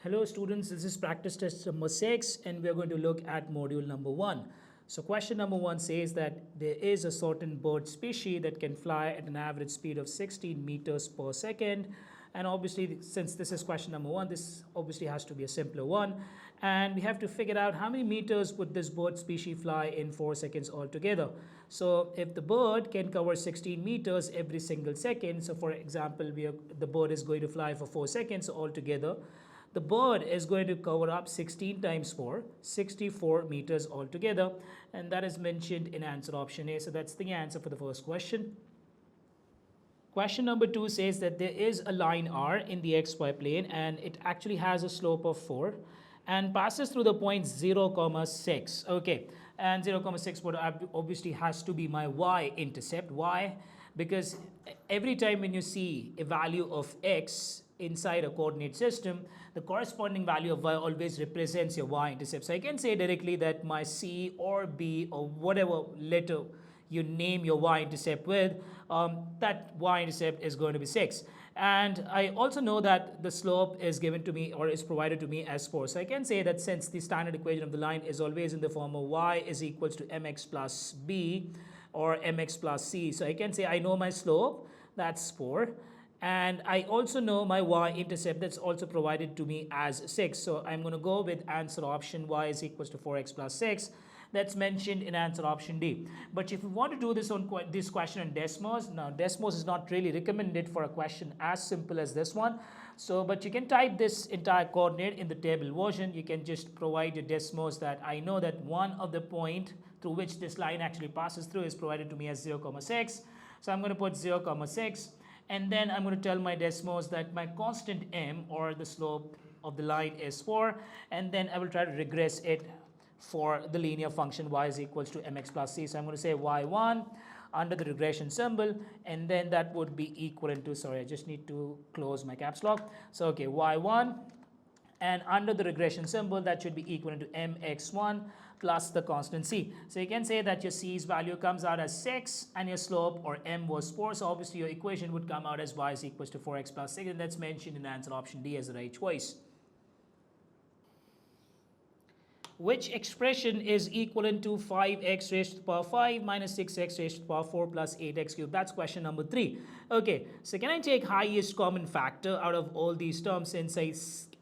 Hello students, this is practice test number 6 and we are going to look at module number 1. So question number 1 says that there is a certain bird species that can fly at an average speed of 16 meters per second, and obviously since this is question number 1, this obviously has to be a simpler one, and we have to figure out how many meters would this bird species fly in 4 seconds altogether. So if the bird can cover 16 meters every single second, so for example the bird is going to fly for 4 seconds, so altogether the bird is going to cover up 16 times 4, 64 meters altogether, and that is mentioned in answer option A. So that's the answer for the first question. Question number 2 says that there is a line R in the xy plane and it actually has a slope of 4 and passes through the point 0, 6. Okay, and 0, 6 would obviously has to be my y-intercept. Why? Because every time when you see a value of x inside a coordinate system, the corresponding value of y always represents your y-intercept. So I can say directly that my C or B or whatever letter you name your y-intercept with, that y-intercept is going to be 6. And I also know that the slope is given to me or is provided to me as 4. So I can say that since the standard equation of the line is always in the form of y is equals to mx plus b or mx plus c. So I can say I know my slope, that's 4. And I also know my y-intercept that's also provided to me as 6. So I'm going to go with answer option y is equals to 4x plus 6. That's mentioned in answer option D. But if you want to do this question on Desmos, now Desmos is not really recommended for a question as simple as this one. So, but you can type this entire coordinate in the table version. You can just provide your Desmos that I know that one of the point through which this line actually passes through is provided to me as 0, 6. So I'm going to put 0, 6. And then I'm going to tell my Desmos that my constant m or the slope of the line is 4, and then I will try to regress it for the linear function y is equals to mx plus c. So I'm going to say y1 under the regression symbol, and then that would be equivalent to, sorry, I just need to close my caps lock. So okay, y1, and under the regression symbol that should be equivalent to mx1 plus the constant c. So you can say that your c's value comes out as 6 and your slope or m was 4. So obviously your equation would come out as y is equals to 4x plus 6, and that's mentioned in answer option D as the right choice. Which expression is equivalent to 5x raised to the power 5 minus 6x raised to the power 4 plus 8x cubed? That's question number 3. Okay, so can I take highest common factor out of all these terms, since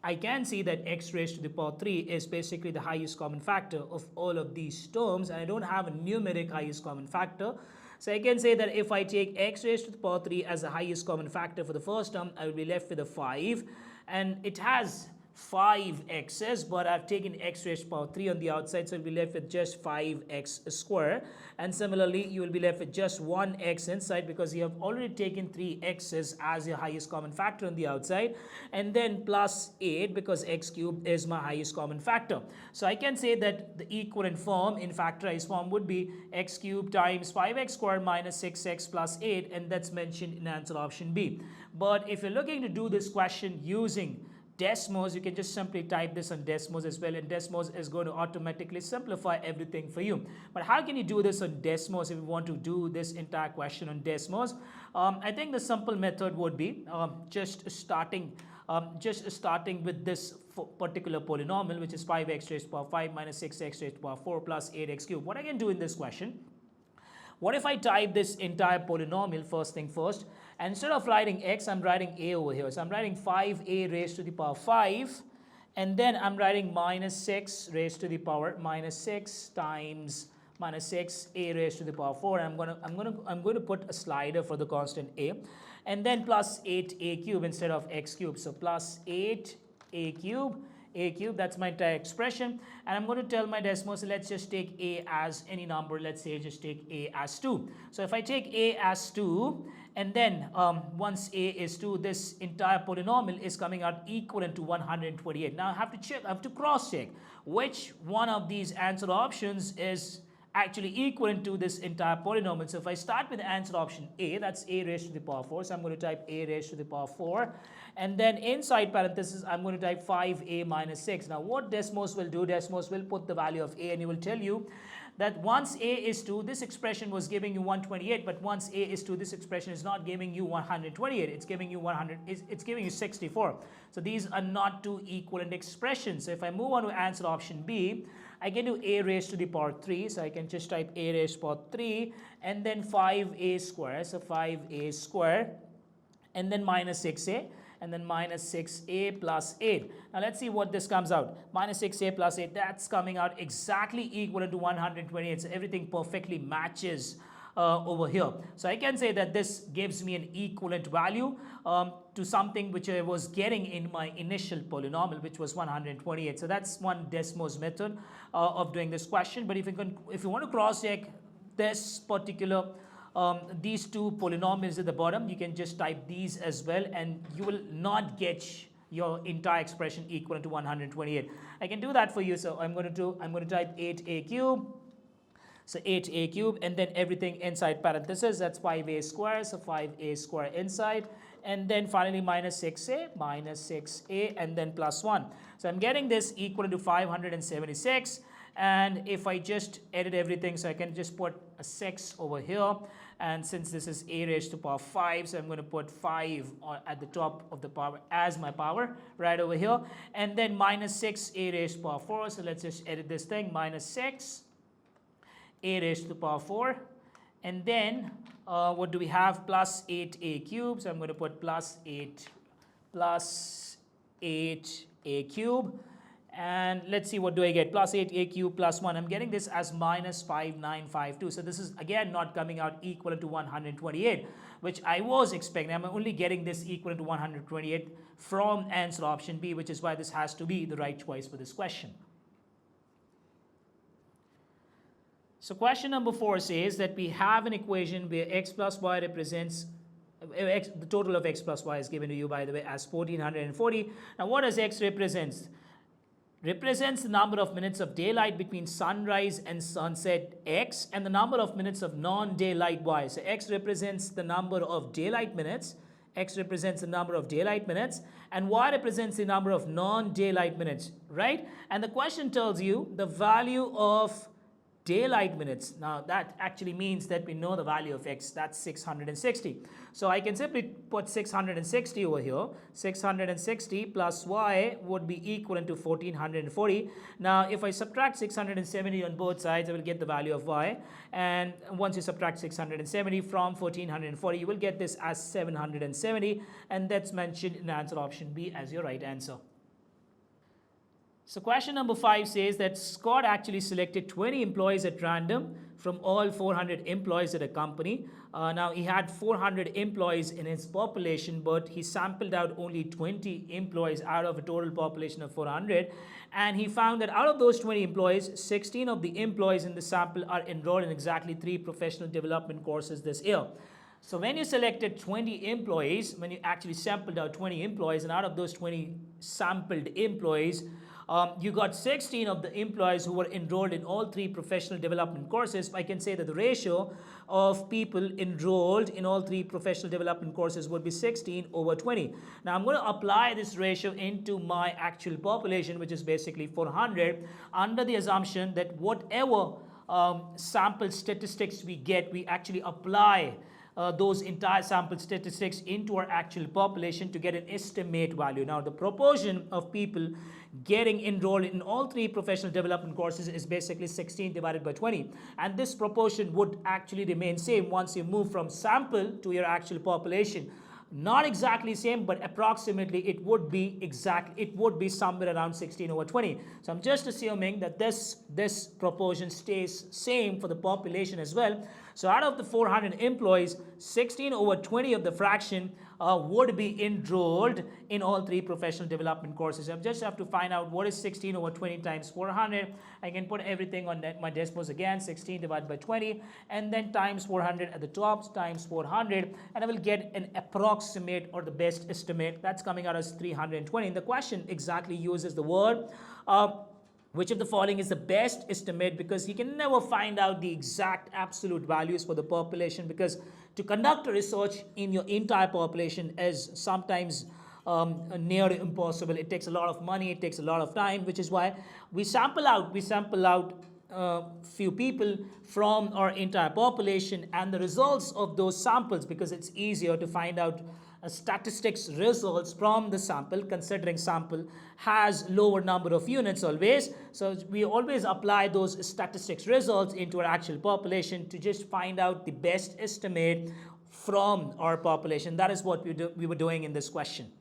I can see that x raised to the power 3 is basically the highest common factor of all of these terms, and I don't have a numeric highest common factor. So I can say that if I take x raised to the power 3 as the highest common factor for the first term, I will be left with a 5, and it has 5 x's, but I've taken x raised to the power 3 on the outside, so you'll be left with just 5x square. And similarly, you will be left with just 1x inside because you have already taken 3 x's as your highest common factor on the outside, and then plus 8 because x cubed is my highest common factor. So I can say that the equivalent form in factorized form would be x cubed times 5x squared minus 6x plus 8, and that's mentioned in answer option B. But if you're looking to do this question using Desmos, you can just simply type this on Desmos as well, and Desmos is going to automatically simplify everything for you. But how can you do this on Desmos if you want to do this entire question on Desmos? I think the simple method would be just starting with this particular polynomial, which is 5x raised to the power 5 minus 6x raised to the power 4 plus 8x cubed. What I can do in this question, what if I type this entire polynomial first thing first, and instead of writing x, I'm writing a over here. So I'm writing 5a raised to the power 5, and then I'm writing minus 6 raised to the power minus 6 times minus 6 a raised to the power 4. I'm going to put a slider for the constant a, and then plus 8a cube instead of x cube. So plus 8a cube, that's my entire expression, and I'm going to tell my Desmos, let's just take a as any number. Let's say just take a as 2. So if I take a as 2, and then once a is 2, this entire polynomial is coming out equivalent to 128. Now I have to check, I have to cross check which one of these answer options is actually equivalent to this entire polynomial. So if I start with the answer option A, that's a raised to the power 4. So I'm going to type a raised to the power 4. And then inside parenthesis, I'm going to type 5a minus 6. Now what Desmos will do, Desmos will put the value of a, and he will tell you that once A is 2, this expression was giving you 128, but once A is 2, this expression is not giving you 128, it's giving you 100, it's giving you 64. So these are not two equivalent expressions. So if I move on to answer option B, I can do A raised to the power 3, so I can just type A raised to the power 3, and then 5A square, so 5A square, and then minus 6A, and then minus 6A plus 8. Now let's see what this comes out. Minus 6A plus 8, that's coming out exactly equal to 128. So everything perfectly matches over here. So I can say that this gives me an equivalent value to something which I was getting in my initial polynomial, which was 128. So that's one Desmos method of doing this question. But if you want to cross check this particular these two polynomials at the bottom, you can just type these as well, and you will not get your entire expression equal to 128. I can do that for you. So I'm going to type 8a cube. So 8a cube, and then everything inside parentheses. That's 5a square. So 5a square inside, and then finally minus 6a, and then plus 1. So I'm getting this equal to 576. And if I just edit everything, so I can just put a 6 over here, and since this is a raised to the power 5, so I'm going to put 5 at the top of the power as my power right over here, and then minus 6 a raised to the power 4. So let's just edit this thing, minus 6 a raised to the power 4, and then what do we have? Plus 8a cube. So I'm going to put plus 8a cube. And let's see, what do I get? Plus 8a cube plus 1. I'm getting this as minus 5952. So this is again not coming out equal to 128, which I was expecting. I'm only getting this equal to 128 from answer option B, which is why this has to be the right choice for this question. So question number 4 says that we have an equation where x plus y represents the total of x plus y is given to you, by the way, as 1440. Now what does x represent? Represents the number of minutes of daylight between sunrise and sunset x, and the number of minutes of non-daylight y. So x represents the number of daylight minutes, x represents the number of daylight minutes, and y represents the number of non-daylight minutes, right? And the question tells you the value of daylight minutes. Now that actually means that we know the value of x, that's 660. So I can simply put 660 over here. 660 plus y would be equivalent to 1440. Now if I subtract 670 on both sides, I will get the value of y, and once you subtract 670 from 1440, you will get this as 770, and that's mentioned in answer option B as your right answer. So question number 5 says that Scott actually selected 20 employees at random from all 400 employees at a company. Now he had 400 employees in his population, but he sampled out only 20 employees out of a total population of 400. And he found that out of those 20 employees, 16 of the employees in the sample are enrolled in exactly 3 professional development courses this year. So when you selected 20 employees, when you actually sampled out 20 employees, and out of those 20 sampled employees, you got 16 of the employees who were enrolled in all 3 professional development courses. I can say that the ratio of people enrolled in all 3 professional development courses would be 16 over 20. Now I'm going to apply this ratio into my actual population, which is basically 400, under the assumption that whatever sample statistics we get, we actually apply those entire sample statistics into our actual population to get an estimate value. Now the proportion of people getting enrolled in all 3 professional development courses is basically 16 divided by 20, and this proportion would actually remain same once you move from sample to your actual population. Not exactly same, but approximately it would be somewhere around 16 over 20. So I'm just assuming that this proportion stays same for the population as well. So out of the 400 employees, 16 over 20 of the fraction would be enrolled in all 3 professional development courses. I just have to find out what is 16 over 20 times 400. I can put everything on my Desmos again, 16 divided by 20, and then times 400 at the top, times 400, and I will get an approximate or the best estimate. That's coming out as 320. And the question exactly uses the word which of the following is the best estimate, because you can never find out the exact absolute values for the population, because to conduct a research in your entire population is sometimes near impossible. It takes a lot of money, it takes a lot of time, which is why we sample out few people from our entire population and the results of those samples, because it's easier to find out statistics results from the sample, considering sample has lower number of units always. So we always apply those statistics results into our actual population to just find out the best estimate from our population. That is what we were doing in this question.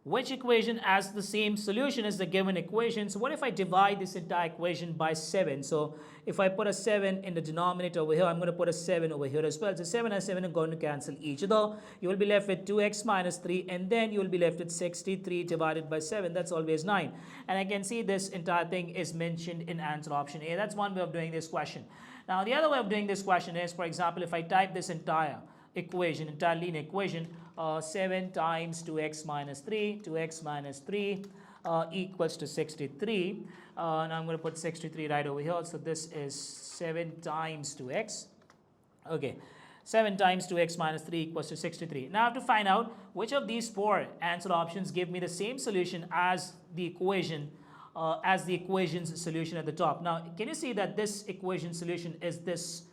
Which equation has the same solution as the given equation? So what if I divide this entire equation by 7? So if I put a 7 in the denominator over here, I'm going to put a 7 over here as well. So 7 and 7 are going to cancel each other. You will be left with 2x minus 3, and then you will be left with 63 divided by 7. That's always 9. And I can see this entire thing is mentioned in answer option A. That's one way of doing this question. Now the other way of doing this question is, for example, if I type this entire linear equation, 7 times 2x minus 3, 2x minus 3 equals to 63. And I'm going to put 63 right over here. So this is 7 times 2x. Okay, 7 times 2x minus 3 equals to 63. Now I have to find out which of these four answer options give me the same solution as the equation, as the equation's solution at the top. Now, can you see that this equation solution is this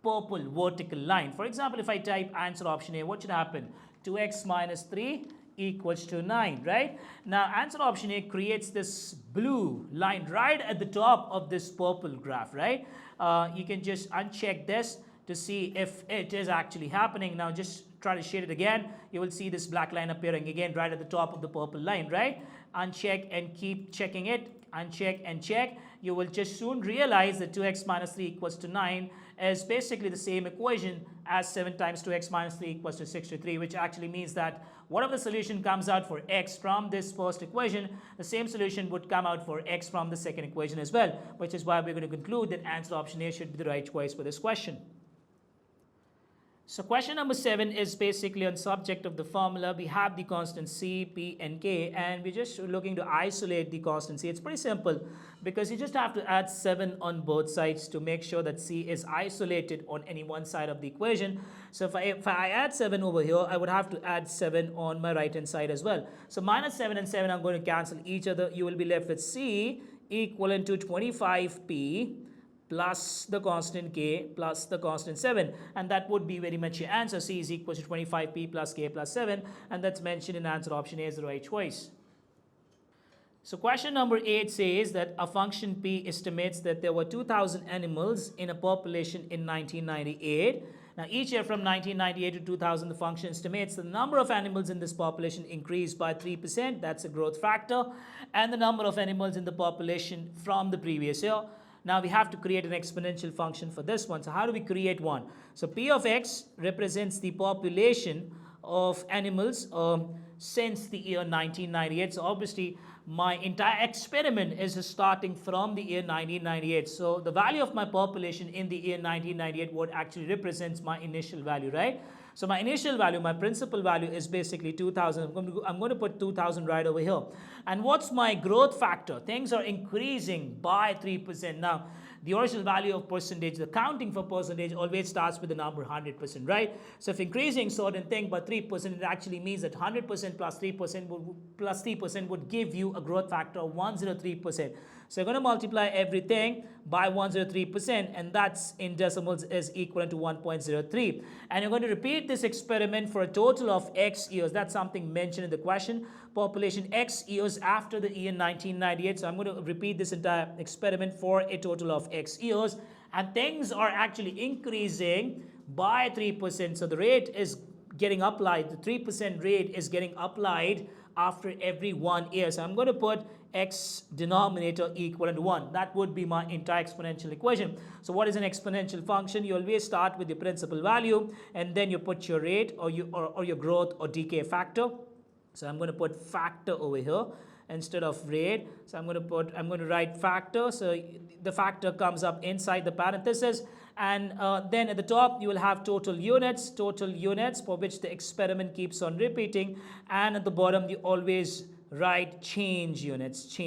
purple vertical line? For example, if I type answer option A, what should happen? 2x minus 3 equals to 9, right? Now, answer option A creates this blue line right at the top of this purple graph, right? You can just uncheck this to see if it is actually happening. Now, just try to shade it again. You will see this black line appearing again right at the top of the purple line, right? Uncheck and keep checking it. Uncheck and check. You will just soon realize that 2x minus 3 equals to 9 is basically the same equation as 7 times 2x minus 3 equals to 63, which actually means that whatever the solution comes out for x from this first equation, the same solution would come out for x from the second equation as well, which is why we're going to conclude that answer option A should be the right choice for this question. So question number 7 is basically on subject of the formula. We have the constant C, P, and K, and we're just looking to isolate the constant C. It's pretty simple because you just have to add 7 on both sides to make sure that C is isolated on any one side of the equation. So if I add 7 over here, I would have to add 7 on my right hand side as well. So minus 7 and 7 are going to cancel each other. You will be left with C equivalent to 25P plus the constant k plus the constant 7, and that would be very much your answer. C is equal to 25p plus k plus 7, and that's mentioned in answer option A as the right choice. So question number 8 says that a function p estimates that there were 2,000 animals in a population in 1998. Now each year from 1998 to 2000, the function estimates the number of animals in this population increased by 3%, that's a growth factor, and the number of animals in the population from the previous year. Now we have to create an exponential function for this one. So how do we create one? So P of x represents the population of animals since the year 1998. So obviously my entire experiment is starting from the year 1998. So the value of my population in the year 1998 what actually represents my initial value, right? So my initial value, my principal value is basically 2,000. I'm going to put 2,000 right over here. And what's my growth factor? Things are increasing by 3%. Now, the original value of percentage, the counting for percentage always starts with the number 100%, right? So if increasing certain thing by 3%, it actually means that 100% plus 3% would give you a growth factor of 103%. So you're going to multiply everything by 103%, and that's in decimals is equivalent to 1.03. And you're going to repeat this experiment for a total of x years. That's something mentioned in the question. Population x years after the year 1998. So I'm going to repeat this entire experiment for a total of x years. And things are actually increasing by 3%. So the rate is getting applied. The 3% rate is getting applied after every 1 year. So I'm going to put x denominator equivalent to 1. That would be my entire exponential equation. So what is an exponential function? You always start with the principal value, and then you put your rate or your growth or decay factor. So I'm going to put factor over here instead of rate. So I'm going to write factor. So the factor comes up inside the parenthesis, and then at the top you will have total units for which the experiment keeps on repeating, and at the bottom you always write change units.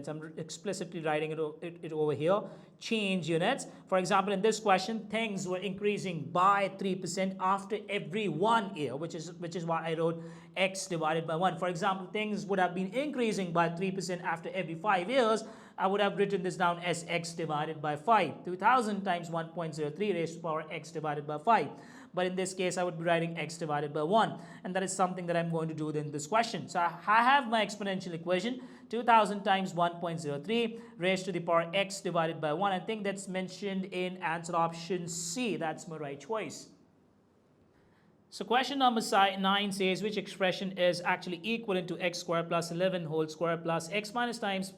I'm explicitly writing it over here. Change units. For example, in this question, things were increasing by 3% after every 1 year, which is why I wrote x divided by 1. For example, things would have been increasing by 3% after every 5 years. I would have written this down as x divided by 5. 2000 times 1.03 raised to the power x divided by 5. But in this case, I would be writing x divided by 1. And that is something that I'm going to do in this question. So I have my exponential equation, 2000 times 1.03 raised to the power x divided by 1. I think that's mentioned in answer option C. That's my right choice. So question number 9 says which expression is actually equivalent to x squared plus 11 whole square plus x minus times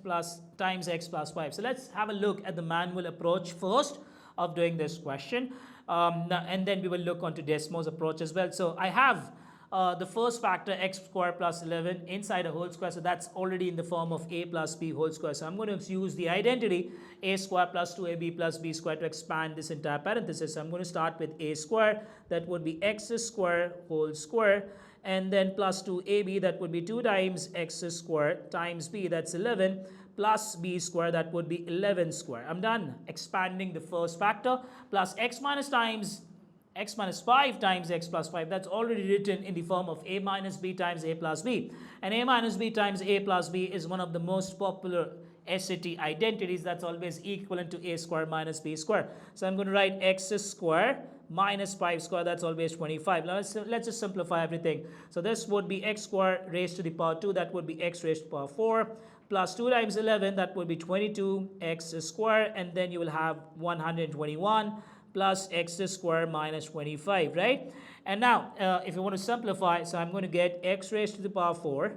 x plus 5. So let's have a look at the manual approach first of doing this question. And then we will look onto Desmos approach as well. So I have the first factor x squared plus 11 inside a whole square, so that's already in the form of a plus b whole square. So I'm going to use the identity a square plus 2ab plus b square to expand this entire parenthesis. So I'm going to start with a square, that would be x square whole square, and then plus 2ab, that would be 2 times x square times b, that's 11, plus b square, that would be 11 square. I'm done expanding the first factor, plus x minus 5 times x plus 5, that's already written in the form of a minus b times a plus b. And a minus b times a plus b is one of the most popular SAT identities. That's always equivalent to a square minus b square. So I'm going to write x square minus 5 square, that's always 25. Now let's just simplify everything. So this would be x square raised to the power 2, that would be x raised to the power 4, plus 2 times 11, that would be 22 x square, and then you will have 121 plus x square minus 25, right? And now if you want to simplify, so I'm going to get x raised to the power 4.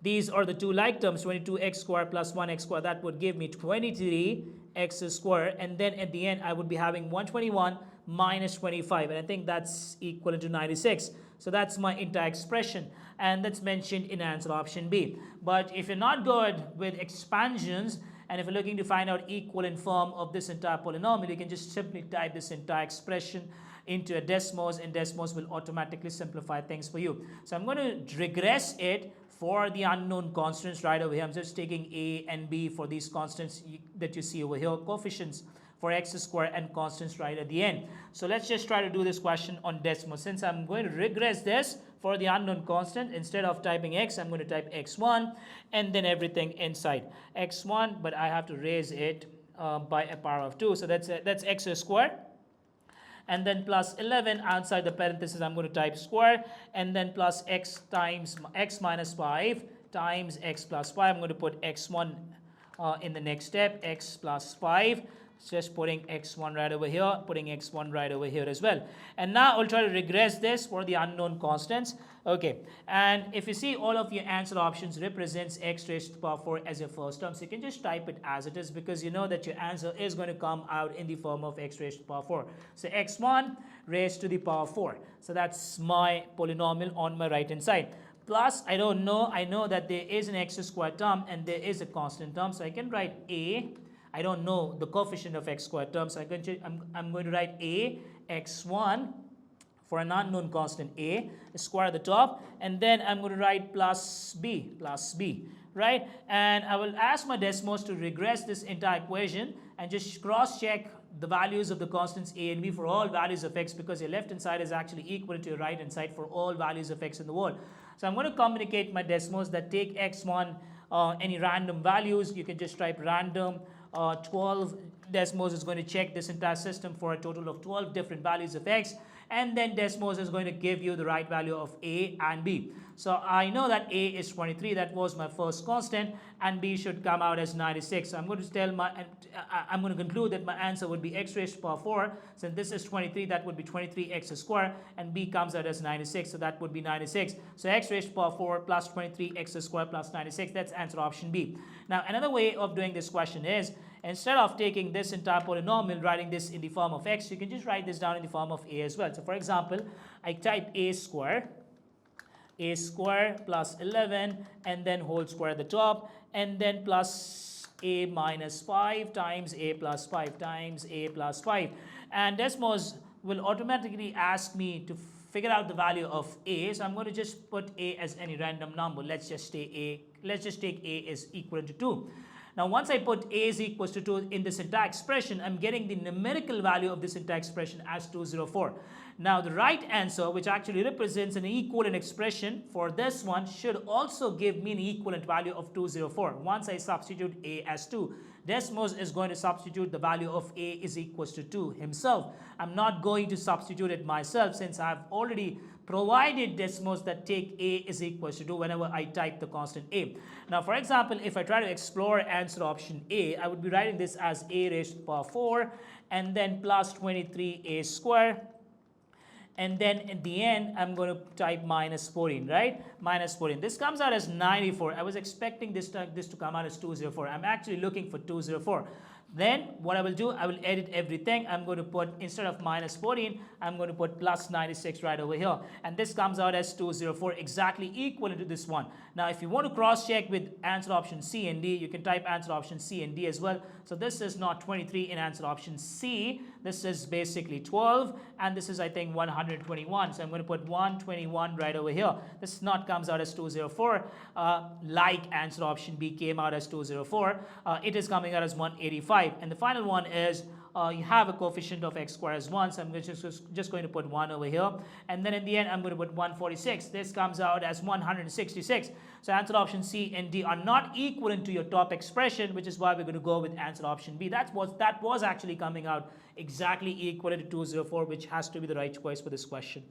These are the two like terms, 22x square plus 1x square, that would give me 23x square, and then at the end I would be having 121 minus 25, and I think that's equal to 96. So that's my entire expression, and that's mentioned in answer option B. But if you're not good with expansions, and if you're looking to find out equivalent form of this entire polynomial, you can just simply type this entire expression into a Desmos, and Desmos will automatically simplify things for you. So I'm going to regress it for the unknown constants right over here. I'm just taking a and b for these constants that you see over here, coefficients for x square and constants right at the end. So let's just try to do this question on Desmos. Since I'm going to regress this for the unknown constant, instead of typing x, I'm going to type x1 and then everything inside x1, but I have to raise it by a power of 2. So that's x squared, and then plus 11 outside the parenthesis, I'm going to type square, and then plus x times x minus 5 times x plus 5. I'm going to put x1 in the next step, x plus 5. Just putting x1 right over here, putting x1 right over here as well. And now I'll try to regress this for the unknown constants. Okay, and if you see, all of your answer options represents x raised to the power 4 as your first term. So you can just type it as it is, because you know that your answer is going to come out in the form of x raised to the power 4. So x1 raised to the power 4. So that's my polynomial on my right hand side. Plus, I don't know, I know that there is an x squared term and there is a constant term. So I can write a, I don't know the coefficient of x squared term, so I'm going to write a x1 for an unknown constant a, square at the top, and then I'm going to write plus b, right? And I will ask my Desmos to regress this entire equation and just cross-check the values of the constants a and b for all values of x, because your left hand side is actually equal to your right hand side for all values of x in the world. So I'm going to communicate my Desmos that take x1 any random values. You can just type random 12. Desmos is going to check this entire system for a total of 12 different values of x, and then Desmos is going to give you the right value of a and b. So I know that a is 23, that was my first constant, and b should come out as 96. So I'm going to conclude that my answer would be x raised to the power 4. Since this is 23, that would be 23x squared, and b comes out as 96, so that would be 96. So x raised to the power 4 plus 23x squared plus 96, that's answer option B. Now another way of doing this question is, instead of taking this entire polynomial, writing this in the form of x, you can just write this down in the form of a as well. So for example, I type a square plus 11, and then whole square at the top, and then plus a minus 5 times a plus 5 times a plus 5. And Desmos will automatically ask me to figure out the value of a. So I'm going to just put a as any random number. Let's just take a is equal to 2. Now once I put a is equals to 2 in this entire expression, I'm getting the numerical value of this entire expression as 204. Now the right answer, which actually represents an equivalent expression for this one, should also give me an equivalent value of 204 once I substitute a as 2. Desmos is going to substitute the value of a is equals to 2 himself. I'm not going to substitute it myself since I've already provided Desmos that take a is equals to 2 whenever I type the constant a. Now for example, if I try to explore answer option a, I would be writing this as a raised to the power 4 and then plus 23a square. And then at the end, I'm going to type minus 14, right? Minus 14. This comes out as 94. I was expecting this to come out as 204. I'm actually looking for 204. Then what I will do, I will edit everything. I'm going to put, instead of minus 14, I'm going to put plus 96 right over here. And this comes out as 204, exactly equivalent to this one. Now, if you want to cross-check with answer option C and D, you can type answer option C and D as well. So this is not 23 in answer option C. This is basically 12. And this is, I think, 121. So I'm going to put 121 right over here. This not comes out as 204. Like answer option B came out as 204. It is coming out as 185. And the final one is you have a coefficient of x squared as 1, so I'm just going to put 1 over here, and then in the end I'm going to put 146. This comes out as 166. So answer option C and D are not equivalent to your top expression, which is why we're going to go with answer option B. That was actually coming out exactly equal to 204, which has to be the right choice for this question.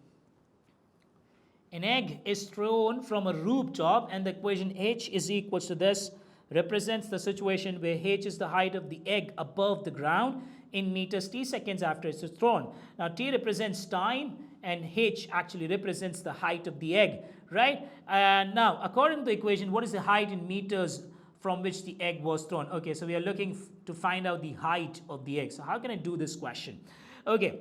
An egg is thrown from a rooftop and the equation h is equals to this represents the situation where h is the height of the egg above the ground in meters t seconds after it is thrown. Now t represents time and h actually represents the height of the egg, right? And now according to the equation, what is the height in meters from which the egg was thrown? Okay, so we are looking to find out the height of the egg. So how can I do this question? Okay,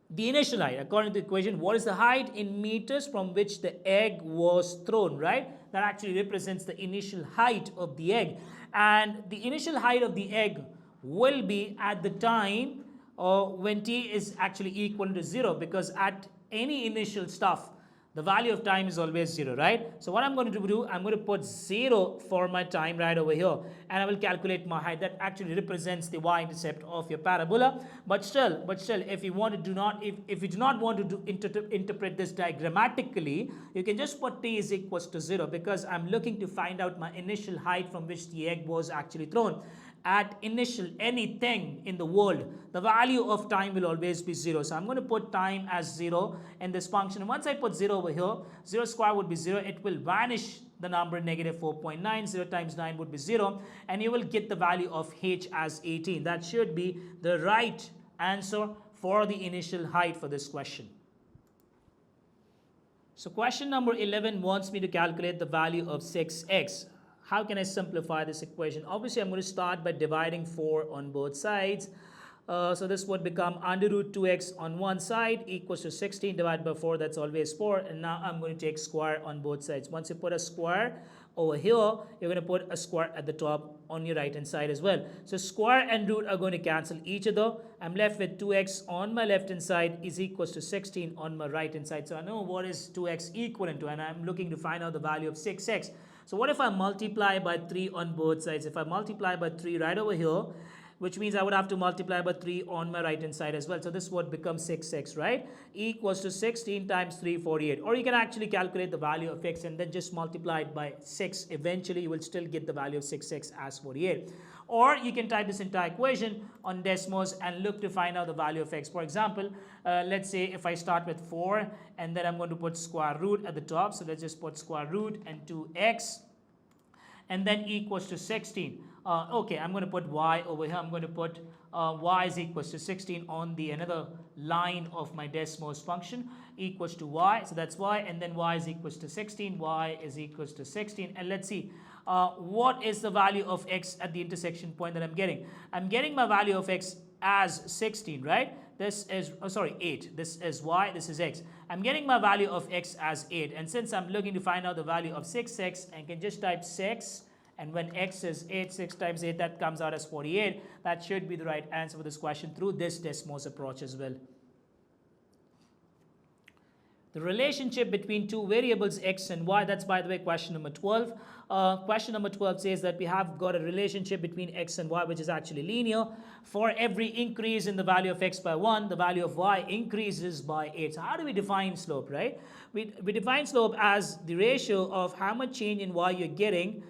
the initial height, according to the equation, what is the height in meters from which the egg was thrown, right? That actually represents the initial height of the egg. And the initial height of the egg will be at the time when t is actually equal to 0, because at any initial stuff, the value of time is always 0, right? So what I'm going to do, I'm going to put 0 for my time right over here, and I will calculate my height. That actually represents the y-intercept of your parabola. But still, if you want to if you do not want to interpret this diagrammatically, you can just put t is equals to 0, because I'm looking to find out my initial height from which the egg was actually thrown. At initial anything in the world, the value of time will always be 0. So I'm going to put time as 0 in this function. And once I put 0 over here, 0 square would be 0. It will vanish the number negative 4.9. 0 times 9 would be 0. And you will get the value of h as 18. That should be the right answer for the initial height for this question. So question number 11 wants me to calculate the value of 6x. How can I simplify this equation? Obviously, I'm going to start by dividing 4 on both sides. So this would become under root 2x on one side equals to 16 divided by 4. That's always 4. And now I'm going to take square on both sides. Once you put a square over here, you're going to put a square at the top on your right hand side as well. So square and root are going to cancel each other. I'm left with 2x on my left hand side is equals to 16 on my right hand side. So I know what is 2x equivalent to, and I'm looking to find out the value of 6x. So what if I multiply by 3 on both sides? If I multiply by 3 right over here, which means I would have to multiply by 3 on my right hand side as well. So this would become 6x, right? Equals to 16 times 3, 48. Or you can actually calculate the value of x and then just multiply it by 6. Eventually, you will still get the value of 6x as 48. Or you can type this entire equation on Desmos and look to find out the value of x. For example, let's say if I start with 4 and then I'm going to put square root at the top. So let's just put square root and 2x and then equals to 16. Okay, I'm going to put y over here. I'm going to put y is equals to 16 on the another line of my Desmos function equals to y. So that's y, and then y is equals to 16. Y is equals to 16. And let's see what is the value of x at the intersection point that I'm getting. I'm getting my value of x as 16, right? This is, 8. This is y, this is x. I'm getting my value of x as 8. And since I'm looking to find out the value of 6x, I can just type 6. And when x is 8, 6 times 8, that comes out as 48. That should be the right answer for this question through this Desmos approach as well. The relationship between two variables x and y, that's by the way question number 12. Question number 12 says that we have got a relationship between x and y which is actually linear. For every increase in the value of x by 1, the value of y increases by 8. So how do we define slope, right? We define slope as the ratio of how much change in y you're getting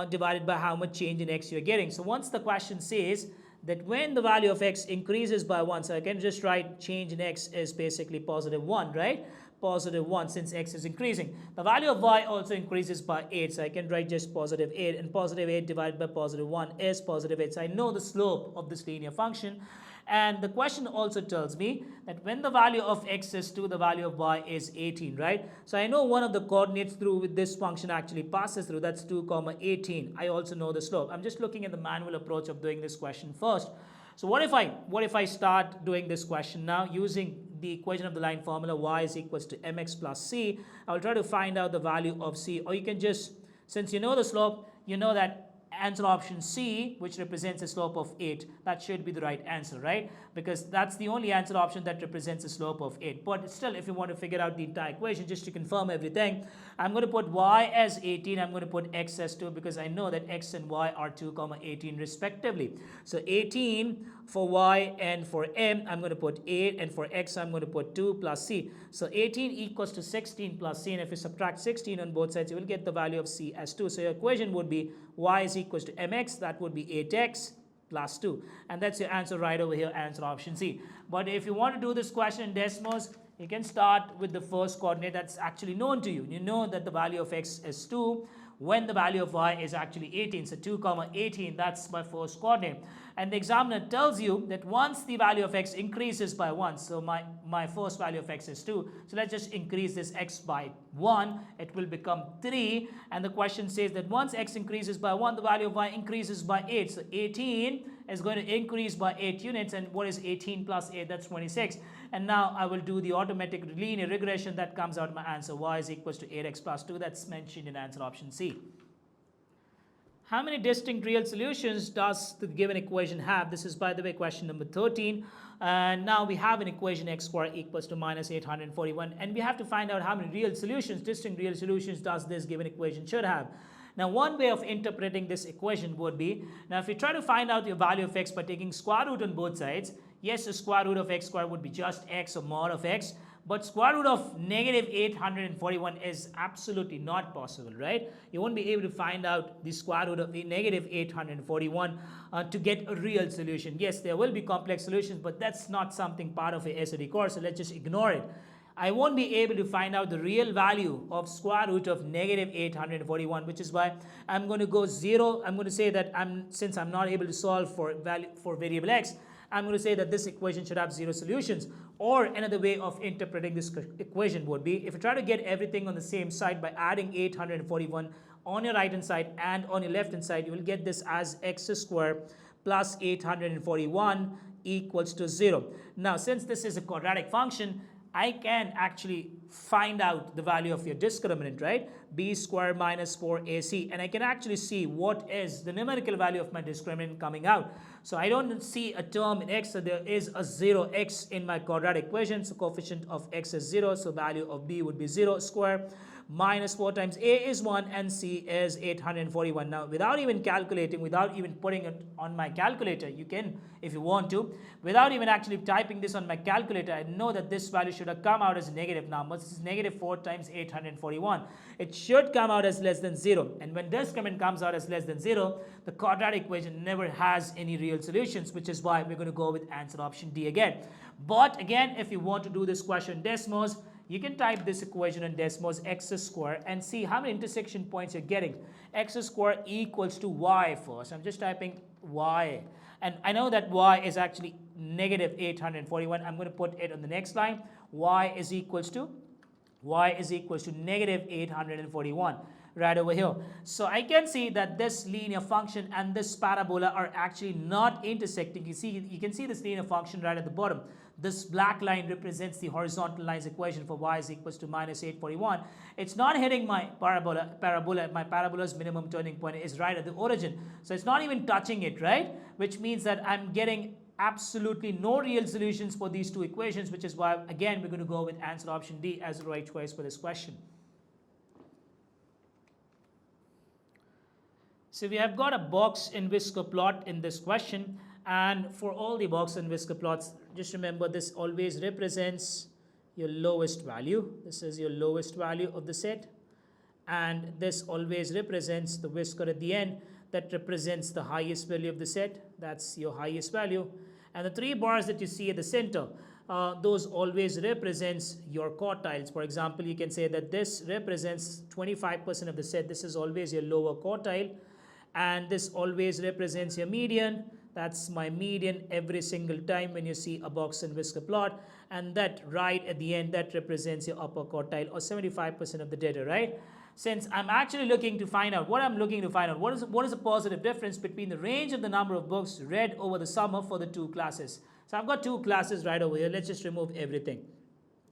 divided by how much change in x you're getting. So once the question says that when the value of x increases by 1, so I can just write change in x is basically positive 1, right? Positive 1 since x is increasing. The value of y also increases by 8, so I can write just positive 8, and positive 8 divided by positive 1 is positive 8. So I know the slope of this linear function. And the question also tells me that when the value of x is 2, the value of y is 18, right? So I know one of the coordinates through with this function actually passes through, that's 2 comma 18. I also know the slope. I'm just looking at the manual approach of doing this question first. So what if I start doing this question now using the equation of the line formula y is equals to mx plus c. I will try to find out the value of c, or you can just, since you know the slope, you know that answer option C, which represents a slope of 8, that should be the right answer, right? Because that's the only answer option that represents a slope of 8. But still, if you want to figure out the entire equation, just to confirm everything, I'm going to put y as 18, I'm going to put x as 2, because I know that x and y are 2 comma 18 respectively. So 18 for y and for m, I'm going to put 8, and for x, I'm going to put 2 plus c. So 18 equals to 16 plus c, and if you subtract 16 on both sides, you will get the value of c as 2. So your equation would be y is equals to mx, that would be 8x plus 2. And that's your answer right over here, answer option C. But if you want to do this question in Desmos, you can start with the first coordinate that's actually known to you. You know that the value of x is 2 when the value of y is actually 18. So 2 comma 18, that's my first coordinate. And the examiner tells you that once the value of x increases by 1, so my first value of x is 2, so let's just increase this x by 1, it will become 3. And the question says that once x increases by 1, the value of y increases by 8. So 18 is going to increase by 8 units, and what is 18 plus 8? That's 26. And now I will do the automatic linear regression, that comes out my answer, y is equals to 8x plus 2, that's mentioned in answer option C. How many distinct real solutions does the given equation have? This is, by the way, question number 13. And now we have an equation x squared equals to minus 841. And we have to find out how many real solutions, distinct real solutions, does this given equation should have. Now, one way of interpreting this equation would be, now if you try to find out your value of x by taking square root on both sides, yes, the square root of x squared would be just x or mod of x. But square root of negative 841 is absolutely not possible, right? You won't be able to find out the square root of the negative 841 to get a real solution. Yes, there will be complex solutions, but that's not something part of a SOD course, so let's just ignore it. I won't be able to find out the real value of square root of negative 841, which is why I'm going to go 0. I'm going to say that since I'm not able to solve for variable x, I'm going to say that this equation should have 0 solutions. Or another way of interpreting this equation would be, if you try to get everything on the same side by adding 841 on your right hand side and on your left hand side, you will get this as x squared plus 841 equals to 0. Now, since this is a quadratic function, I can actually find out the value of your discriminant, right? B squared minus 4ac, and I can actually see what is the numerical value of my discriminant coming out. So I don't see a term in x, so there is a 0x in my quadratic equation, so coefficient of x is 0, so value of b would be 0 square. Minus 4 times a is 1 and c is 841. Now, without even calculating, without even putting it on my calculator, you can, if you want to, without even actually typing this on my calculator, I know that this value should have come out as a negative number. This is negative 4 times 841. It should come out as less than 0. And when discriminant comes out as less than 0, the quadratic equation never has any real solutions, which is why we're going to go with answer option D again. But again, if you want to do this question in Desmos, you can type this equation in Desmos, x squared, and see how many intersection points you're getting. X squared equals to y first. I'm just typing y. And I know that y is actually negative 841. I'm going to put it on the next line. Y is equals to negative 841. Right over here. So I can see that this linear function and this parabola are actually not intersecting. You can see this linear function right at the bottom. This black line represents the horizontal line's equation for y is equals to minus 841. It's not hitting my parabola. My parabola's minimum turning point is right at the origin. So it's not even touching it, right? Which means that I'm getting absolutely no real solutions for these two equations, which is why, again, we're going to go with answer option D as the right choice for this question. So we have got a box and whisker plot in this question, and for all the box and whisker plots, just remember this always represents your lowest value. This is your lowest value of the set, and this always represents the whisker at the end that represents the highest value of the set. That's your highest value. And the three bars that you see at the center, those always represents your quartiles. For example, you can say that this represents 25% of the set. This is always your lower quartile, and this always represents your median. That's my median every single time when you see a box and whisker plot, and that right at the end, that represents your upper quartile or 75% of the data, right? Since I'm actually looking to find out, what is the positive difference between the range of the number of books read over the summer for the two classes. So I've got two classes right over here. Let's just remove everything.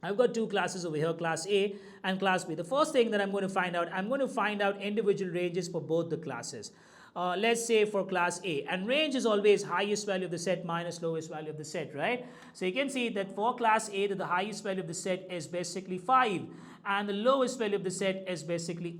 I've got two classes over here, class A and class B. The first thing that I'm going to find out individual ranges for both the classes. Let's say for class A, and range is always highest value of the set minus lowest value of the set, right? So you can see that for class A, that the highest value of the set is basically 5, and the lowest value of the set is basically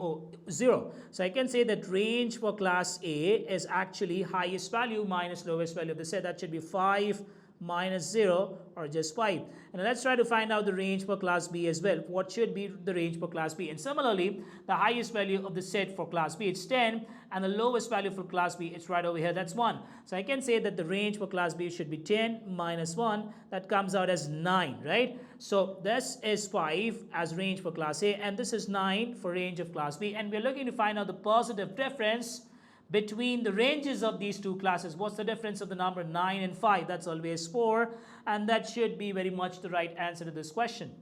0. So I can say that range for class A is actually highest value minus lowest value of the set. That should be 5 minus 0, or just 5. And let's try to find out the range for class B as well. What should be the range for class B? And similarly, the highest value of the set for class B is 10, and the lowest value for class B is right over here, that's 1. So I can say that the range for class B should be 10 minus 1, that comes out as 9, right? So this is 5 as range for class A, and this is 9 for range of class B, and we're looking to find out the positive difference between the ranges of these two classes. What's the difference of the number 9 and 5? That's always 4, and that should be very much the right answer to this question.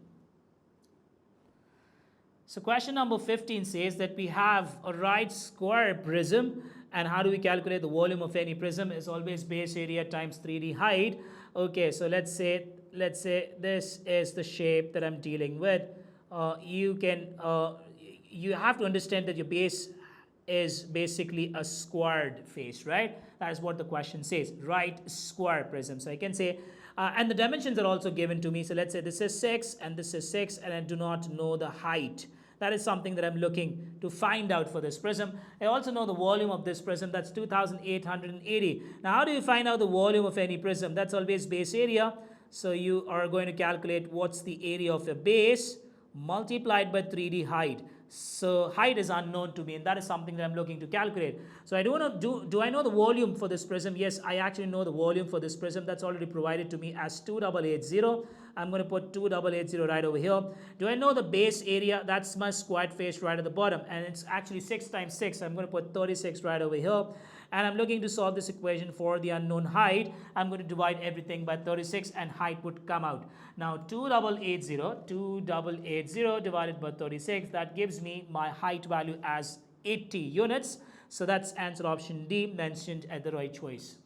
So question number 15 says that we have a right square prism, and how do we calculate the volume of any prism? Is always base area times 3D height. Okay, so let's say this is the shape that I'm dealing with. You have to understand that your base is basically a squared face, right? That is what the question says, right square prism. So I can say, and the dimensions are also given to me. So let's say this is 6 and this is 6, and I do not know the height. That is something that I'm looking to find out for this prism. I also know the volume of this prism, that's 2880. Now how do you find out the volume of any prism? That's always base area. So you are going to calculate what's the area of a base multiplied by 3D height. So height is unknown to me, and that is something that I'm looking to calculate. So I don't know, do I know the volume for this prism? Yes, I actually know the volume for this prism. That's already provided to me as 2880. I'm going to put 2880 right over here. Do I know the base area? That's my squared face right at the bottom, and it's actually 6 times 6. I'm going to put 36 right over here. And I'm looking to solve this equation for the unknown height. I'm going to divide everything by 36, and height would come out. Now 2880 divided by 36, that gives me my height value as 80 units. So that's answer option D, mentioned at the right choice.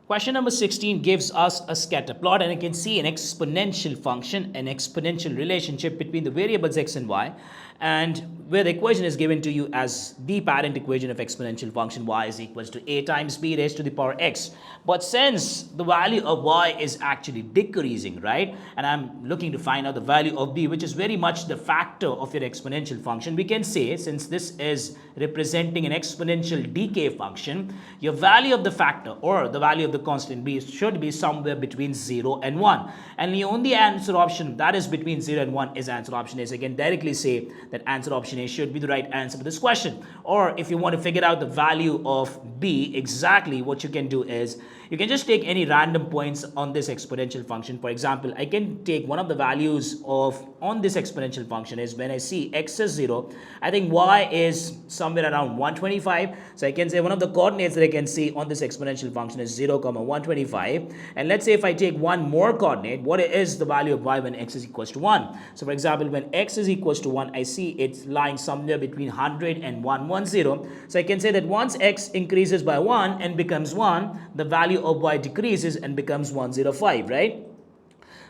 Question number 16 gives us a scatter plot, and you can see an exponential function, an exponential relationship between the variables x and y, and where the equation is given to you as the parent equation of exponential function y is equals to a times b raised to the power x. But since the value of y is actually decreasing, right, and I'm looking to find out the value of b, which is very much the factor of your exponential function, we can say, since this is representing an exponential decay function, your value of the factor or the value of the constant b should be somewhere between 0 and 1. And the only answer option that is between 0 and 1 is answer option A. So I can directly say that answer option A should be the right answer to this question. Or if you want to figure out the value of b exactly, what you can do is you can just take any random points on this exponential function. For example, I can take one of the values on this exponential function is when I see x is 0, I think y is somewhere around 125. So I can say one of the coordinates that I can see on this exponential function is 0, 125. And let's say if I take one more coordinate, what is the value of y when x is equals to 1? So for example, when x is equals to 1, I see it's lying somewhere between 100 and 110. So I can say that once x increases by 1 and becomes 1, the value of y decreases and becomes 105, right?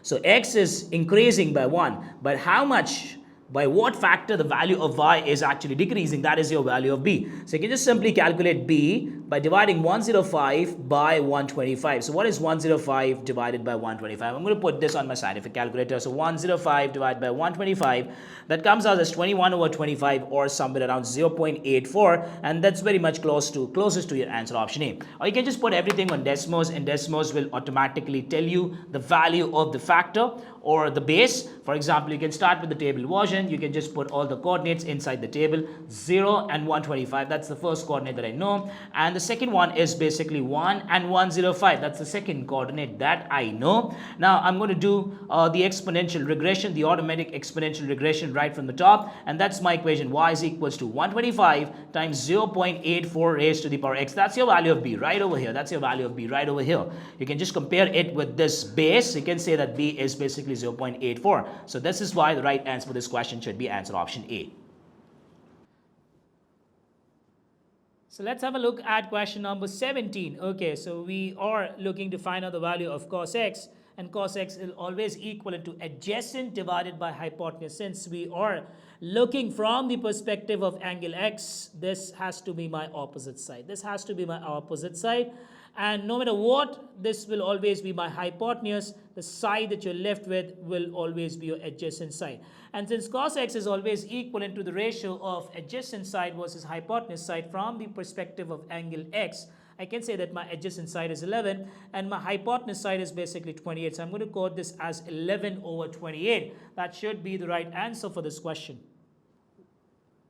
So x is increasing by 1, but how much, by what factor the value of y is actually decreasing? That is your value of b. So you can just simply calculate b by dividing 105 by 125. So what is 105 divided by 125? I'm going to put this on my scientific calculator. So 105 divided by 125, that comes out as 21 over 25, or somewhere around 0.84, and that's very much closest to your answer, option A. Or you can just put everything on Desmos, and Desmos will automatically tell you the value of the factor or the base. For example, you can start with the table version. You can just put all the coordinates inside the table, 0 and 125. That's the first coordinate that I know. And the second one is basically 1 and 105. That's the second coordinate that I know. Now I'm going to do the exponential regression, the automatic exponential regression right from the top. And that's my equation. Y is equals to 125 times 0.84 raised to the power x. That's your value of b right over here. That's your value of b right over here. You can just compare it with this base. You can say that b is basically 0.84. So this is why the right answer for this question should be answer option A. So let's have a look at question number 17. Okay, so we are looking to find out the value of cos x, and cos x is always equivalent to adjacent divided by hypotenuse. Since we are looking from the perspective of angle x, this has to be my opposite side. This has to be my opposite side. And no matter what, this will always be my hypotenuse. The side that you're left with will always be your adjacent side. And since cos x is always equivalent to the ratio of adjacent side versus hypotenuse side from the perspective of angle x, I can say that my adjacent side is 11 and my hypotenuse side is basically 28. So I'm going to code this as 11 over 28. That should be the right answer for this question.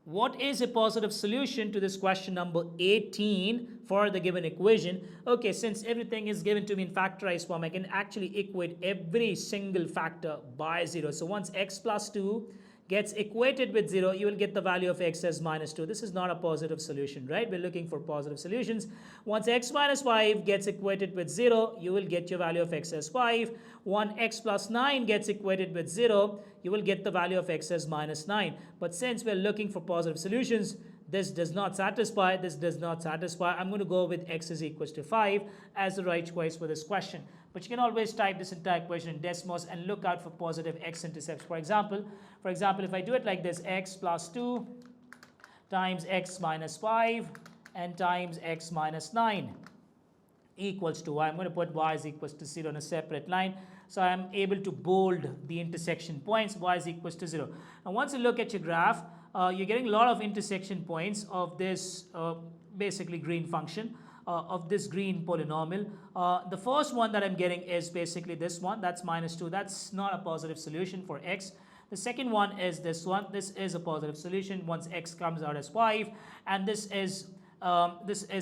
What is a positive solution to this question number 18 for the given equation? Okay, since everything is given to me in factorized form, I can actually equate every single factor by 0. So once x plus 2 gets equated with 0, you will get the value of x as minus 2. This is not a positive solution, right? We're looking for positive solutions. Once x minus 5 gets equated with 0, you will get your value of x as 5. When x plus 9 gets equated with 0, you will get the value of x as minus 9. But since we're looking for positive solutions, this does not satisfy, this does not satisfy. I'm going to go with x is equals to 5 as the right choice for this question. But you can always type this entire equation in Desmos and look out for positive x-intercepts. For example, if I do it like this, x plus 2 times x minus 5 and times x minus 9 equals to y. I'm going to put y is equals to 0 on a separate line. So I'm able to bold the intersection points. Y is equals to 0. Now once you look at your graph, you're getting a lot of intersection points of this basically green function, of this green polynomial. The first one that I'm getting is basically this one. That's minus 2. That's not a positive solution for x. The second one is this one. This is a positive solution once x comes out as 5. And this is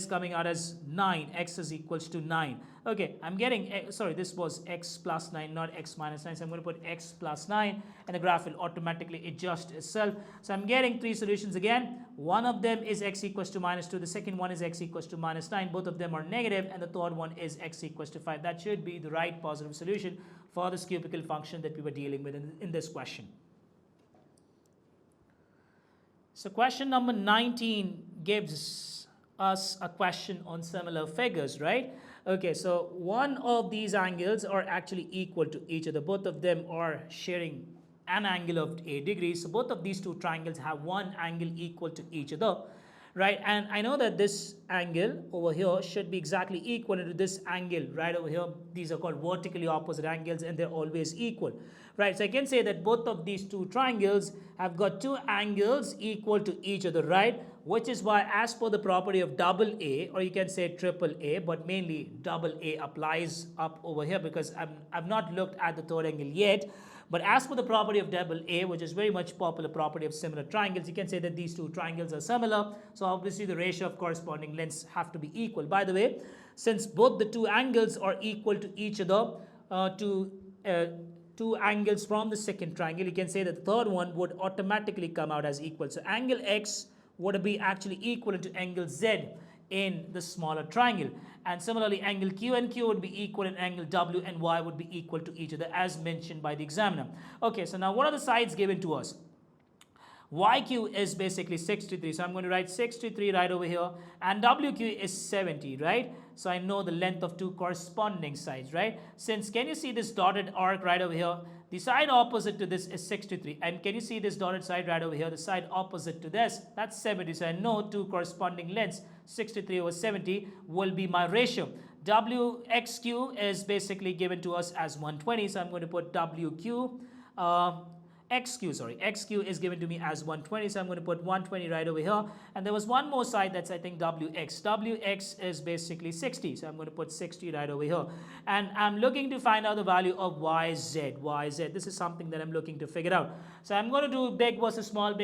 coming out as 9. X is equals to 9. Okay, I'm getting, sorry, this was x plus 9, not x minus 9. So I'm going to put x plus 9 and the graph will automatically adjust itself. So I'm getting 3 solutions again. One of them is x equals to minus 2. The second one is x equals to minus 9. Both of them are negative, and the third one is x equals to 5. That should be the right positive solution for this cubical function that we were dealing with in this question. So question number 19 gives us a question on similar figures, right? Okay, so one of these angles are actually equal to each other. Both of them are sharing an angle of 8 degrees. So both of these two triangles have one angle equal to each other, right? And I know that this angle over here should be exactly equal to this angle right over here. These are called vertically opposite angles, and they're always equal, right? So I can say that both of these two triangles have got two angles equal to each other, right? Which is why, as per the property of double A, or you can say triple A, but mainly double A applies up over here because I've not looked at the third angle yet. But as per the property of double A, which is very much popular property of similar triangles, you can say that these two triangles are similar. So obviously the ratio of corresponding lengths have to be equal. By the way, since both the two angles are equal to each other, two angles from the second triangle, you can say that the third one would automatically come out as equal. So angle X would be actually equal to angle Z in the smaller triangle. And similarly, angle Q and Q would be equal, and angle W and Y would be equal to each other as mentioned by the examiner. Okay, so now what are the sides given to us? YQ is basically 63, so I'm going to write 63 right over here, and WQ is 70, right? So I know the length of two corresponding sides, right? Since, can you see this dotted arc right over here? the side opposite to this is 63. And can you see this dotted side right over here? The side opposite to this, that's 70. So I know two corresponding lengths, 63 over 70, will be my ratio. WXQ is basically given to us as 120. So I'm going to put WQ. XQ is given to me as 120, so I'm going to put 120 right over here. And there was one more side that's, I think, WX. WX is basically 60, so I'm going to put 60 right over here. And I'm looking to find out the value of YZ. YZ, this is something that I'm looking to figure out. So I'm going to do big versus small,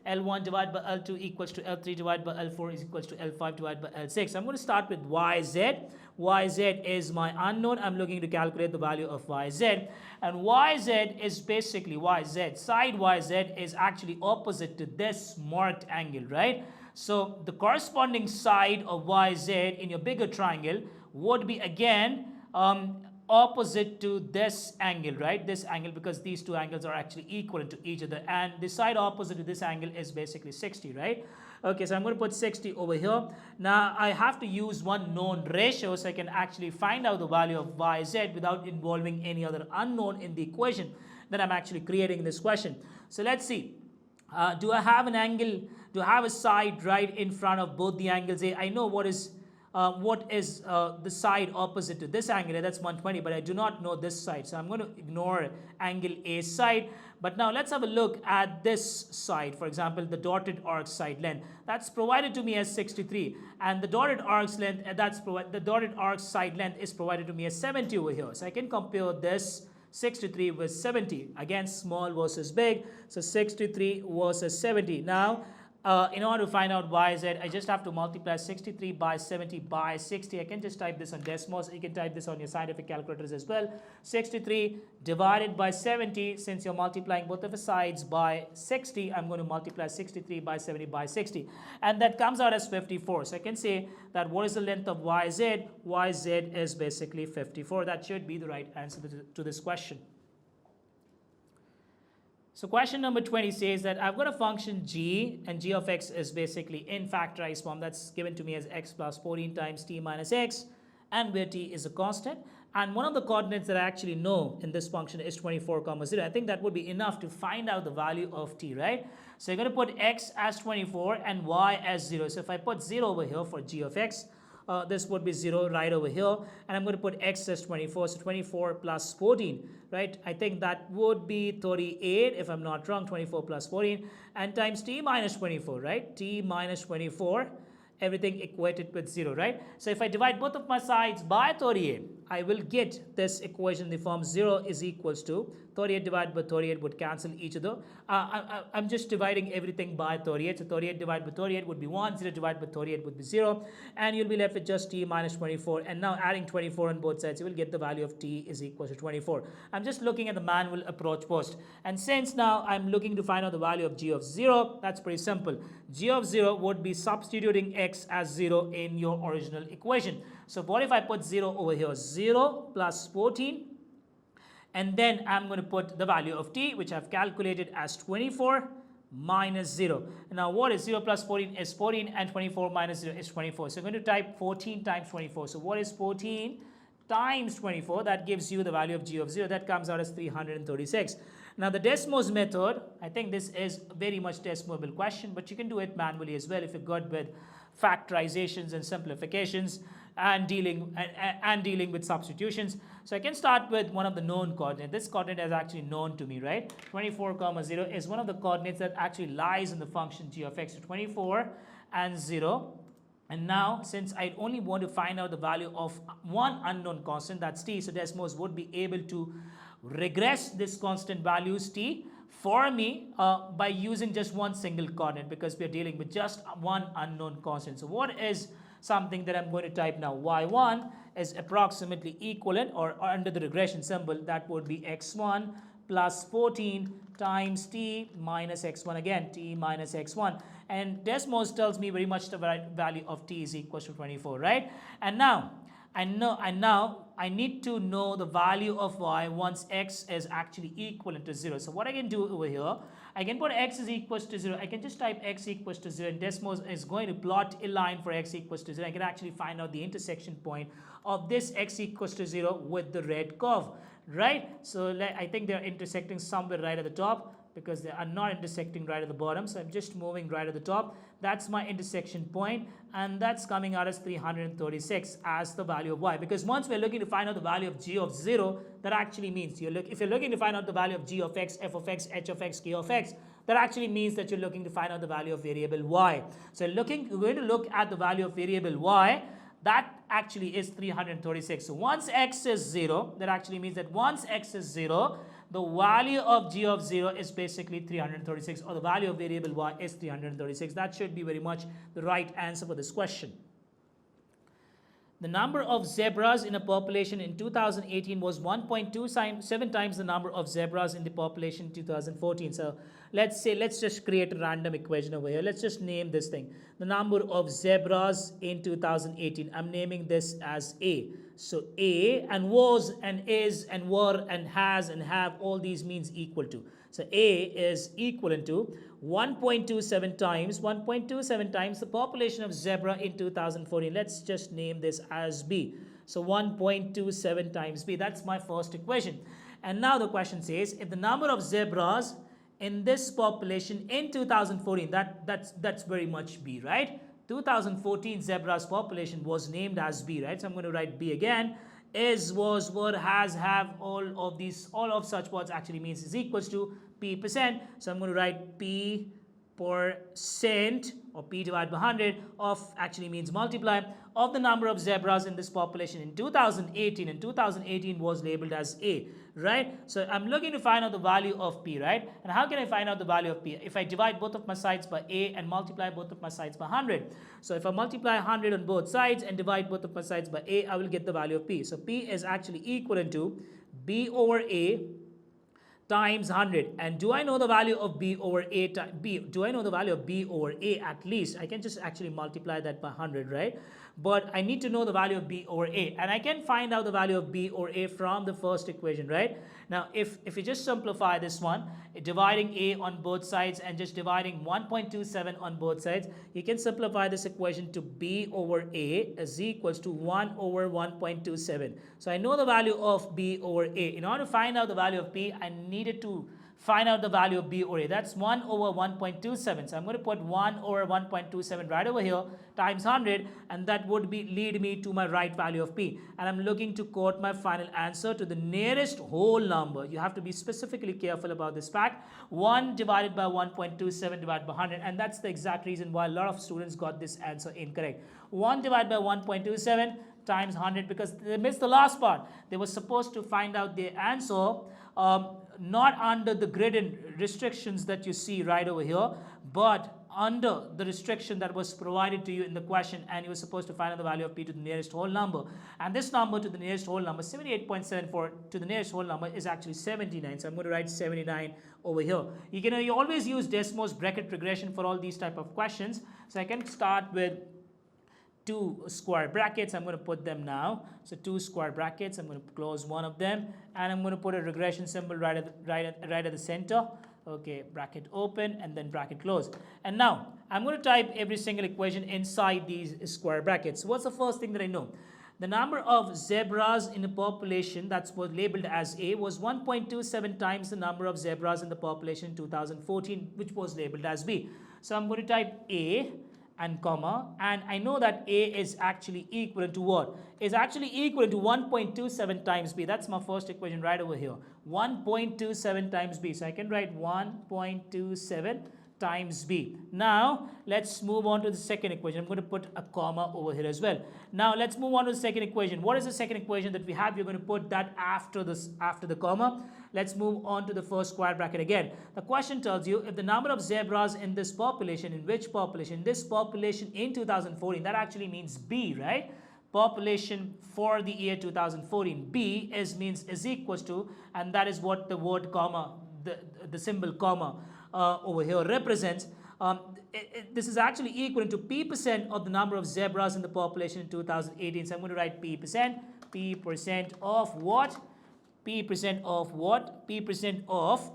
L1 divided by L2 equals to L3 divided by L4 is equals to L5 divided by L6. I'm going to start with YZ. YZ is my unknown. I'm looking to calculate the value of YZ. And YZ is basically YZ. Side YZ is actually opposite to this marked angle, right? So the corresponding side of YZ in your bigger triangle would be again opposite to this angle, right? This angle, because these two angles are actually equal to each other. And the side opposite to this angle is basically 60, right? Okay, so I'm going to put 60 over here. Now I have to use one known ratio so I can actually find out the value of YZ without involving any other unknown in the equation that I'm actually creating in this question. So let's see. Do I have an angle? Do I have a side right in front of both the angles A? I know what is the side opposite to this angle, that's 120, but I do not know this side. So I'm going to ignore angle A side. But now let's have a look at this side. For example, the dotted arc side length. That's provided to me as 63. And the dotted arc's length, the dotted arc side length is provided to me as 70 over here. So I can compare this 63 with 70. Again, small versus big. So 63 versus 70. Now, in order to find out YZ, I just have to multiply 63 by 70 by 60. I can just type this on Desmos. You can type this on your scientific calculators as well. 63 divided by 70. Since you're multiplying both of the sides by 60, I'm going to multiply 63 by 70 by 60. And that comes out as 54. So I can say that what is the length of YZ? YZ is basically 54. That should be the right answer to this question. So question number 20 says that I've got a function g, and g of x is basically in factorized form. That's given to me as x plus 14 times t minus x, and where t is a constant. And one of the coordinates that I actually know in this function is 24, 0. I think that would be enough to find out the value of t, right? So you're going to put x as 24 and y as 0. So if I put 0 over here for g of x, this would be 0 right over here, and I'm going to put x as 24, so 24 plus 14, right? I think that would be 38 if I'm not wrong, 24 plus 14, and times t minus 24, right? T minus 24, everything equated with 0, right? So if I divide both of my sides by 38, I will get this equation in the form 0 is equals to 38 divided by 38 would cancel each other. I'm just dividing everything by 38. So 38 divided by 38 would be 1, 0 divided by 38 would be 0. And you'll be left with just t minus 24. And now adding 24 on both sides, you will get the value of t is equal to 24. I'm just looking at the manual approach first. And since now I'm looking to find out the value of g of 0, that's pretty simple. G of 0 would be substituting x as 0 in your original equation. So what if I put 0 over here? 0 plus 14. And then I'm going to put the value of t, which I've calculated as 24 minus 0. Now what is 0 plus 14 is 14, and 24 minus 0 is 24. So I'm going to type 14 times 24. So what is 14 times 24? That gives you the value of g of 0. That comes out as 336. Now the Desmos method, I think this is very much Desmosable question, but you can do it manually as well if you're good with factorizations and simplifications and dealing with substitutions. So I can start with one of the known coordinates. This coordinate is actually known to me, right? 24, 0 is one of the coordinates that actually lies in the function g of x. So 24 and 0. And now, since I only want to find out the value of one unknown constant, that's t, so Desmos would be able to regress this constant values t for me by using just one single coordinate, because we are dealing with just one unknown constant. So what is something that I'm going to type now? Y1 is approximately equivalent, or under the regression symbol, that would be x1 plus 14 times t minus x1, again t minus x1. And Desmos tells me very much the value of t is equal to 24, right? And now I need to know the value of y once x is actually equivalent to 0. So what I can do over here, I can put x is equals to 0. I can just type x equals to 0, and Desmos is going to plot a line for x equals to 0. I can actually find out the intersection point of this x equals to 0 with the red curve, right? So I think they're intersecting somewhere right at the top, because they are not intersecting right at the bottom. So I'm just moving right at the top. That's my intersection point, and that's coming out as 336 as the value of y. Because once we're looking to find out the value of g of 0, that actually means if you're looking to find out the value of g of x, f of x, h of x, k of x, that actually means that you're looking to find out the value of variable y. So we're going to look at the value of variable y. That actually is 336. So once x is 0, that actually means that once x is 0, the value of g of 0 is basically 336, or the value of variable y is 336. That should be very much the right answer for this question. The number of zebras in a population in 2018 was 1.27 times the number of zebras in the population in 2014. So let's just create a random equation over here. Let's just name this thing. The number of zebras in 2018. I'm naming this as A. So A, and was and is and were and has and have, all these means equal to. So A is equivalent to 1.27 times the population of zebra in 2014. Let's just name this as B. So 1.27 times B. That's my first equation. And now the question says, if the number of zebras in this population in 2014, that's very much B, right? 2014 zebras population was named as B, right? So I'm going to write B again. Is, was, were, has, have, all of such words actually means is equals to P%. So I'm going to write P percent, or P divided by 100 of actually means multiply, of the number of zebras in this population in 2018, and 2018 was labeled as A, right? So I'm looking to find out the value of P, right? And how can I find out the value of P? If I divide both of my sides by A and multiply both of my sides by 100. So if I multiply 100 on both sides and divide both of my sides by A, I will get the value of P. So P is actually equivalent to B over A times 100. And do I know the value of B over A B? Do I know the value of B over A at least? I can just actually multiply that by 100, right? But I need to know the value of B over A. And I can find out the value of B over A from the first equation, right? Now, if you just simplify this one, dividing A on both sides and just dividing 1.27 on both sides, you can simplify this equation to B over A is equals to 1 over 1.27. So I know the value of B over A. In order to find out the value of P, I needed to find out the value of B over A. That's 1 over 1.27. So I'm going to put 1 over 1.27 right over here times 100, and that would lead me to my right value of P. And I'm looking to quote my final answer to the nearest whole number. You have to be specifically careful about this fact. 1 divided by 1.27 divided by 100, and that's the exact reason why a lot of students got this answer incorrect. 1 divided by 1.27 times 100, because they missed the last part. They were supposed to find out the answer not under the grid and restrictions that you see right over here, but under the restriction that was provided to you in the question, and you were supposed to find out the value of P to the nearest whole number. And this number to the nearest whole number, 78.74 to the nearest whole number, is actually 79. So I'm going to write 79 over here. You always use Desmos bracket regression for all these type of questions. So I can start with 2 square brackets. I'm going to put them now. So 2 square brackets. I'm going to close one of them, and I'm going to put a regression symbol right at the center. Okay, bracket open and then bracket close. And now I'm going to type every single equation inside these square brackets. So what's the first thing that I know? The number of zebras in a population that was labeled as A was 1.27 times the number of zebras in the population in 2014, which was labeled as B. So I'm going to type A and comma, and I know that A is actually equivalent to what? Is actually equivalent to 1.27 times B. That's my first equation right over here. 1.27 times B. So I can write 1.27 times B. Now let's move on to the second equation. I'm going to put a comma over here as well. Now let's move on to the second equation. What is the second equation that we have? We're going to put that after the comma. Let's move on to the first square bracket again. The question tells you if the number of zebras in this population, in which population? This population in 2014, that actually means B, right? Population for the year 2014. B is equals to, and that is what the word comma, the symbol comma over here represents. This is actually equal to P% of the number of zebras in the population in 2018. So I'm going to write P%. P% of what? P% of what? P% of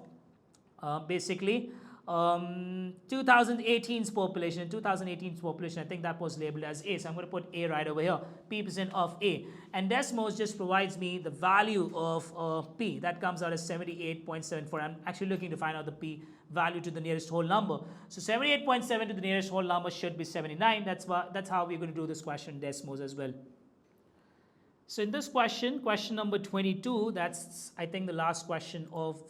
basically 2018's population. 2018's population, I think that was labeled as A. So I'm going to put A right over here. P% of A. And Desmos just provides me the value of P. That comes out as 78.74. I'm actually looking to find out the P value to the nearest whole number. So 78.7 to the nearest whole number should be 79. That's how we're going to do this question Desmos as well. So in this question, question number 22, that's I think the last question of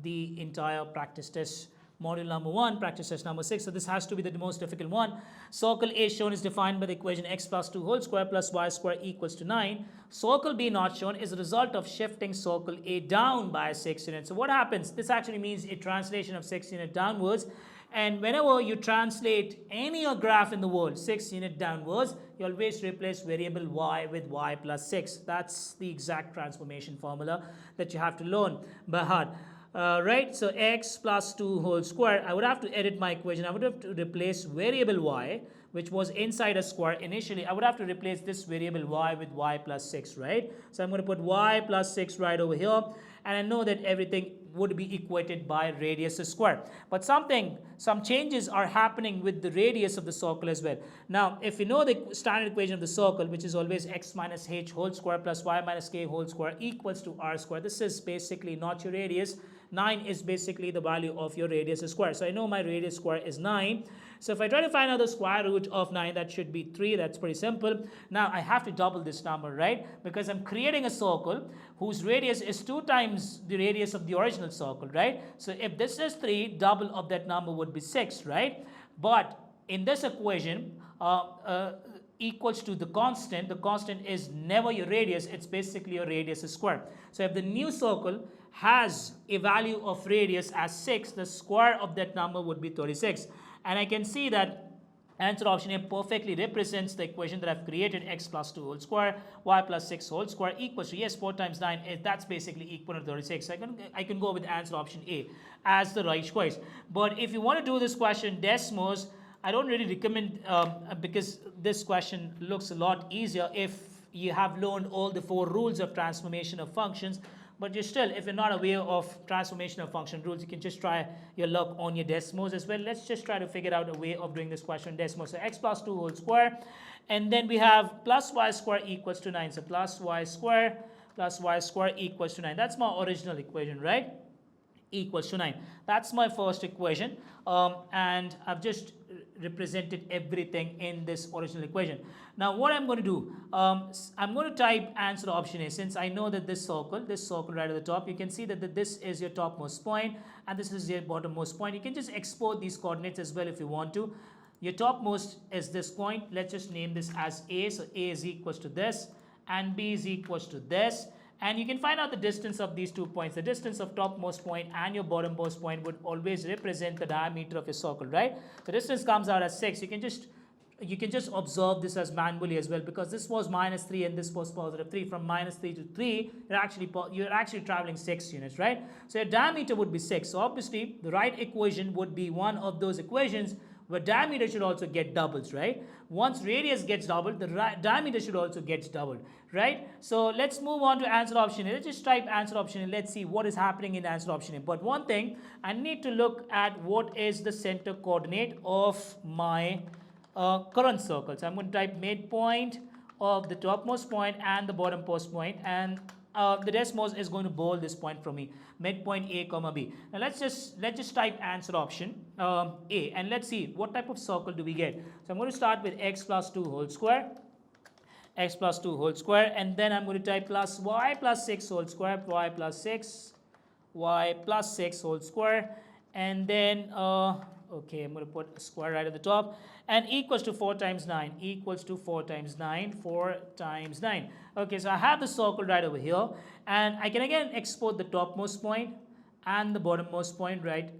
the entire practice test module number 1, practice test number 6. So this has to be the most difficult one. Circle A shown is defined by the equation x plus 2 whole square plus y square equals to 9. Circle B not shown is a result of shifting circle A down by 6 units. So what happens? This actually means a translation of 6 units downwards. And whenever you translate any graph in the world 6 units downwards, you always replace variable y with y plus 6. That's the exact transformation formula that you have to learn by heart. Right, so x plus 2 whole square, I would have to edit my equation. I would have to replace variable y, which was inside a square initially. I would have to replace this variable y with y plus 6, right? So I'm going to put y plus 6 right over here, and I know that everything would be equated by radius square. But some changes are happening with the radius of the circle as well. Now, if you know the standard equation of the circle, which is always x minus h whole square plus y minus k whole square equals to r square, this is basically not your radius. 9 is basically the value of your radius square. So I know my radius square is 9. So if I try to find out the square root of 9, that should be 3. That's pretty simple. Now I have to double this number, right? Because I'm creating a circle whose radius is 2 times the radius of the original circle, right? So if this is 3, double of that number would be 6, right? But in this equation, equals to the constant is never your radius, it's basically your radius square. So if the new circle has a value of radius as 6, the square of that number would be 36. And I can see that answer option A perfectly represents the equation that I've created, x plus 2 whole square, y plus 6 whole square equals to, yes, 4 times 9, that's basically equal to 36. I can go with answer option A as the right choice. But if you want to do this question Desmos, I don't really recommend, because this question looks a lot easier if you have learned all the 4 rules of transformation of functions. But you still, if you're not aware of transformation of function rules, you can just try your luck on your Desmos as well. Let's just try to figure out a way of doing this question Desmos. So x plus 2 whole square, and then we have plus y square equals to 9. So plus y square equals to 9. That's my original equation, right? Equals to 9. That's my first equation, and I've just represented everything in this original equation. Now what I'm going to do, I'm going to type answer option A. Since I know that this circle right at the top, you can see that this is your topmost point and this is your bottommost point. You can just export these coordinates as well if you want to. Your topmost is this point. Let's just name this as A. So A is equals to this and B is equals to this. And you can find out the distance of these 2 points. The distance of topmost point and your bottommost point would always represent the diameter of your circle, right? The distance comes out as 6. You can just observe this as manually as well, because this was minus 3 and this was positive 3. From minus 3 to 3, you're actually traveling 6 units, right? So your diameter would be 6. So obviously, the right equation would be one of those equations where diameter should also get doubles, right? Once radius gets doubled, the diameter should also get doubled, right? So let's move on to answer option A. Let's just type answer option A. Let's see what is happening in answer option A. But one thing, I need to look at what is the center coordinate of my current circle. So I'm going to type midpoint of the topmost point and the bottommost point, and the Desmos is going to bold this point for me, midpoint A comma B. Now let's just type answer option A, and let's see what type of circle do we get. So I'm going to start with x plus 2 whole square, and then I'm going to type plus y plus 6 whole square, y plus 6 whole square, and then okay, I'm going to put a square right at the top, and equals to 4 times 9, 4 times 9. Okay, so I have the circle right over here, and I can again export the topmost point and the bottommost point, right,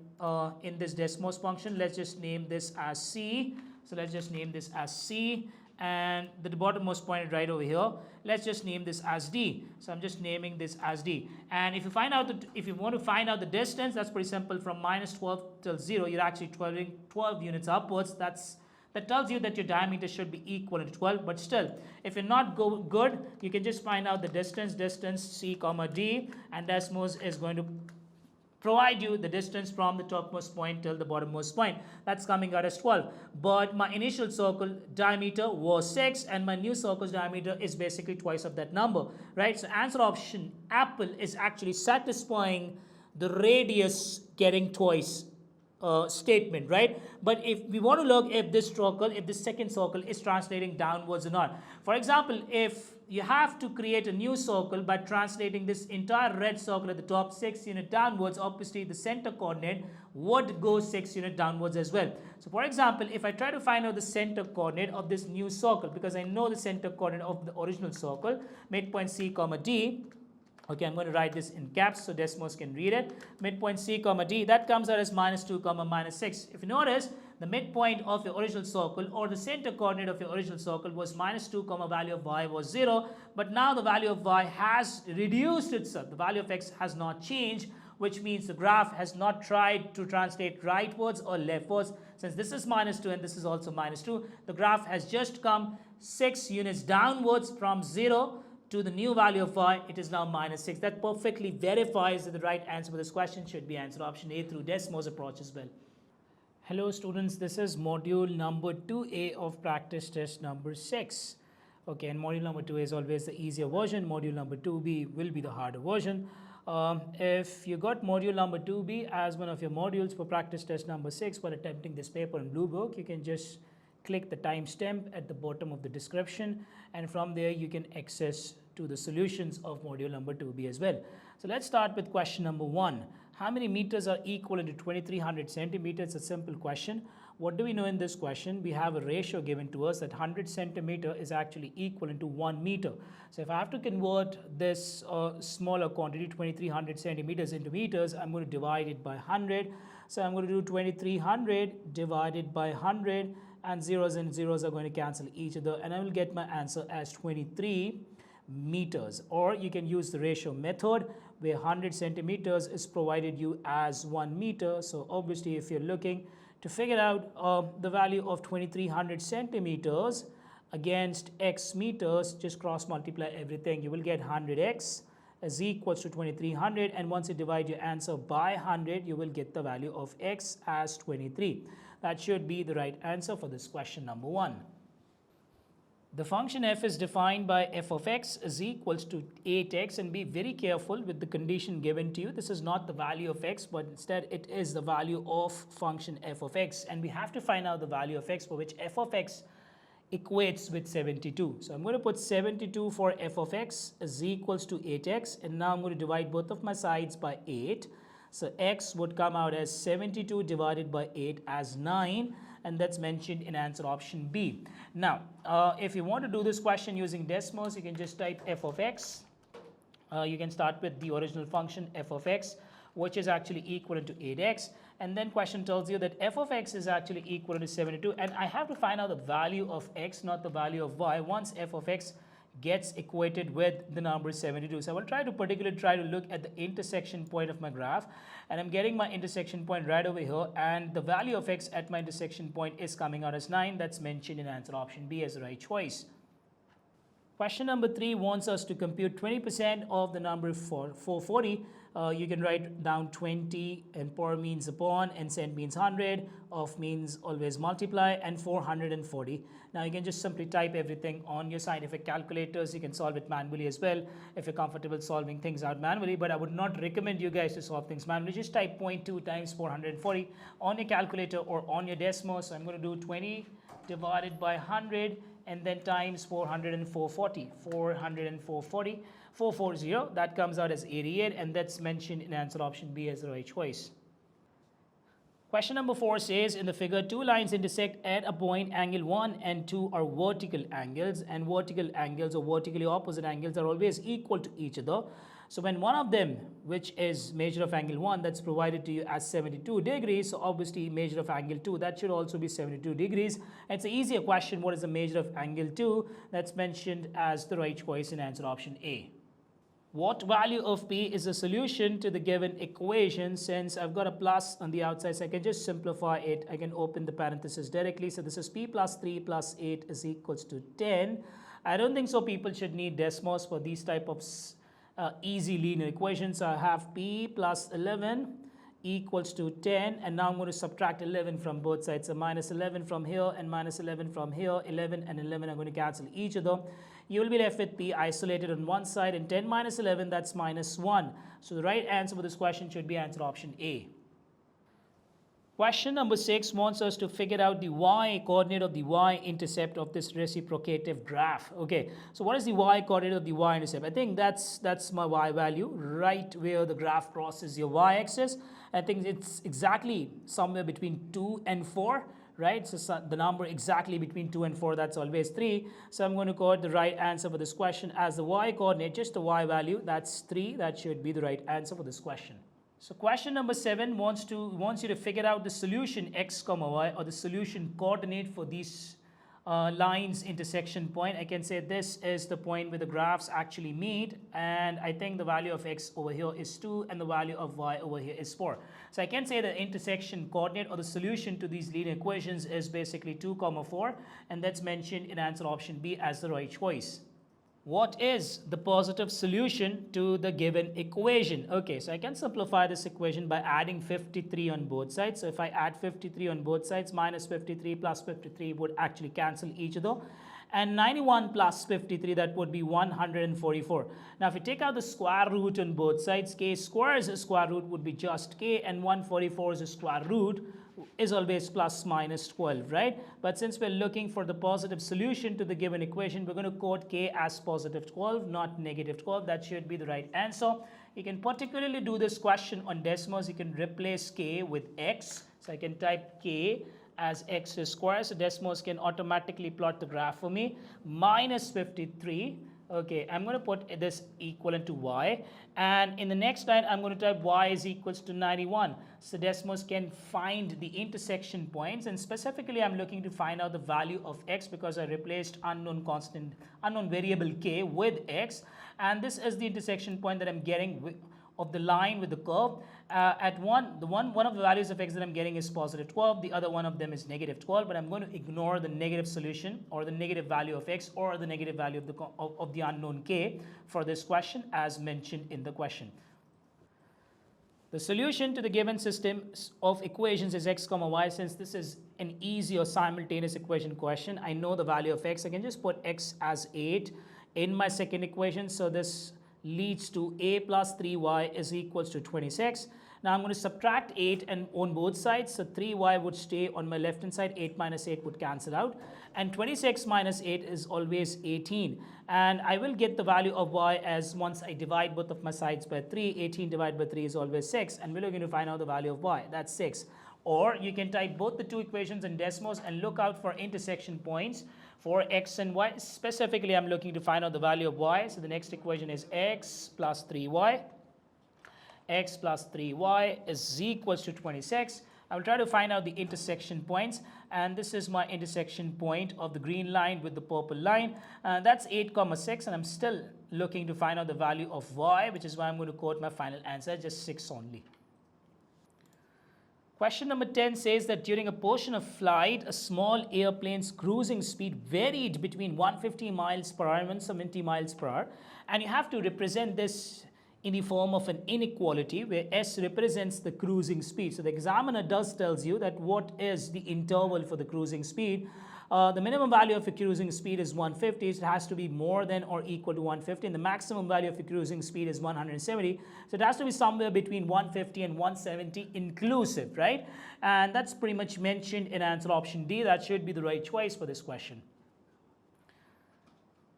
in this Desmos function. Let's just name this as C. So let's just name this as C, and the bottommost point right over here, let's just name this as D. So I'm just naming this as D. And if you want to find out the distance, that's pretty simple. From minus 12 till 0, you're actually 12 units upwards. That tells you that your diameter should be equal to 12. But still, if you're not good, you can just find out the distance C comma D, and Desmos is going to provide you the distance from the topmost point till the bottommost point. That's coming out as 12. But my initial circle diameter was 6 and my new circle's diameter is basically twice of that number, right? So answer option apple is actually satisfying the radius getting twice statement, right? But if we want to look if this circle, if this second circle is translating downwards or not. For example, if you have to create a new circle by translating this entire red circle at the top 6 unit downwards, obviously the center coordinate would go 6 unit downwards as well. So for example, if I try to find out the center coordinate of this new circle, because I know the center coordinate of the original circle, midpoint C comma D. Okay, I'm going to write this in caps so Desmos can read it. Midpoint C comma D, that comes out as -2 comma -6. If you notice, the midpoint of your original circle or the center coordinate of your original circle was -2 comma value of y was 0, but now the value of y has reduced itself. The value of x has not changed, which means the graph has not tried to translate rightwards or leftwards. Since this is -2 and this is also -2, the graph has just come 6 units downwards from 0 to the new value of y. It is now -6. That perfectly verifies that the right answer for this question should be answer option A through Desmos approach as well. Hello students, this is module number 2A of practice test number 6. Okay, and module number 2 is always the easier version. Module number 2B will be the harder version. If you got module number 2B as one of your modules for practice test number 6 while attempting this paper in BlueBook, you can just click the timestamp at the bottom of the description, and from there you can access to the solutions of module number 2B as well. So let's start with question number 1. How many meters are equal to 2300 centimeters? It's a simple question. What do we know in this question? We have a ratio given to us that 100 centimeter is actually equivalent to 1 meter. So if I have to convert this smaller quantity, 2300 centimeters into meters, I'm going to divide it by 100. So I'm going to do 2300 divided by 100, and zeros are going to cancel each other, and I will get my answer as 23 meters. Or you can use the ratio method where 100 centimeters is provided you as 1 meter. So obviously if you're looking to figure out the value of 2300 centimeters against x meters, just cross multiply everything. You will get 100x is equals to 2300, and once you divide your answer by 100, you will get the value of x as 23. That should be the right answer for this question number 1. The function f is defined by f of x is equals to 8x, and be very careful with the condition given to you. This is not the value of x, but instead it is the value of function f of x, and we have to find out the value of x for which f of x equates with 72. So I'm going to put 72 for f of x is equals to 8x, and now I'm going to divide both of my sides by 8. So x would come out as 72 divided by 8 as 9, and that's mentioned in answer option B. Now, if you want to do this question using Desmos, you can just type f of x. You can start with the original function f of x, which is actually equivalent to 8x, and then question tells you that f of x is actually equal to 72, and I have to find out the value of x, not the value of y, once f of x gets equated with the number 72. So I will try to look at the intersection point of my graph, and I'm getting my intersection point right over here, and the value of x at my intersection point is coming out as 9. That's mentioned in answer option B as the right choice. Question number 3 wants us to compute 20% of the number 440. You can write down 20, and per means upon, and cent means 100, of means always multiply, and 440. Now you can just simply type everything on your scientific calculators. You can solve it manually as well if you're comfortable solving things out manually, but I would not recommend you guys to solve things manually. Just type 0.2 times 440 on your calculator or on your Desmos. So I'm going to do 20 divided by 100, and then times 400 and 440. 440, that comes out as 88, and that's mentioned in answer option B as the right choice. Question number 4 says, in the figure, two lines intersect at a point, angle 1 and 2 are vertical angles, and vertical angles or vertically opposite angles are always equal to each other. So when one of them, which is measure of angle 1, that's provided to you as 72 degrees, so obviously measure of angle 2, that should also be 72 degrees. It's an easier question, what is the measure of angle 2? That's mentioned as the right choice in answer option A. What value of P is the solution to the given equation? Since I've got a plus on the outside, so I can just simplify it. I can open the parenthesis directly. So this is P plus 3 plus 8 is equals to 10. I don't think so people should need Desmos for these type of easy linear equations. So I have P plus 11 equals to 10, and now I'm going to subtract 11 from both sides. So minus 11 from here and minus 11 from here. 11 and 11 are going to cancel each other. You will be left with p isolated on one side, and 10 minus 11, that's minus 1. So the right answer for this question should be answer option A. Question number 6 wants us to figure out the y-coordinate of the y-intercept of this reciprocative graph. Okay, so what is the y-coordinate of the y-intercept? I think that's my y value, right where the graph crosses your y-axis. I think it's exactly somewhere between 2 and 4, right? So the number exactly between 2 and 4, that's always 3. So I'm going to code the right answer for this question as the y-coordinate, just the y value, that's 3. That should be the right answer for this question. So question number 7 wants you to figure out the solution x comma y, or the solution coordinate for these lines intersection point. I can say this is the point where the graphs actually meet, and I think the value of x over here is 2 and the value of y over here is 4. So I can say the intersection coordinate or the solution to these linear equations is basically 2 comma 4, and that's mentioned in answer option B as the right choice. What is the positive solution to the given equation? Okay, so I can simplify this equation by adding 53 on both sides. So if I add 53 on both sides, minus 53 plus 53 would actually cancel each other. And 91 plus 53, that would be 144. Now if you take out the square root on both sides, k squared square root would be just k, and 144 is a square root is always plus minus 12, right? But since we're looking for the positive solution to the given equation, we're going to code k as positive 12, not negative 12. That should be the right answer. You can particularly do this question on decimals. You can replace k with x. So I can type k as x squared. So decimals can automatically plot the graph for me. Minus 53. Okay, I'm going to put this equivalent to y, and in the next line I'm going to type y is equals to 91. So decimals can find the intersection points, and specifically I'm looking to find out the value of x because I replaced unknown variable k with x, and this is the intersection point that I'm getting of the line with the curve. At one of the values of x that I'm getting is positive 12, the other one of them is negative 12, but I'm going to ignore the negative solution or the negative value of x or the negative value of the unknown k for this question as mentioned in the question. The solution to the given system of equations is x comma y. Since this is an easy or simultaneous equation question, I know the value of x. I can just put x as 8 in my second equation. So this leads to a plus 3y is equals to 26. Now I'm going to subtract 8 and on both sides. So 3y would stay on my left hand side. 8 minus 8 would cancel out. And 26 minus 8 is always 18. And I will get the value of y as once I divide both of my sides by 3. 18 divided by 3 is always 6. And we're going to find out the value of y. That's 6. Or you can type both the two equations in decimals and look out for intersection points for x and y. Specifically, I'm looking to find out the value of y. So the next equation is x plus 3y. X plus 3y is equals to 26. I will try to find out the intersection points, and this is my intersection point of the green line with the purple line. That's 8 comma 6, and I'm still looking to find out the value of y, which is why I'm going to quote my final answer, just 6 only. Question number 10 says that during a portion of flight, a small airplane's cruising speed varied between 150 miles per hour and 170 miles per hour, and you have to represent this in the form of an inequality where S represents the cruising speed. So the examiner tells you that what is the interval for the cruising speed. The minimum value of a cruising speed is 150. So it has to be more than or equal to 150. And the maximum value of a cruising speed is 170. So it has to be somewhere between 150 and 170 inclusive, right? And that's pretty much mentioned in answer option D. That should be the right choice for this question.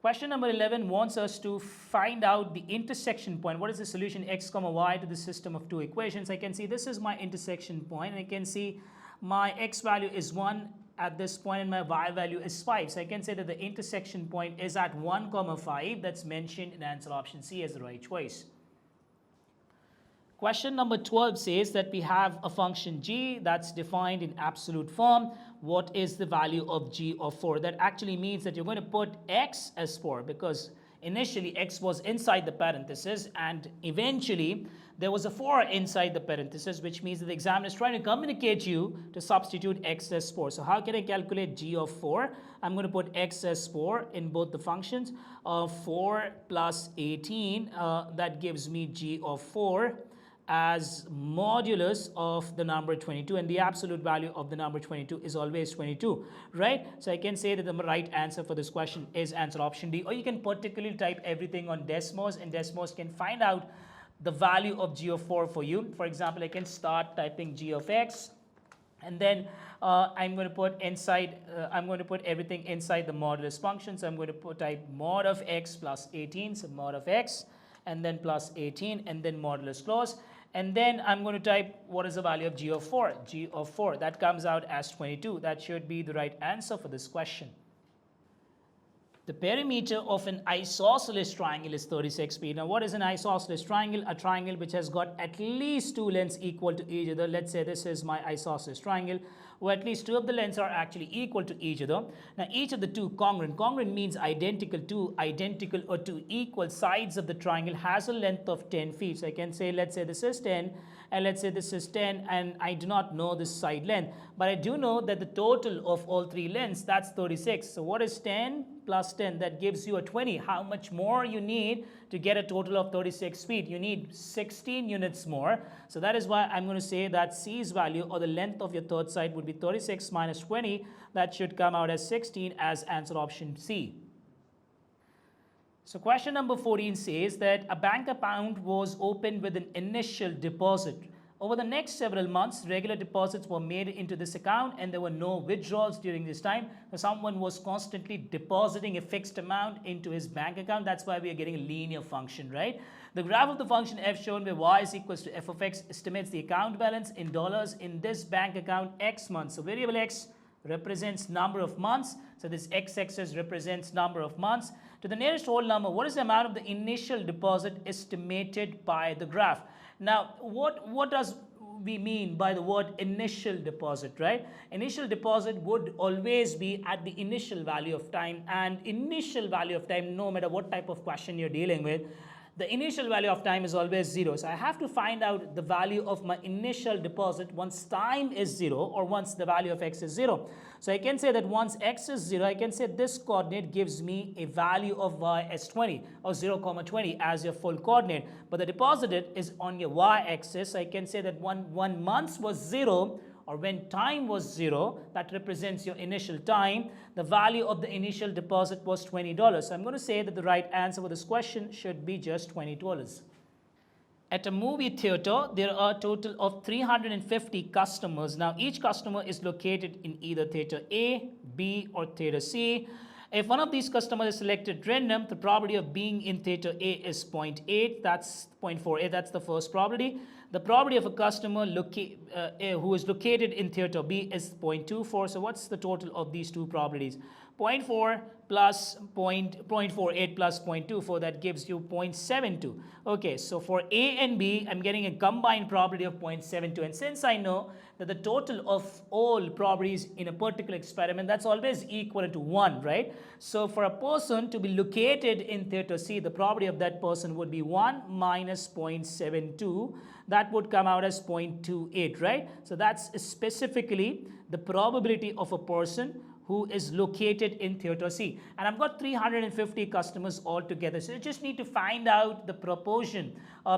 Question number 11 wants us to find out the intersection point. What is the solution x comma y to the system of two equations? I can see this is my intersection point, and I can see my x value is 1 at this point and my y value is 5. So I can say that the intersection point is at 1 comma 5. That's mentioned in answer option C as the right choice. Question number 12 says that we have a function g that's defined in absolute form. What is the value of g of 4? That actually means that you're going to put x as 4 because initially x was inside the parenthesis and eventually there was a 4 inside the parenthesis, which means that the examiner is trying to communicate you to substitute x as 4. So how can I calculate g of 4? I'm going to put x as 4 in both the functions. 4 plus 18, that gives me g of 4. as modulus of the number 22, and the absolute value of the number 22 is always 22, right? So I can say that the right answer for this question is answer option D. Or you can particularly type everything on Desmos, and Desmos can find out the value of g of 4 for you. For example, I can start typing g of x, and then I'm going to put inside, I'm going to put everything inside the modulus function. So I'm going to type mod of x plus 18, so mod of x, and then plus 18, and then modulus clause. And then I'm going to type what is the value of g of 4. G of 4, that comes out as 22. That should be the right answer for this question. The perimeter of an isosceles triangle is 36 feet. Now, what is an isosceles triangle? A triangle which has got at least two lengths equal to each other. Let's say this is my isosceles triangle, where at least two of the lengths are actually equal to each other. Now, each of the two congruent. Congruent means identical to, identical or to equal sides of the triangle has a length of 10 feet. So I can say, let's say this is 10, and let's say this is 10, and I do not know this side length, but I do know that the total of all three lengths, that's 36. So what is 10 plus 10? That gives you a 20. How much more you need to get a total of 36 feet? You need 16 units more. So that is why I'm going to say that C's value, or the length of your third side, would be 36 minus 20. That should come out as 16 as answer option C. So question number 14 says that a bank account was opened with an initial deposit. Over the next several months, regular deposits were made into this account, and there were no withdrawals during this time. So someone was constantly depositing a fixed amount into his bank account. That's why we are getting a linear function, right? The graph of the function f shown where y is equals to f of x estimates the account balance in dollars in this bank account x months. So variable x represents number of months. So this x-axis represents number of months. To the nearest whole number, what is the amount of the initial deposit estimated by the graph? Now, what does we mean by the word initial deposit, right? Initial deposit would always be at the initial value of time, and initial value of time, no matter what type of question you're dealing with, the initial value of time is always 0. So I have to find out the value of my initial deposit once time is 0, or once the value of x is 0. So I can say that once x is 0, I can say this coordinate gives me a value of y as 20, or 0, 20 as your full coordinate. But the deposit is on your y-axis. So I can say that one month was 0, or when time was 0, that represents your initial time. The value of the initial deposit was $20. So I'm going to say that the right answer for this question should be just $20. At a movie theater, there are a total of 350 customers. Now, each customer is located in either theater A, B, or theater C. If one of these customers is selected random, the probability of being in theater A is 0.8. That's 0.48. That's the first probability. The probability of a customer who is located in theater B is 0.24. So what's the total of these two probabilities? 0.4 plus 0.48 plus 0.24, that gives you 0.72. Okay, so for A and B, I'm getting a combined probability of 0.72. And since I know that the total of all probabilities in a particular experiment, that's always equal to 1, right? So for a person to be located in theater C, the probability of that person would be 1 minus 0.72. That would come out as 0.28, right? So that's specifically the probability of a person who is located in theater C. And I've got 350 customers altogether. So I just need to find out the proportion.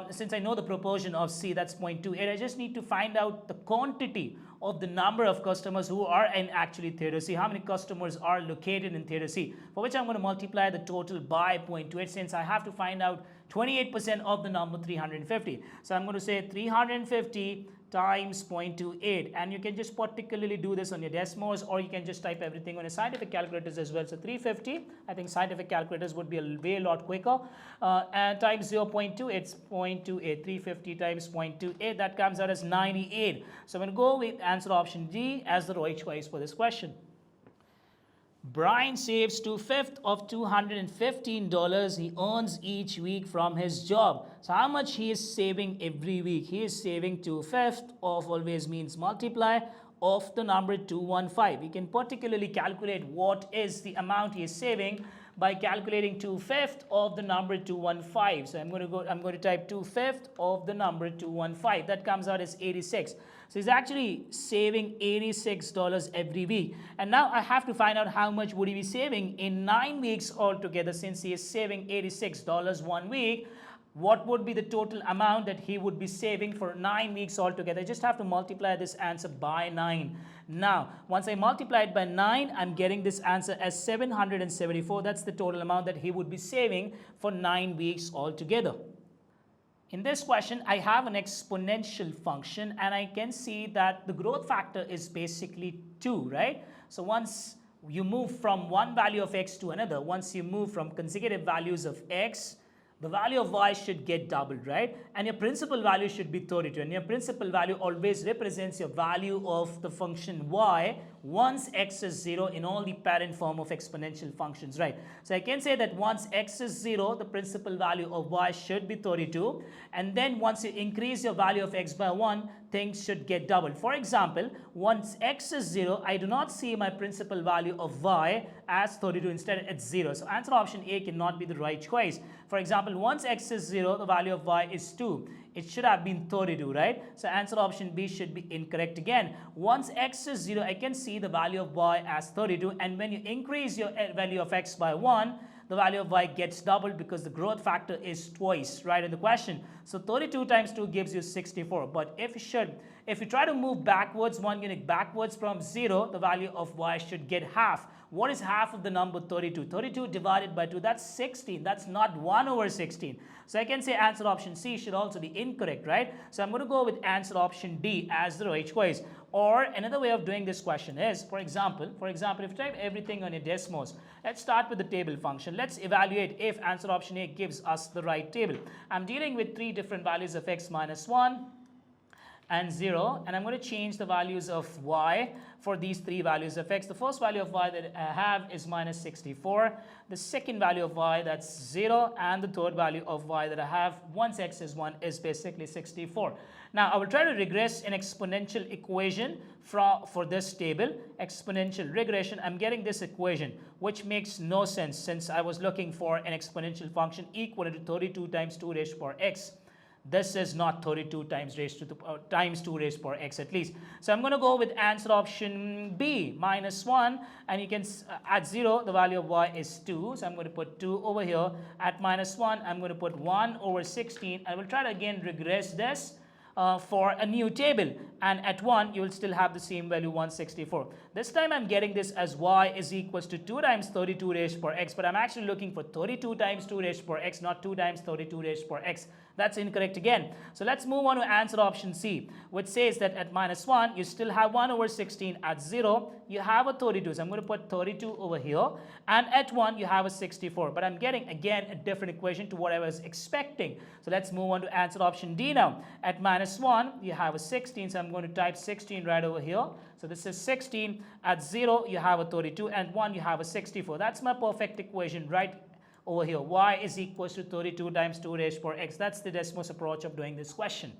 Since I know the proportion of C, that's 0.28, I just need to find out the quantity of the number of customers who are in actually theater C. How many customers are located in theater C? For which I'm going to multiply the total by 0.28, since I have to find out 28% of the number 350. So I'm going to say 350 times 0.28, and you can just particularly do this on your Desmos, or you can just type everything on your scientific calculators as well. So 350, I think scientific calculators would be a lot quicker, and times 0.2, it's 0.28. 350 times 0.28, that comes out as 98. So I'm going to go with answer option D as the right choice for this question. Brian saves 2/5 of $215 he earns each week from his job. So how much he is saving every week? He is saving 2/5 of, always means multiply, of the number 215. We can particularly calculate what is the amount he is saving by calculating 2/5 of the number 215. So I'm going to type 2/5 of the number 215. That comes out as 86. So he's actually saving $86 every week. And now I have to find out how much would he be saving in 9 weeks altogether. Since he is saving $86 1 week, what would be the total amount that he would be saving for 9 weeks altogether? I just have to multiply this answer by 9. Now, once I multiply it by 9, I'm getting this answer as 774. That's the total amount that he would be saving for 9 weeks altogether. In this question, I have an exponential function, and I can see that the growth factor is basically 2, right? So once you move from one value of x to another, once you move from consecutive values of x, the value of y should get doubled, right? And your principal value should be 32. And your principal value always represents your value of the function y once x is 0 in all the parent form of exponential functions, right? So I can say that once x is 0, the principal value of y should be 32. And then once you increase your value of x by 1, things should get doubled. For example, once x is 0, I do not see my principal value of y as 32. Instead, it's 0. So answer option A cannot be the right choice. For example, once x is 0, the value of y is 2. It should have been 32, right? So answer option B should be incorrect again. Once x is 0, I can see the value of y as 32. And when you increase your value of x by 1, the value of y gets doubled because the growth factor is twice, right, in the question. So 32 times 2 gives you 64. But if you try to move backwards, one unit backwards from 0, the value of y should get half. What is half of the number 32? 32 divided by 2, that's 16. That's not 1 over 16. So I can say answer option C should also be incorrect, right? So I'm going to go with answer option D as the right choice. Or another way of doing this question is, for example, if you type everything on your Desmos, let's start with the table function. Let's evaluate if answer option A gives us the right table. I'm dealing with 3 different values of x minus 1 and 0, and I'm going to change the values of y for these 3 values of x. The first value of y that I have is minus 64. The second value of y, that's 0, and the third value of y that I have once x is 1 is basically 64. Now I will try to regress an exponential equation for this table. Exponential regression, I'm getting this equation, which makes no sense since I was looking for an exponential function equal to 32 times 2 raised to power x. This is not 32 times 2 raised to power x at least. So I'm going to go with answer option B, minus 1. And you can, at 0, the value of y is 2. So I'm going to put 2 over here. At minus 1, I'm going to put 1 over 16. I will try to again regress this for a new table. And at 1, you will still have the same value, 164. This time I'm getting this as y is equals to 2 times 32 raised to power x. But I'm actually looking for 32 times 2 raised to power x, not 2 times 32 raised to power x. That's incorrect again. So let's move on to answer option C, which says that at minus 1, you still have 1 over 16. At 0, you have a 32. So I'm going to put 32 over here. And at 1, you have a 64. But I'm getting, again, a different equation to what I was expecting. So let's move on to answer option D now. At minus 1, you have a 16. So I'm going to type 16 right over here. So this is 16. At 0, you have a 32. And 1, you have a 64. That's my perfect equation right over here. Y is equals to 32 times 2 raised to power x. That's the Desmos approach of doing this question.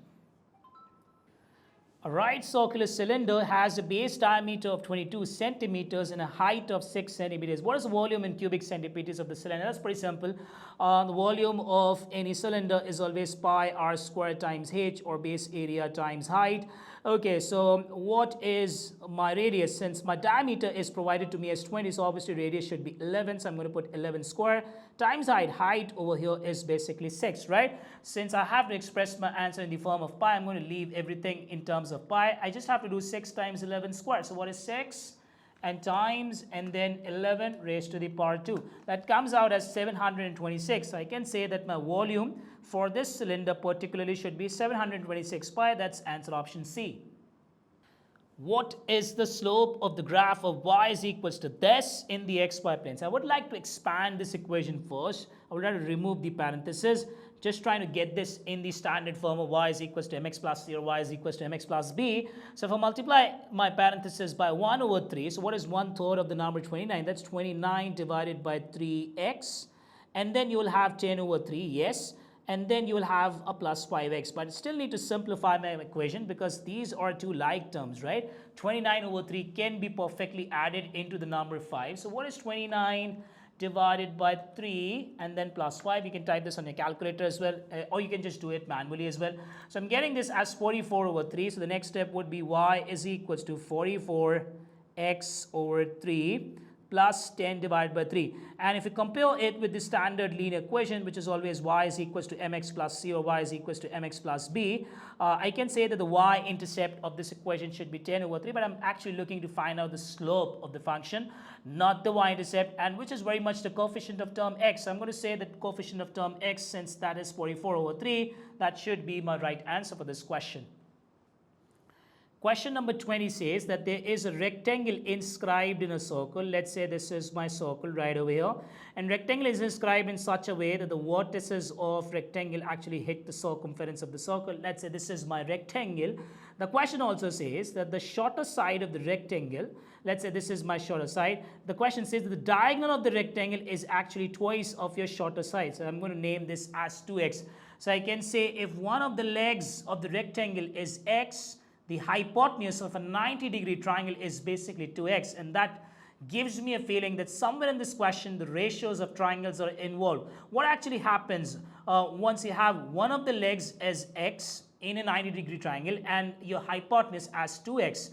A right circular cylinder has a base diameter of 22 centimeters and a height of 6 centimeters. What is the volume in cubic centimeters of the cylinder? That's pretty simple. The volume of any cylinder is always pi r squared times h, or base area times height. Okay, so what is my radius? Since my diameter is provided to me as 20, so obviously radius should be 11. So I'm going to put 11 square times height. Height over here is basically 6, right? Since I have to express my answer in the form of pi, I'm going to leave everything in terms of pi. I just have to do 6 times 11 square. So what is 6? And times, and then 11 raised to the power 2. That comes out as 726. So I can say that my volume for this cylinder particularly should be 726 pi. That's answer option C. What is the slope of the graph of y is equals to this in the xy plane? So I would like to expand this equation first. I would like to remove the parentheses. Just trying to get this in the standard form of y is equals to mx plus c, or y is equals to mx plus b. So if I multiply my parentheses by 1 over 3, so what is 1/3 of the number 29? That's 29 divided by 3x. And then you will have 10 over 3, yes. And then you will have a plus 5x. But I still need to simplify my equation because these are two like terms, right? 29 over 3 can be perfectly added into the number 5. So what is 29 divided by 3 and then plus 5? You can type this on your calculator as well, or you can just do it manually as well. So I'm getting this as 44 over 3. So the next step would be y is equals to 44x over 3 plus 10 divided by 3. And if you compare it with the standard linear equation, which is always y is equals to mx plus c or y is equals to mx plus b, I can say that the y-intercept of this equation should be 10 over 3, but I'm actually looking to find out the slope of the function, not the y-intercept, and which is very much the coefficient of term x. So I'm going to say that coefficient of term x, since that is 44 over 3, that should be my right answer for this question. Question number 20 says that there is a rectangle inscribed in a circle. Let's say this is my circle right over here. And rectangle is inscribed in such a way that the vertices of rectangle actually hit the circumference of the circle. Let's say this is my rectangle. The question also says that the shorter side of the rectangle, let's say this is my shorter side. The question says that the diagonal of the rectangle is actually twice of your shorter side. So I'm going to name this as 2x. So I can say if one of the legs of the rectangle is x, the hypotenuse of a 90-degree triangle is basically 2x, and that gives me a feeling that somewhere in this question the ratios of triangles are involved. What actually happens once you have one of the legs as x in a 90-degree triangle and your hypotenuse as 2x?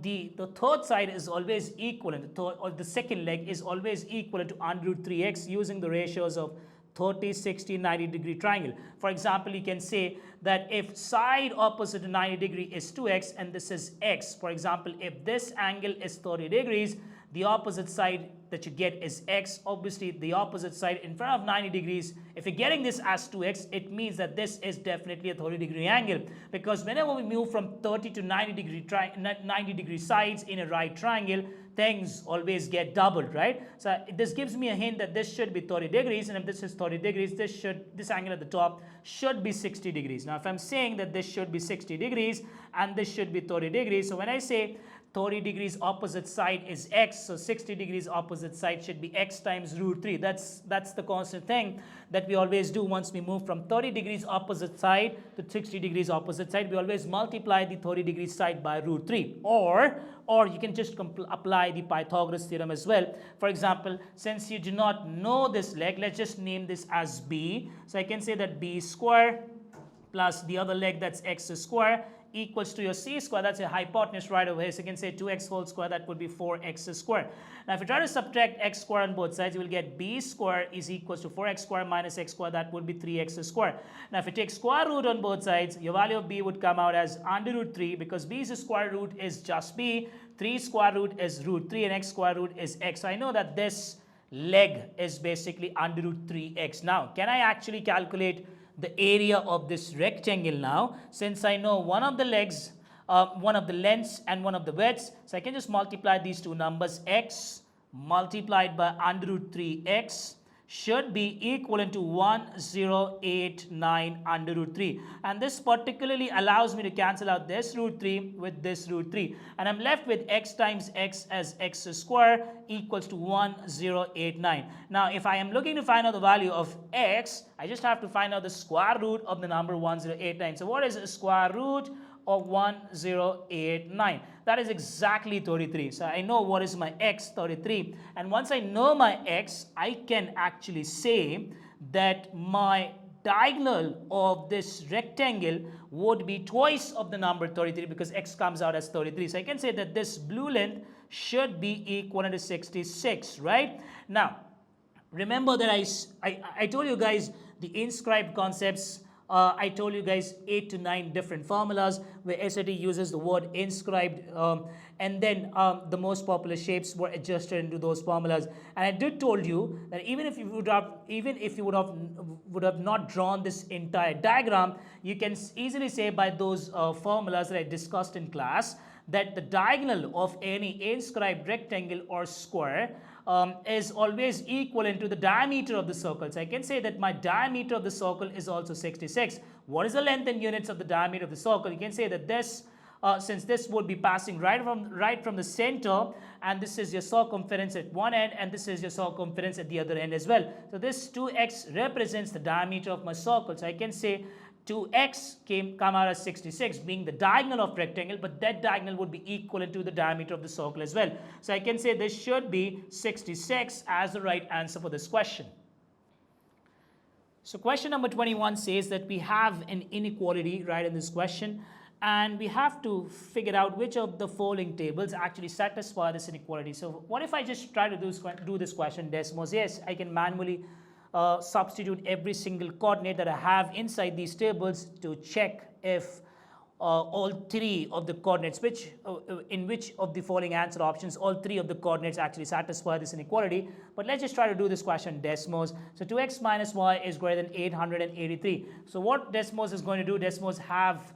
The third side is always equivalent, the second leg is always equivalent to under root 3x using the ratios of 30, 60, 90-degree triangle. For example, you can say that if side opposite to 90 degree is 2x and this is x, for example, if this angle is 30 degrees, the opposite side that you get is x. Obviously, the opposite side in front of 90 degrees, if you're getting this as 2x, it means that this is definitely a 30-degree angle, because whenever we move from 30 to 90 degree sides in a right triangle, things always get doubled, right? So this gives me a hint that this should be 30 degrees, and if this is 30 degrees, this angle at the top should be 60 degrees. Now, if I'm saying that this should be 60 degrees and this should be 30 degrees, so when I say 30 degrees opposite side is x, so 60 degrees opposite side should be x times root 3. That's the constant thing that we always do. Once we move from 30 degrees opposite side to 60 degrees opposite side, we always multiply the 30 degrees side by root 3. Or you can just apply the Pythagoras theorem as well. For example, since you do not know this leg, let's just name this as b. So I can say that b square plus the other leg, that's x square, equals to your c square, that's a hypotenuse right over here. So you can say 2x whole square, that would be 4x square. Now if you try to subtract x square on both sides, you will get b square is equals to 4x square minus x square, that would be 3x square. Now if you take square root on both sides, your value of b would come out as under root 3, because b's square root is just b, 3 square root is root 3, and x square root is x. So I know that this leg is basically under root 3x. Now can I actually calculate the area of this rectangle now, since I know one of the legs, one of the lengths and one of the widths? So I can just multiply these two numbers. X multiplied by under root 3x should be equivalent to 1089 under root 3, and this particularly allows me to cancel out this root 3 with this root 3, and I'm left with x times x as x square equals to 1089. Now if I am looking to find out the value of x, I just have to find out the square root of the number 1089. So what is the square root of 1089? That is exactly 33. So I know what is my x, 33, and once I know my x, I can actually say that my diagonal of this rectangle would be twice of the number 33, because x comes out as 33. So I can say that this blue length should be equal to 66, right? Now remember that I told you guys the inscribed concepts. I told you guys 8 to 9 different formulas where SAT uses the word inscribed, and then the most popular shapes were adjusted into those formulas. And I did told you that even if you would have not drawn this entire diagram, you can easily say by those formulas that I discussed in class that the diagonal of any inscribed rectangle or square is always equivalent to the diameter of the circle. So I can say that my diameter of the circle is also 66. What is the length in units of the diameter of the circle? You can say that this, since this would be passing right from the center, and this is your circumference at one end, and this is your circumference at the other end as well. So this 2x represents the diameter of my circle. So I can say 2x come out as 66, being the diagonal of rectangle, but that diagonal would be equivalent to the diameter of the circle as well. So I can say this should be 66 as the right answer for this question. So question number 21 says that we have an inequality right in this question, and we have to figure out which of the following tables actually satisfy this inequality. So what if I just try to do this question, Desmos? Yes, I can manually substitute every single coordinate that I have inside these tables to check if all three of the coordinates, in which of the following answer options, all three of the coordinates actually satisfy this inequality. But let's just try to do this question, Desmos. So 2x minus y is greater than 883. So what Desmos is going to do, Desmos have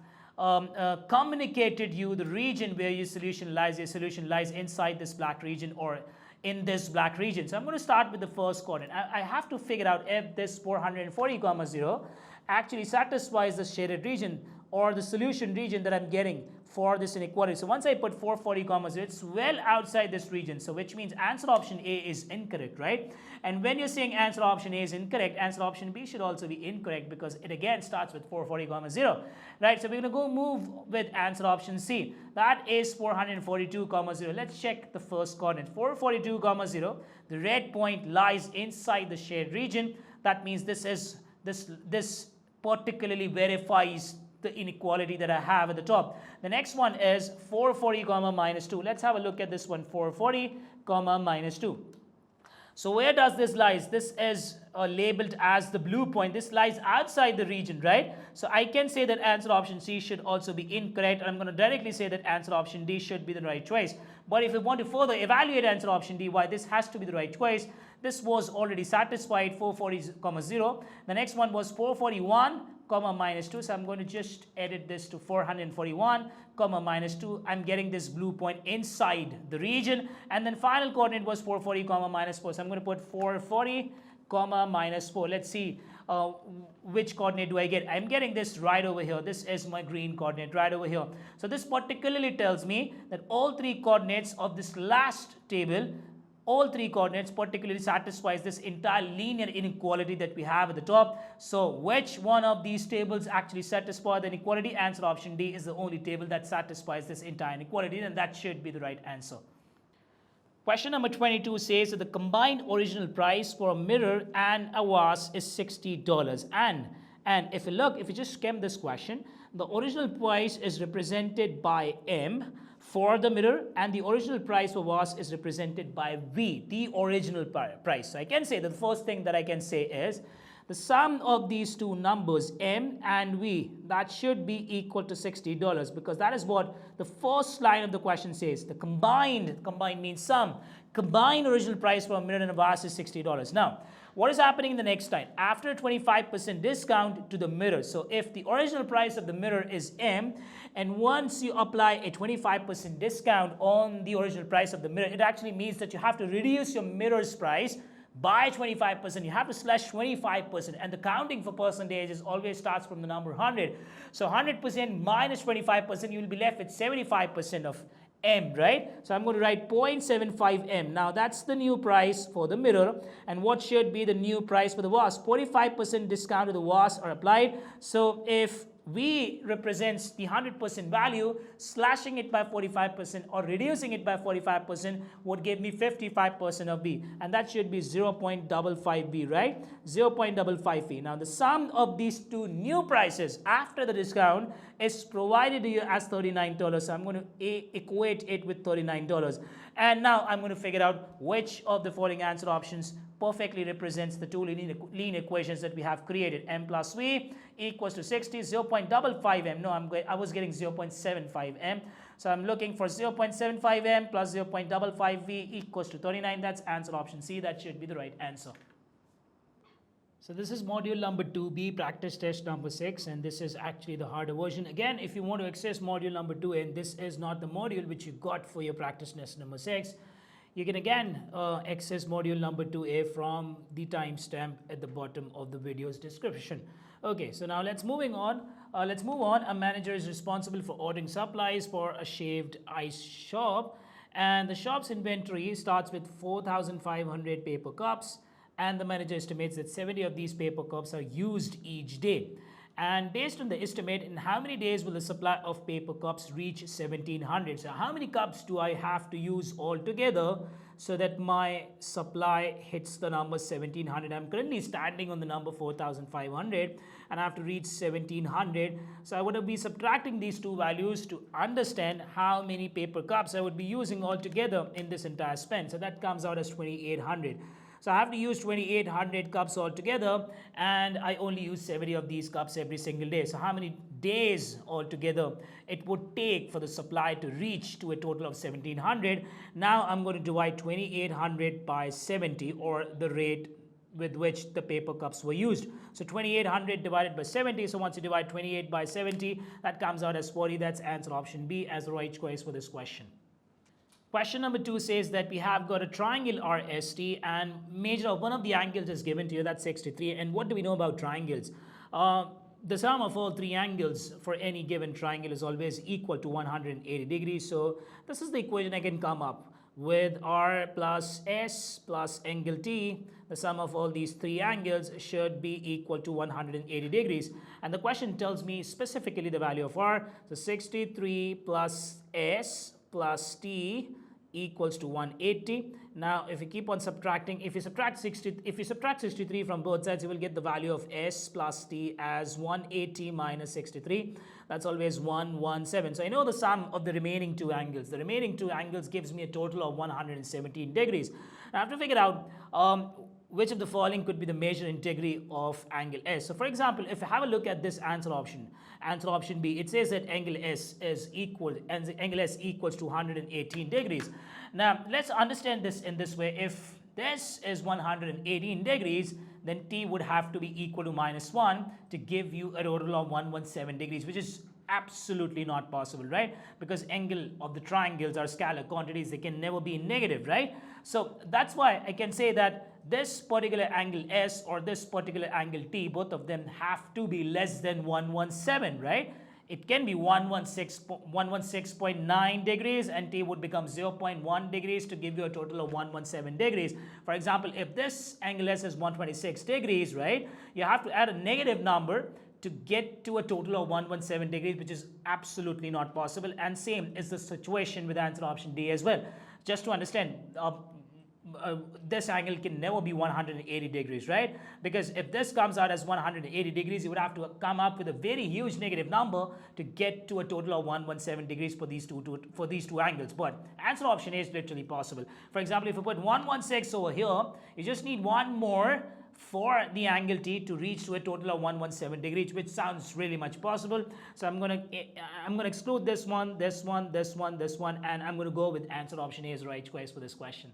communicated you the region where your solution lies. Your solution lies inside this black region or in this black region. So I'm going to start with the first coordinate. I have to figure out if this 440 comma 0 actually satisfies the shaded region or the solution region that I'm getting for this inequality. So once I put 440 comma 0, it's well outside this region. So which means answer option A is incorrect, right? And when you're saying answer option A is incorrect, answer option B should also be incorrect because it again starts with 440 comma 0, right? So we're going to go move with answer option C. That is 442 comma 0. Let's check the first coordinate. 442 comma 0. The red point lies inside the shade region. That means this particularly verifies the inequality that I have at the top. The next one is 440 comma minus 2. Let's have a look at this one, 440 comma minus 2. So where does this lies? This is labeled as the blue point. This lies outside the region, right? So I can say that answer option C should also be incorrect. I'm going to directly say that answer option D should be the right choice. But if we want to further evaluate answer option D, why this has to be the right choice, this was already satisfied, 440 comma 0. The next one was 441 comma minus 2. So I'm going to just edit this to 441 comma minus 2. I'm getting this blue point inside the region. And then final coordinate was 440 comma minus 4. So I'm going to put 440 comma minus 4. Let's see which coordinate do I get. I'm getting this right over here. This is my green coordinate right over here. So this particularly tells me that all three coordinates of this last table, all three coordinates particularly satisfies this entire linear inequality that we have at the top. So which one of these tables actually satisfy the inequality? Answer option D is the only table that satisfies this entire inequality, and that should be the right answer. Question number 22 says that the combined original price for a mirror and a vase is $60. And if you just skim this question, the original price is represented by M for the mirror, and the original price for vase is represented by V, the original price. So I can say the first thing that I can say is the sum of these two numbers, M and V, that should be equal to $60 because that is what the first line of the question says. The combined means sum. Combined original price for a mirror and a vase is $60. Now, what is happening in the next line? After a 25% discount to the mirror. So if the original price of the mirror is M, and once you apply a 25% discount on the original price of the mirror, it actually means that you have to reduce your mirror's price by 25%. You have to slash 25%, and the counting for percentages always starts from the number 100. So 100% minus 25%, you will be left with 75% of M, right? So I'm going to write 0.75 M. Now that's the new price for the mirror, and what should be the new price for the vase? 45% discount to the vase are applied. So if V represents the 100% value, slashing it by 45% or reducing it by 45% would give me 55% of V, and that should be 0.55 V, right? 0.55 V. Now the sum of these two new prices after the discount is provided to you as $39. So I'm going to equate it with $39. And now I'm going to figure out which of the following answer options perfectly represents the two linear equations that we have created. M plus V equals to 60, 0.55 M. No, I was getting 0.75 M. So I'm looking for 0.75 M plus 0.55 V equals to 39. That's answer option C. That should be the right answer. So this is module number 2B, practice test number 6, and this is actually the harder version. Again, if you want to access module number 2, and this is not the module which you got for your practice test number 6, you can again access module number 2A from the timestamp at the bottom of the video's description. Okay, so now let's move on. A manager is responsible for ordering supplies for a shaved ice shop, and the shop's inventory starts with 4,500 paper cups, and the manager estimates that 70 of these paper cups are used each day. And based on the estimate, in how many days will the supply of paper cups reach 1700? So how many cups do I have to use altogether so that my supply hits the number 1700? I'm currently standing on the number 4500 and I have to reach 1700. So I would be subtracting these two values to understand how many paper cups I would be using altogether in this entire spend. So that comes out as 2800. So I have to use 2800 cups altogether, and I only use 70 of these cups every single day. So how many days altogether it would take for the supply to reach to a total of 1700? Now I'm going to divide 2800 by 70, or the rate with which the paper cups were used. So 2800 divided by 70. So once you divide 28 by 70, that comes out as 40. That's answer option B as the right choice for this question. Question number 2 says that we have got a triangle RST and measure of one of the angles is given to you, that's 63. And what do we know about triangles? The sum of all three angles for any given triangle is always equal to 180 degrees. So this is the equation I can come up with: R plus S plus angle T. The sum of all these three angles should be equal to 180 degrees. And the question tells me specifically the value of R. So 63 plus S plus T equals to 180. Now if you keep on subtracting, if you subtract 63 from both sides, you will get the value of S plus T as 180 minus 63. That's always 117. So I know the sum of the remaining two angles. The remaining two angles gives me a total of 117 degrees. I have to figure out which of the following could be the measure integrity of angle S. So for example, if you have a look at this answer option B, it says that angle S equals to 118 degrees. Now let's understand this in this way. If this is 118 degrees, then T would have to be equal to -1 to give you a total of 117 degrees, which is absolutely not possible, right? Because angle of the triangles are scalar quantities, they can never be negative, right? So that's why I can say that this particular angle S or this particular angle T, both of them have to be less than 117, right? It can be 116.9 degrees and T would become 0.1 degrees to give you a total of 117 degrees. For example, if this angle S is 126 degrees, right, you have to add a negative number to get to a total of 117 degrees, which is absolutely not possible. And same is the situation with answer option D as well. Just to understand, this angle can never be 180 degrees, right? Because if this comes out as 180 degrees, you would have to come up with a very huge negative number to get to a total of 117 degrees for these two angles. But answer option A is literally possible. For example, if you put 116 over here, you just need one more for the angle T to reach to a total of 117 degrees, which sounds really much possible. So I'm gonna exclude this one, and I'm gonna go with answer option A as the right choice for this question.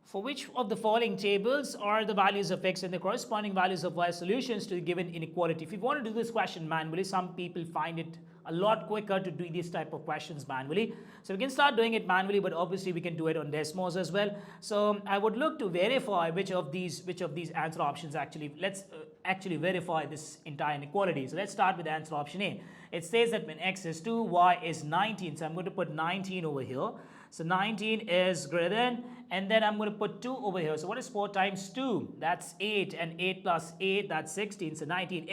For which of the following tables are the values of x and the corresponding values of y solutions to the given inequality? If you want to do this question manually, some people find it a lot quicker to do these type of questions manually. So we can start doing it manually, but obviously we can do it on Desmos as well. So I would look to verify which of these answer options actually, let's actually verify this entire inequality. So let's start with answer option A. It says that when x is 2, y is 19. So I'm going to put 19 over here. So 19 is greater than, and then I'm going to put 2 over here. So what is 4 times 2? That's 8, and 8 plus 8, that's 16. So 19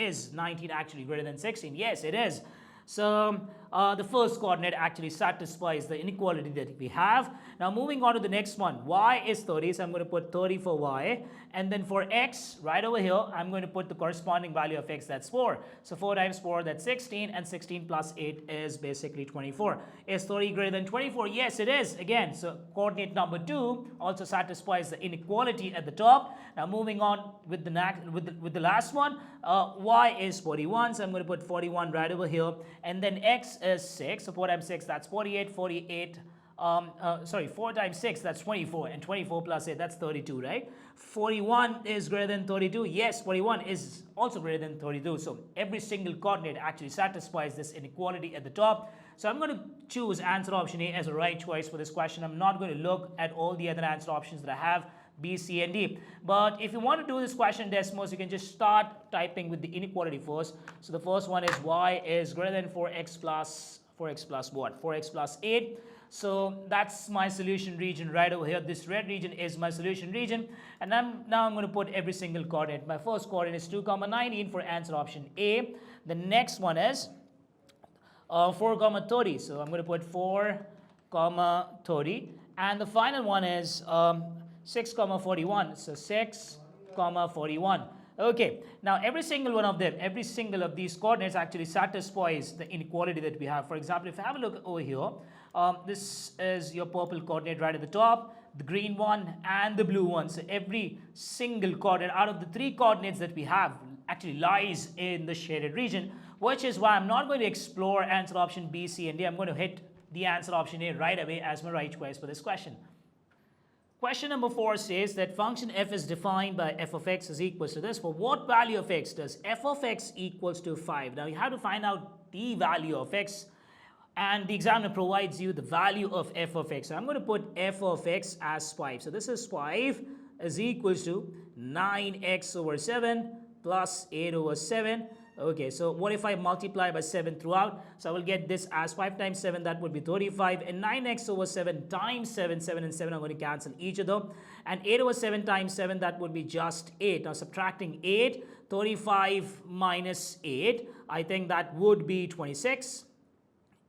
actually greater than 16? Yes, it is. So the first coordinate actually satisfies the inequality that we have. Now moving on to the next one, y is 30, so I'm going to put 30 for y, and then for x, right over here, I'm going to put the corresponding value of x, that's 4. So 4 times 4, that's 16, and 16 plus 8 is basically 24. Is 30 greater than 24? Yes, it is. Again, so coordinate number 2 also satisfies the inequality at the top. Now moving on with the last one, y is 41, so I'm going to put 41 right over here, and then x is 6, so 4 times 6, that's 48, 4 times 6, that's 24, and 24 plus 8, that's 32, right? 41 is greater than 32. Yes, 41 is also greater than 32. So every single coordinate actually satisfies this inequality at the top. So I'm going to choose answer option A as a right choice for this question. I'm not going to look at all the other answer options that I have, B, C, and D. But if you want to do this question Desmos, you can just start typing with the inequality first. So the first one is y is greater than 4x plus what? 4x plus 8. So that's my solution region right over here. This red region is my solution region. And now I'm going to put every single coordinate. My first coordinate is 2, 19 for answer option A. The next one is 4, 30. So I'm going to put 4, 30. And the final one is 6, 41. So 6, 41. Okay, now every single one of them, every single of these coordinates actually satisfies the inequality that we have. For example, if I have a look over here, this is your purple coordinate right at the top, the green one and the blue one. So every single coordinate out of the 3 coordinates that we have actually lies in the shaded region, which is why I'm not going to explore answer option B, C, and D. I'm going to hit the answer option A right away as my right choice for this question. Question number 4 says that function f is defined by f of x is equals to this. For what value of x does f of x equals to 5? Now you have to find out the value of x, and the examiner provides you the value of f of x. So I'm going to put f of x as 5. So this is 5 is equals to 9x over 7 plus 8 over 7. Okay, so what if I multiply by 7 throughout? So I will get this as 5 times 7, that would be 35, and 9x over 7 times 7, 7 and 7 are going to cancel each other, and 8 over 7 times 7, that would be just 8. Now subtracting 8, 35 minus 8, I think that would be 26,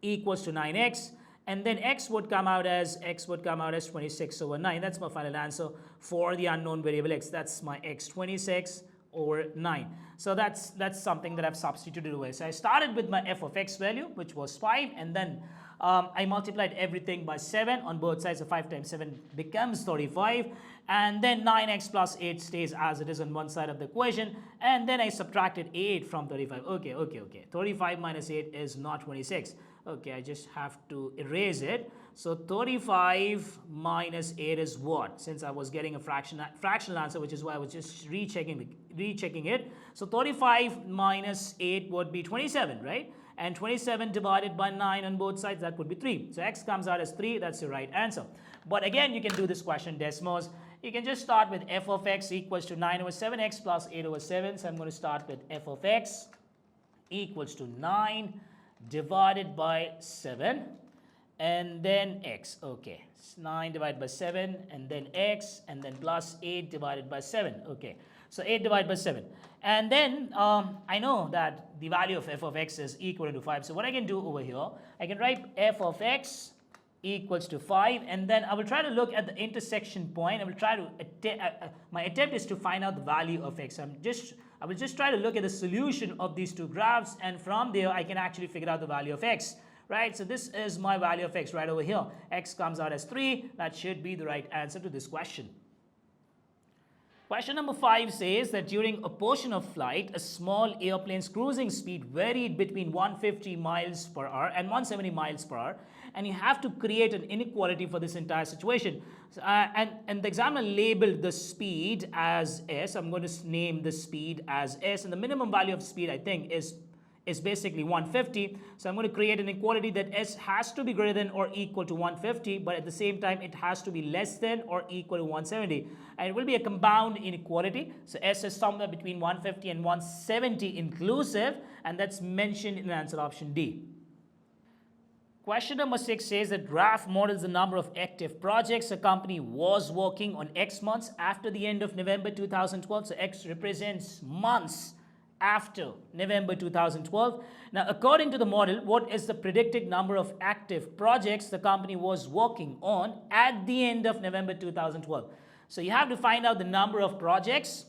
equals to 9x, and then x would come out as 26 over 9. That's my final answer for the unknown variable x. That's my x, 26 over 9. So that's something that I've substituted away. So I started with my f of x value, which was 5, and then I multiplied everything by 7 on both sides. So 5 times 7 becomes 35, and then 9x plus 8 stays as it is on one side of the equation, and then I subtracted 8 from 35. Okay. 35 minus 8 is not 26. Okay, I just have to erase it. So 35 minus 8 is what? Since I was getting a fractional answer, which is why I was just rechecking it. So 35 minus 8 would be 27, right? And 27 divided by 9 on both sides, that would be 3. So x comes out as 3. That's the right answer. But again, you can do this question Desmos. You can just start with f of x equals to 9 over 7x plus 8 over 7. So I'm going to start with f of x equals to 9 divided by 7 and then x. Okay, it's 9 divided by 7 and then x, and then plus 8 divided by 7. Okay, so 8 divided by 7, and then I know that the value of f of x is equal to 5. So what I can do over here, I can write f of x equals to 5, and then I will try to look at the intersection point. I will try to my attempt is to find out the value of x. I will just try to look at the solution of these two graphs, and from there I can actually figure out the value of x, right? So this is my value of x right over here. X comes out as 3. That should be the right answer to this question. Question number 5 says that during a portion of flight, a small airplane's cruising speed varied between 150 miles per hour and 170 miles per hour, and you have to create an inequality for this entire situation. So, and the examiner labeled the speed as s. I'm going to name the speed as s, and the minimum value of speed, I think, is basically 150. So I'm going to create an equality that s has to be greater than or equal to 150, but at the same time it has to be less than or equal to 170, and it will be a compound inequality. So s is somewhere between 150 and 170 inclusive, and that's mentioned in answer option D. Question number 6 says that graph models the number of active projects a company was working on X months after the end of November 2012. So X represents months after November 2012. Now, according to the model, what is the predicted number of active projects the company was working on at the end of November 2012? So you have to find out the number of projects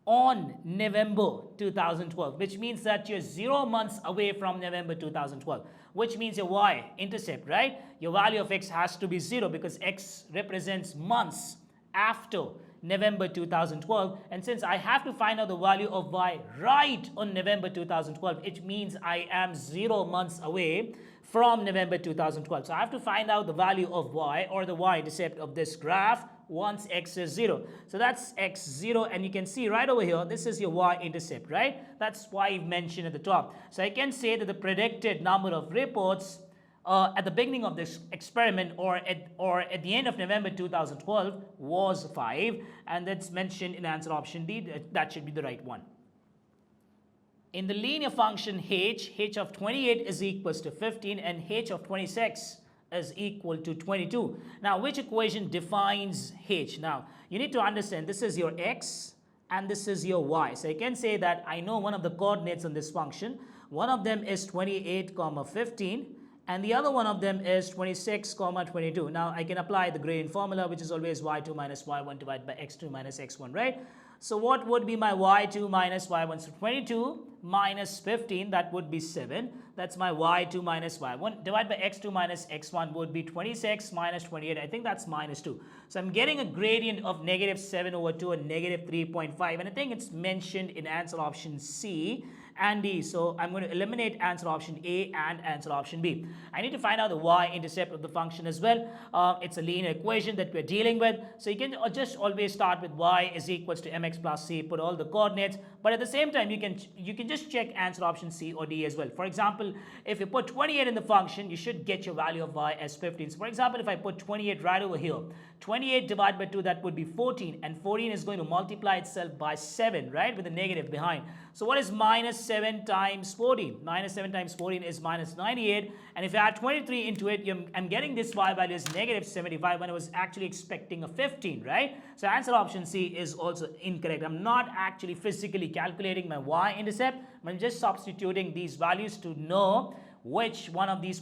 on November 2012, which means that you're 0 months away from November 2012, which means your y-intercept, right? Your value of x has to be 0 because x represents months after November 2012, and since I have to find out the value of y right on November 2012, it means I am 0 months away from November 2012. So I have to find out the value of y, or the y-intercept of this graph, once x is 0. So that's x0, and you can see right over here, this is your y-intercept, right? That's why I've mentioned at the top. So I can say that the predicted number of reports at the beginning of this experiment or at the end of November 2012 was 5, and that's mentioned in answer option D. That should be the right one. In the linear function h of 28 is equals to 15 and h of 26 is equal to 22. Now, which equation defines h? Now, you need to understand this is your x and this is your y. So I can say that I know one of the coordinates on this function. One of them is 28, 15, and the other one of them is 26, 22. Now I can apply the gradient formula, which is always y2 minus y1 divided by x2 minus x1, right? So what would be my y2 minus y1? So 22 minus 15, that would be 7. That's my y2 minus y1. Divided by x2 minus x1 would be 26 minus 28. I think that's minus 2. So I'm getting a gradient of negative 7 over 2 and negative 3.5. And I think it's mentioned in answer option C and D. So I'm going to eliminate answer option A and answer option B. I need to find out the y-intercept of the function as well. It's a linear equation that we're dealing with. So you can just always start with y is equals to mx plus c, put all the coordinates. But at the same time, you can just check answer option C or D as well. For example, if you put 28 in the function, you should get your value of y as 15. So for example, if I put 28 right over here, 28 divided by 2, that would be 14. And 14 is going to multiply itself by 7, right, with a negative behind. So what is minus 7 times 14? Minus 7 times 14 is minus 98. And if I add 23 into it, I'm getting this y value as negative 75 when I was actually expecting a 15, right? So answer option C is also incorrect. I'm not actually physically calculating my y-intercept. I'm just substituting these values to know which one of these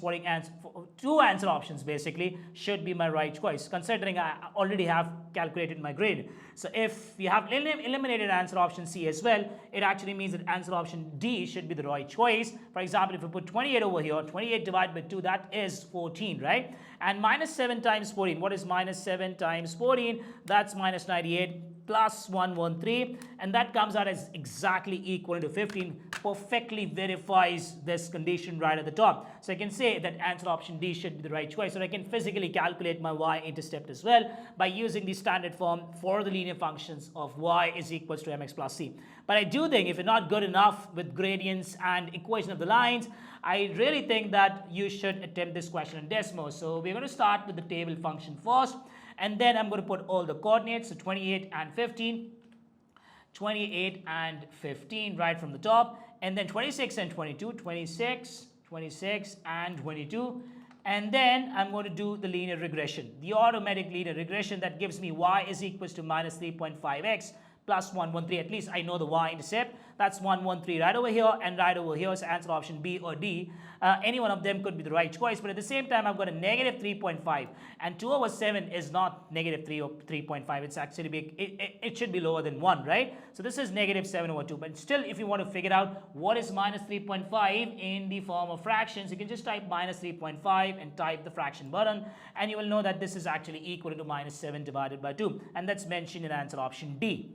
two answer options basically should be my right choice, considering I already have calculated my grade. So if you have eliminated answer option C as well, it actually means that answer option D should be the right choice. For example, if you put 28 over here, 28 divided by 2, that is 14, right? And minus 7 times 14, what is minus 7 times 14? That's minus 98 plus 113, and that comes out as exactly equal to 15, perfectly verifies this condition right at the top. So I can say that answer option D should be the right choice. So I can physically calculate my y-intercept as well by using the standard form for the linear functions of y is equals to mx plus c. But I do think if you're not good enough with gradients and equation of the lines, I really think that you should attempt this question in Desmos. So we're going to start with the table function first. And then I'm going to put all the coordinates, so 28 and 15, 28 and 15 right from the top, and then 26 and 22, 26, 26 and 22, and then I'm going to do the linear regression, the automatic linear regression that gives me y is equals to minus 3.5x plus 113. At least I know the y-intercept. That's 113 right over here, and right over here is answer option B or D. Any one of them could be the right choice, but at the same time, I've got a negative 3.5, and 2 over 7 is not negative 3 or 3.5. It's actually big. It should be lower than 1, right? So this is negative 7 over 2. But still, if you want to figure out what is minus 3.5 in the form of fractions, you can just type minus 3.5 and type the fraction button, and you will know that this is actually equal to minus 7 divided by 2, and that's mentioned in answer option D.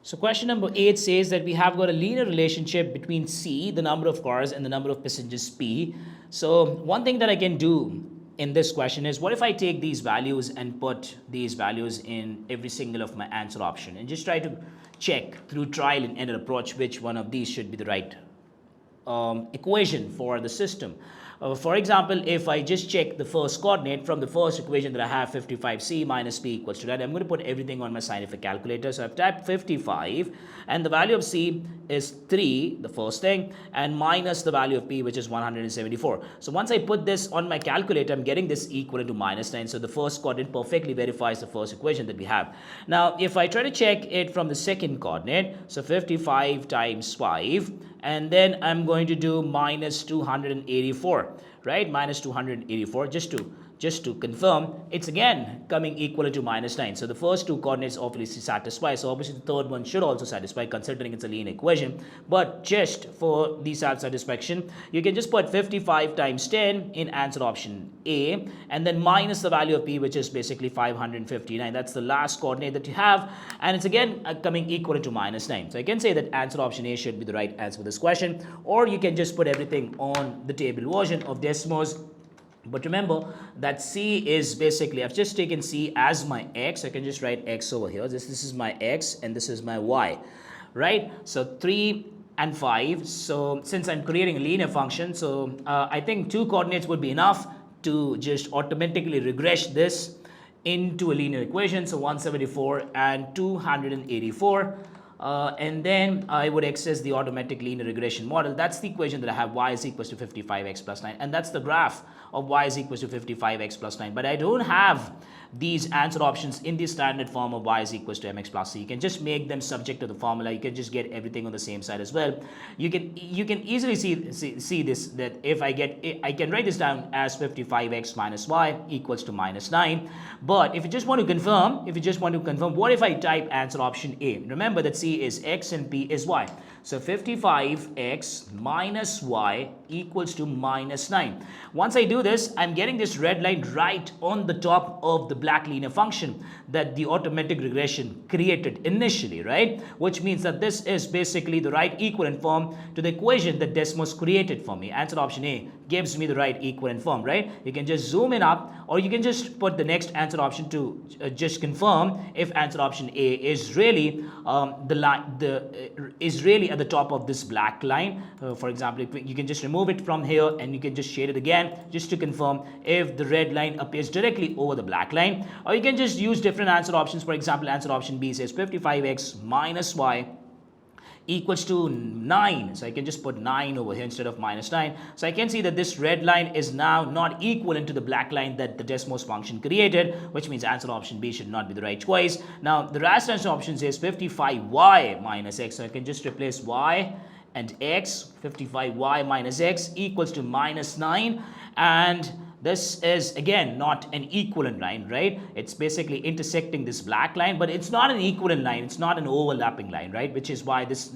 So question number 8 says that we have got a linear relationship between C, the number of cars, and the number of passengers P. So one thing that I can do in this question is, what if I take these values and put these values in every single of my answer option and just try to check through trial and error approach which one of these should be the right equation for the system. For example, if I just check the first coordinate from the first equation that I have, 55c minus p equals to that, I'm going to put everything on my scientific calculator. So I've typed 55, and the value of c is 3, the first thing, and minus the value of p, which is 174. So once I put this on my calculator, I'm getting this equal to minus 9. So the first coordinate perfectly verifies the first equation that we have. Now, if I try to check it from the second coordinate, so 55 times 5, and then I'm going to do minus 284, right? Minus 284, just to confirm, it's again coming equal to minus 9. So the first two coordinates obviously satisfy. So obviously the third one should also satisfy, considering it's a linear equation. But just for the satisfaction, you can just put 55 times 10 in answer option A, and then minus the value of P, which is basically 559. That's the last coordinate that you have, and it's again coming equal to minus 9. So I can say that answer option A should be the right answer for this question, or you can just put everything on the table version of Desmos. But remember that C is basically, I've just taken C as my X. I can just write X over here. This is my X and this is my Y, right? So 3 and 5. So since I'm creating a linear function, so I think 2 coordinates would be enough to just automatically regress this into a linear equation. So 174 and 284. and then I would access the automatic linear regression model. That's the equation that I have, y is equals to 55x plus 9, and that's the graph of y is equals to 55x plus 9. But I don't have these answer options in the standard form of y is equals to mx plus c. You can just make them subject to the formula. You can just get everything on the same side as well. You can easily see this, that if I can write this down as 55x minus y equals to minus 9. But if you just want to confirm, what if I type answer option A? Remember that c is x and p is y. So 55x minus y equals to minus 9. Once I do this, I'm getting this red line right on the top of the black linear function that the automatic regression created initially, right? Which means that this is basically the right equivalent form to the equation that Desmos created for me. Answer option A gives me the right equivalent form, right? You can just zoom in up, or you can just put the next answer option to just confirm if answer option A is really is really at the top of this black line. For example, you can just remove it from here and you can just shade it again just to confirm if the red line appears directly over the black line. Or you can just use different answer options. For example, answer option B says 55x minus y equals to 9. So I can just put 9 over here instead of minus 9. So I can see that this red line is now not equivalent to the black line that the Desmos function created, which means answer option B should not be the right choice. Now the last answer option says 55y minus x. So I can just replace y and x. 55y minus x equals to minus 9. And this is again not an equivalent line, right? It's basically intersecting this black line, but it's not an equivalent line. It's not an overlapping line, right? Which is why this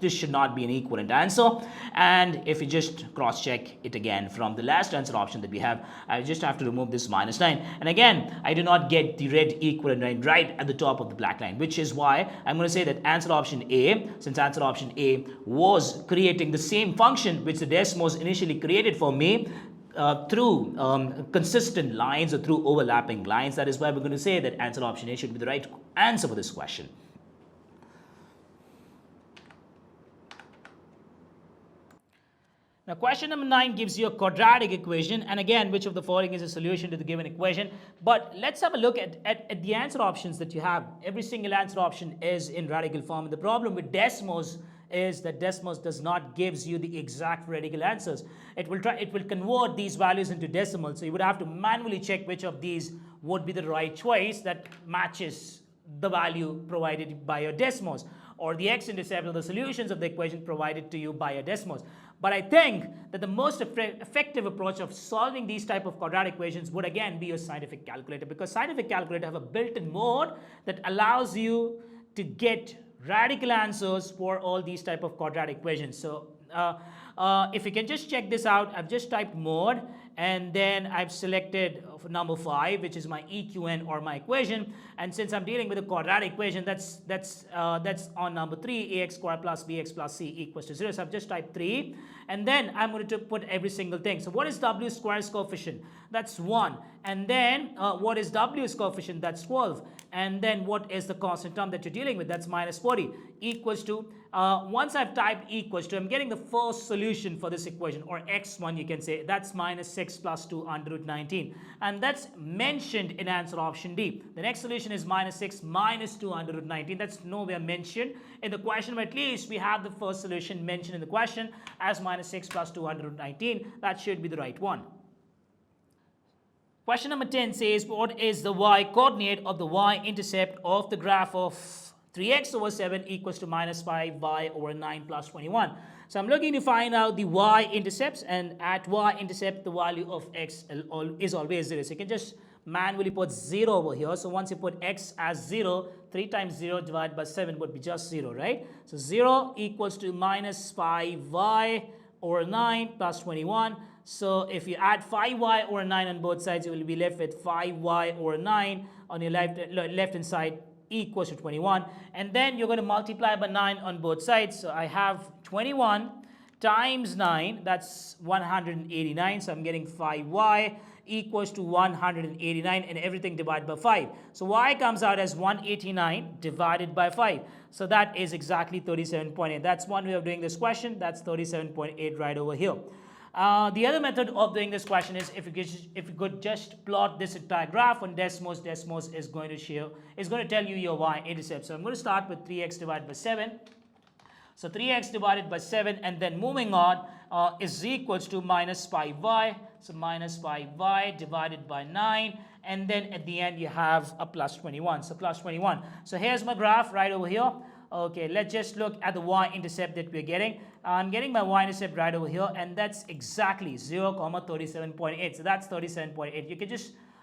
should not be an equivalent answer. And if you just cross check it again from the last answer option that we have, I just have to remove this minus 9. And again, I do not get the red equivalent line right at the top of the black line, which is why I'm going to say that answer option A, since answer option A was creating the same function which the Desmos initially created for me, through consistent lines or through overlapping lines. That is why we're going to say that answer option A should be the right answer for this question. Now question number 9 gives you a quadratic equation, and again, which of the following is a solution to the given equation? But let's have a look at the answer options that you have. Every single answer option is in radical form. And the problem with Desmos is that Desmos does not gives you the exact radical answers. It will convert these values into decimals, so you would have to manually check which of these would be the right choice that matches the value provided by your Desmos, or the x-intercept or the solutions of the equation provided to you by your Desmos. But I think that the most effective approach of solving these type of quadratic equations would again be your scientific calculator, because scientific calculator have a built-in mode that allows you to get radical answers for all these type of quadratic equations. So if you can just check this out, I've just typed mode, and then I've selected number 5, which is my EQN or my equation. And since I'm dealing with a quadratic equation, that's on number 3, ax squared plus bx plus c equals to 0. So I've just typed 3, and then I'm going to put every single thing. So what is w squared's coefficient? That's 1. And then what is w's coefficient? That's 12. And then what is the constant term that you're dealing with? That's minus 40 equals to, once I've typed equals to, I'm getting the first solution for this equation, or x1 you can say, that's minus 6 plus 2 under root 19. And that's mentioned in answer option D. The next solution is minus 6 minus 2 under root 19. That's nowhere mentioned in the question, but at least we have the first solution mentioned in the question as minus 6 plus 2 under root 19. That should be the right one. Question number 10 says, what is the y-coordinate of the y-intercept of the graph of 3x over 7 equals to minus 5y over 9 plus 21? So I'm looking to find out the y-intercepts, and at y-intercept, the value of x is always 0. So you can just manually put 0 over here. So once you put x as 0, 3 times 0 divided by 7 would be just 0, right? So 0 equals to minus 5y over 9 plus 21. So if you add 5y over 9 on both sides, you will be left with 5y over 9 on your left-hand side equals to 21. And then you're going to multiply by 9 on both sides. So I have 21 times 9, that's 189. So I'm getting 5y equals to 189, and everything divided by 5. So y comes out as 189 divided by 5. So that is exactly 37.8. That's one way of doing this question. That's 37.8 right over here. The other method of doing this question is if you could just plot this entire graph on Desmos. Desmos is going to tell you your y-intercept. So I'm going to start with 3x divided by 7. So 3x divided by 7, and then moving on is equals to minus 5y. So minus 5y divided by 9, and then at the end you have a plus 21. So plus 21. So here's my graph right over here. Okay, let's just look at the y-intercept that we're getting. I'm getting my y-intercept right over here, and that's exactly 0, 37.8. So that's 37.8.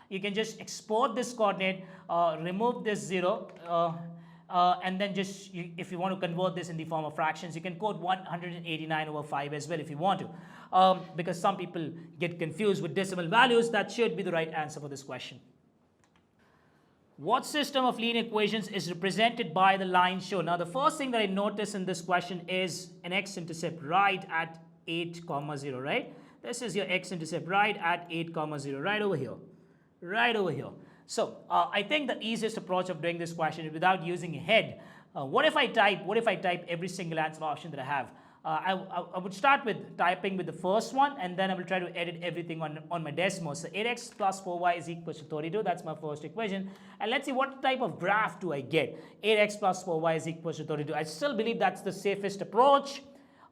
You can just export this coordinate, remove this 0, and then just if you want to convert this in the form of fractions, you can quote 189 over 5 as well if you want to, because some people get confused with decimal values. That should be the right answer for this question. What system of linear equations is represented by the line shown? Now, the first thing that I notice in this question is an x-intercept right at 8, 0, right? This is your x-intercept right at 8, 0, right over here. Right over here. So, I think the easiest approach of doing this question is without using a head. What if I type every single answer option that I have? I would start with typing with the first one, and then I will try to edit everything on my Desmos. So 8x plus 4y is equal to 32. That's my first equation. And let's see what type of graph do I get. 8x plus 4y is equal to 32. I still believe that's the safest approach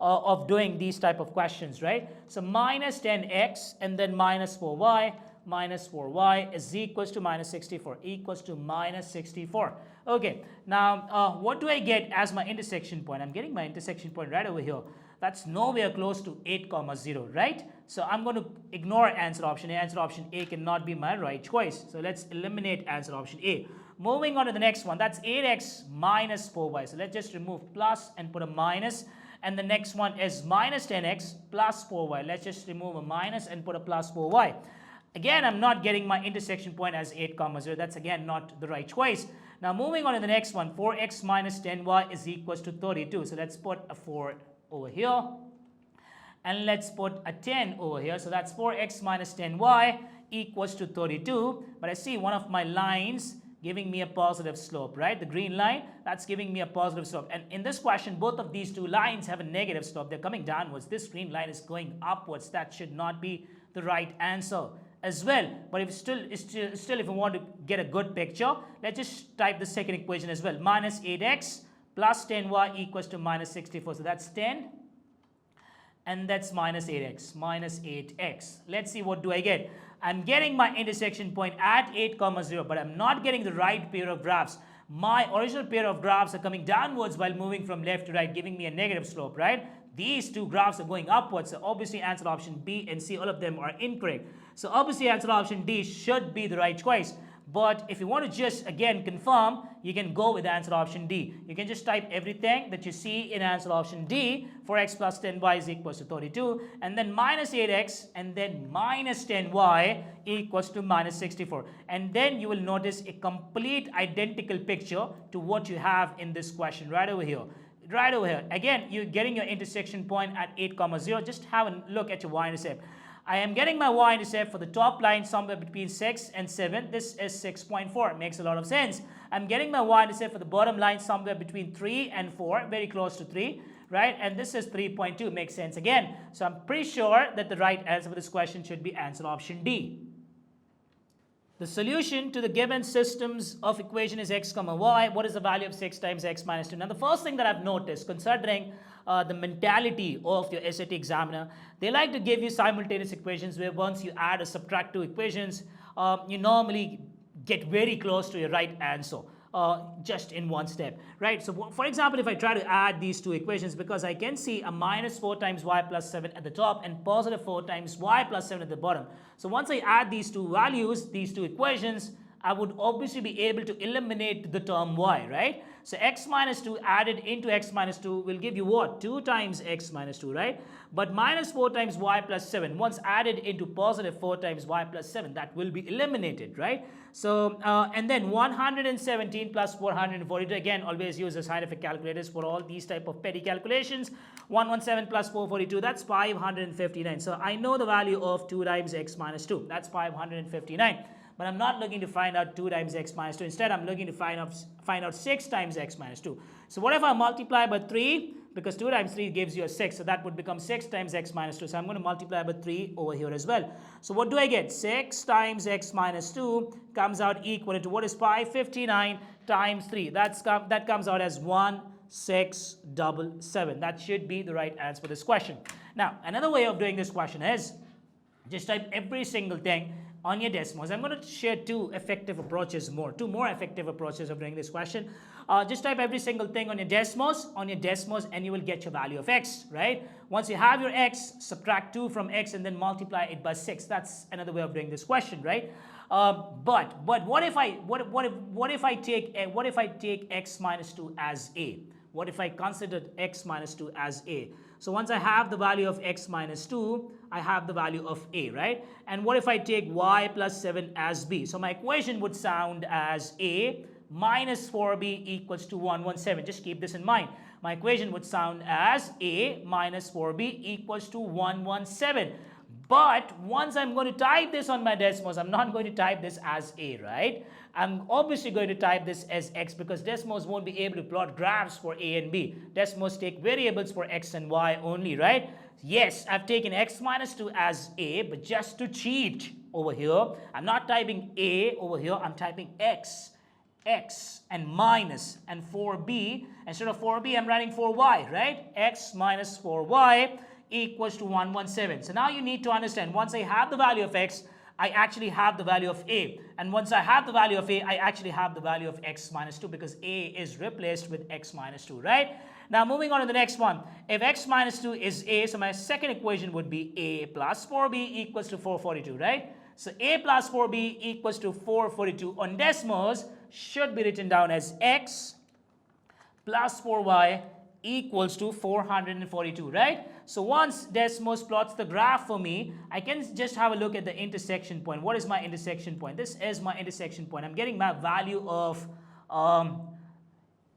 of doing these type of questions, right? So minus 10x and then minus 4y. Minus 4y is equals to minus 64, equals to minus 64. Okay, now what do I get as my intersection point? I'm getting my intersection point right over here. That's nowhere close to 8, 0, right? So I'm going to ignore answer option A. Answer option A cannot be my right choice. So let's eliminate answer option A. Moving on to the next one, that's 8x minus 4y. So let's just remove plus and put a minus. And the next one is minus 10x plus 4y. Let's just remove a minus and put a plus 4y. Again, I'm not getting my intersection point as 8, 0. That's again not the right choice. Now moving on to the next one, 4x minus 10y is equals to 32. So let's put a 4 over here. And let's put a 10 over here. So that's 4x minus 10y equals to 32. But I see one of my lines giving me a positive slope, right? The green line, that's giving me a positive slope. And in this question, both of these two lines have a negative slope. They're coming downwards. This green line is going upwards. That should not be the right answer as well. But if still if you want to get a good picture, let's just type the second equation as well. Minus 8x plus 10y equals to minus 64. So that's 10. And that's minus 8x, minus 8x. Let's see what do I get. I'm getting my intersection point at 8, 0, but I'm not getting the right pair of graphs. My original pair of graphs are coming downwards while moving from left to right, giving me a negative slope, right? These two graphs are going upwards, so obviously answer option B and C, all of them are incorrect. So obviously answer option D should be the right choice. But if you want to just again confirm, you can go with answer option D. You can just type everything that you see in answer option D. 4x plus 10y is equals to 32, and then minus 8x and then minus 10y equals to minus 64. And then you will notice a complete identical picture to what you have in this question right over here. Right over here. Again, you're getting your intersection point at 8, 0. Just have a look at your y-intercept. I am getting my y-intercept for the top line somewhere between 6 and 7. This is 6.4. Makes a lot of sense. I'm getting my y-intercept for the bottom line somewhere between 3 and 4. Very close to 3. Right? And this is 3.2. Makes sense again. So I'm pretty sure that the right answer for this question should be answer option D. The solution to the given systems of equation is x, y. What is the value of 6 times x minus 2? Now, the first thing that I've noticed, considering the mentality of your SAT examiner, they like to give you simultaneous equations where once you add or subtract two equations, you normally get very close to your right answer. Just in one step, right? So for example, if I try to add these two equations, because I can see a minus 4 times y plus 7 at the top and positive 4 times y plus 7 at the bottom. So once I add these two values, these two equations, I would obviously be able to eliminate the term y, right? So x minus 2 added into x minus 2 will give you what? 2 times x minus 2, right? But minus 4 times y plus 7, once added into positive 4 times y plus 7, that will be eliminated, right? So, and then 117 plus 442, again, always use the scientific calculators for all these type of petty calculations. 117 plus 442, that's 559. So I know the value of 2 times x minus 2, that's 559. But I'm not looking to find out 2 times x minus 2. Instead, I'm looking to find out 6 times x minus 2. So what if I multiply by 3? because 2 times 3 gives you a 6. So that would become 6 times x minus 2. So I'm going to multiply by 3 over here as well. So what do I get? 6 times x minus 2 comes out equal to what is 559 times 3. That comes out as 1677. That should be the right answer for this question. Now, another way of doing this question is just type every single thing on your Desmos. I'm going to share two more effective approaches of doing this question. Just type every single thing on your Desmos, and you will get your value of x, right? Once you have your x, subtract 2 from x and then multiply it by 6. That's another way of doing this question, right? But what if I take x minus 2 as a? What if I considered x minus 2 as a? So once I have the value of x minus 2, I have the value of a, right? And what if I take y plus 7 as b? So my equation would sound as a minus 4b equals to 117. Just keep this in mind. My equation would sound as a minus 4b equals to 117. But once I'm going to type this on my Desmos, I'm not going to type this as a, right? I'm obviously going to type this as x because Desmos won't be able to plot graphs for a and b. Desmos take variables for x and y only, right? Yes, I've taken x minus 2 as a, but just to cheat over here, I'm not typing a over here, I'm typing x and minus, and 4b, instead of 4b, I'm writing 4y, right? X minus 4y equals to 117. So now you need to understand, once I have the value of x, I actually have the value of a. And once I have the value of a, I actually have the value of x minus 2 because a is replaced with x minus 2, right? Now moving on to the next one. If x minus 2 is a, so my second equation would be a plus 4b equals to 442, right? So a plus 4b equals to 442 on Desmos should be written down as x plus 4y equals to 442, right? So once Desmos plots the graph for me, I can just have a look at the intersection point. What is my intersection point? This is my intersection point. I'm getting my value of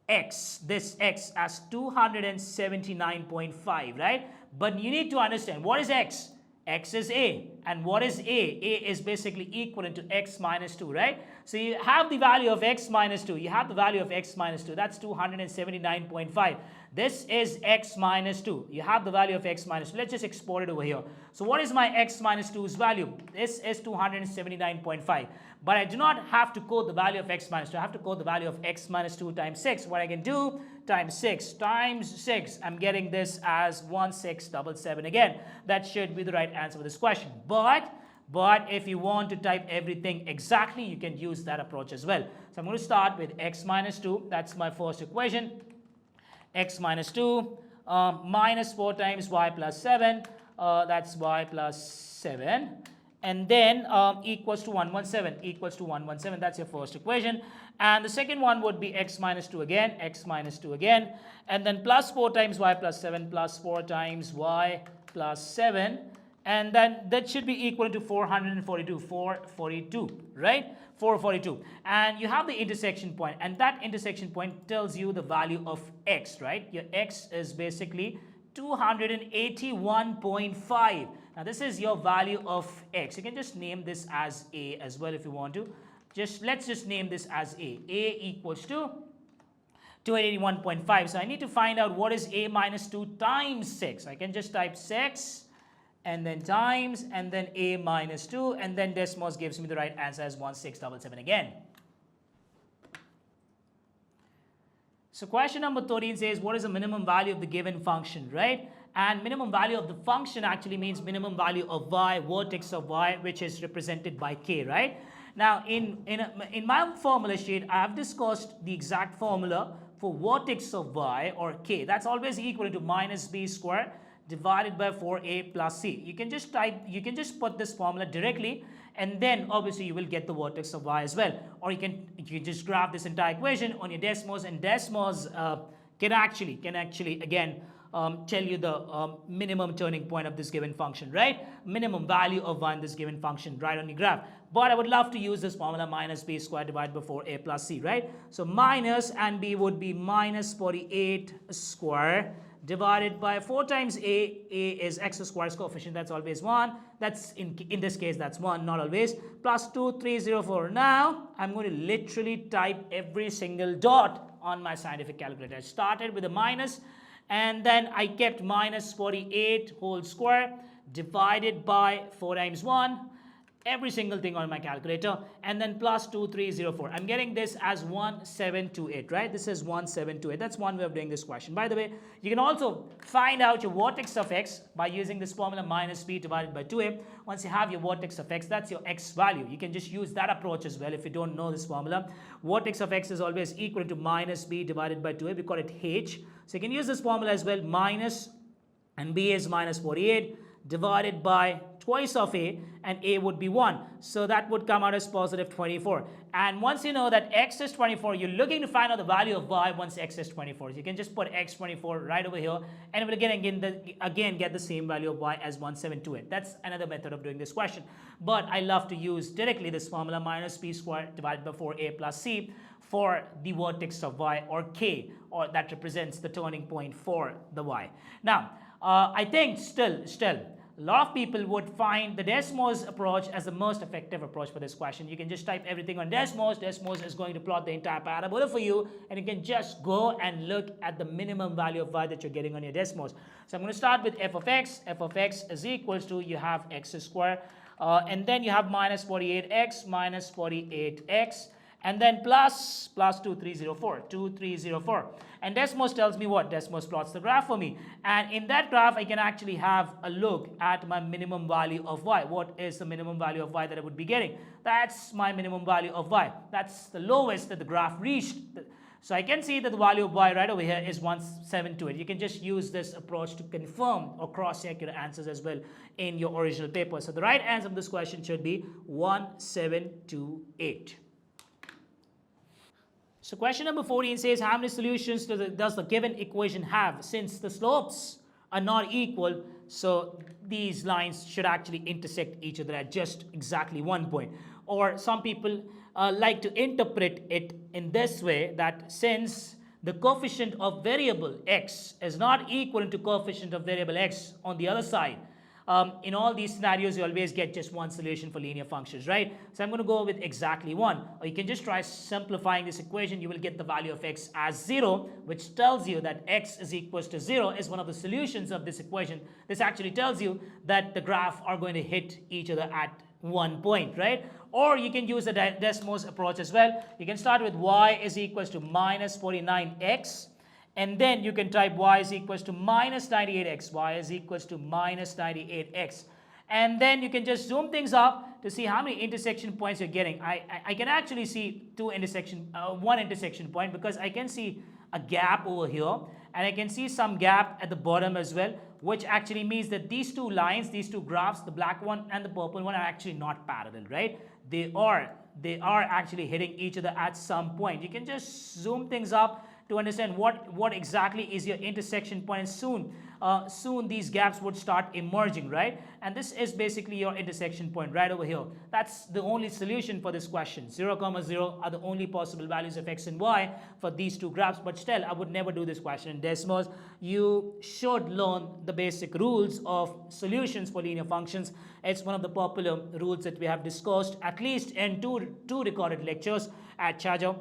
this x as 279.5, right? But you need to understand, what is x? X is a. And what is a? A is basically equivalent to x minus 2, right? So you have the value of x minus 2. That's 279.5. This is x minus 2. You have the value of x minus 2. Let's just export it over here. So what is my x minus 2's value? This is 279.5. But I do not have to code the value of x minus 2. I have to code the value of x minus 2 times 6. What I can do, times 6. I'm getting this as 1677 again. That should be the right answer for this question. But if you want to type everything exactly, you can use that approach as well. So I'm going to start with x minus 2. That's my first equation. X minus 2 minus 4 times y plus 7. That's y plus 7. And then equals to 117. That's your first equation. And the second one would be x minus 2 again. And then plus 4 times y plus 7 plus 4 times y plus 7. And then that should be equal to 442, right? 442. And you have the intersection point, and that intersection point tells you the value of x, right? Your x is basically 281.5. Now this is your value of x. You can just name this as a as well if you want to. Let's just name this as a. A equals to 281.5. So I need to find out what is a minus 2 times 6. I can just type 6 and then times and then a minus 2, and then Desmos gives me the right answer as 1677 again. So question number 13 says, what is the minimum value of the given function, right? And minimum value of the function actually means minimum value of y, vertex of y, which is represented by k, right? Now in my formula sheet, I have discussed the exact formula for vertex of y, or k. That's always equal to minus b squared divided by 4a plus c. You can just put this formula directly, and then obviously you will get the vertex of y as well. Or you can just graph this entire equation on your Desmos, and Desmos can actually again tell you the minimum turning point of this given function, right? Minimum value of y in this given function right on your graph. But I would love to use this formula, minus b squared divided by 4a plus c, right? So minus and b would be minus 48 square divided by 4 times a is x squared coefficient, that's always 1. That's in this case that's 1, not always, plus 2304. Now I'm going to literally type every single dot on my scientific calculator. I started with a minus, And then I kept minus 48 whole square divided by 4 times 1, every single thing on my calculator, and then plus 2304. I'm getting this as 1728, right? This is 1728. That's one way of doing this question. By the way, you can also find out your vertex of x by using this formula minus b divided by 2a. Once you have your vertex of x, that's your x value. You can just use that approach as well if you don't know this formula. Vertex of x is always equal to minus b divided by 2a. We call it h. So you can use this formula as well. Minus, and b is minus 48 divided by twice of a, and a would be 1. So that would come out as positive 24. And once you know that x is 24, you're looking to find out the value of y once x is 24. So you can just put x 24 right over here, and we'll again get the same value of y as 1728. That's another method of doing this question. But I love to use directly this formula, minus b squared divided by 4a plus c, for the vertex of y, or k, or that represents the turning point for the y. Now, I think still, a lot of people would find the Desmos approach as the most effective approach for this question. You can just type everything on Desmos. Desmos is going to plot the entire parabola for you, and you can just go and look at the minimum value of y that you're getting on your Desmos. So I'm going to start with f of x. F of x is equals to, you have x squared, and then you have minus 48x minus 48x, and then plus 2304. And Desmos tells me what? Desmos plots the graph for me. And in that graph, I can actually have a look at my minimum value of y. What is the minimum value of y that I would be getting? That's my minimum value of y. That's the lowest that the graph reached. So I can see that the value of y right over here is 1728. You can just use this approach to confirm or cross-check your answers as well in your original paper. So the right answer of this question should be 1728. So question number 14 says, how many solutions does the given equation have? Since the slopes are not equal, so these lines should actually intersect each other at just exactly one point. Or some people like to interpret it in this way, that since the coefficient of variable x is not equal to coefficient of variable x on the other side, in all these scenarios, you always get just one solution for linear functions, right? So I'm going to go with exactly 1. Or you can just try simplifying this equation. You will get the value of x as 0, which tells you that x is equals to 0 is one of the solutions of this equation. This actually tells you that the graph are going to hit each other at one point, right? Or you can use the Desmos approach as well. You can start with y is equals to minus 49x. And then you can type y is equals to minus 98x. Y is equals to minus 98x. And then you can just zoom things up to see how many intersection points you're getting. I can actually see one intersection point, because I can see a gap over here. And I can see some gap at the bottom as well, which actually means that these two lines, these two graphs, the black one and the purple one, are actually not parallel, right? They are actually hitting each other at some point. You can just zoom things up to understand what exactly is your intersection point. Soon these gaps would start emerging, right? And this is basically your intersection point right over here. That's the only solution for this question. 0, 0 are the only possible values of x and y for these two graphs. But still, I would never do this question in Desmos. You should learn the basic rules of solutions for linear functions. It's one of the popular rules that we have discussed at least in two recorded lectures at Chaajao.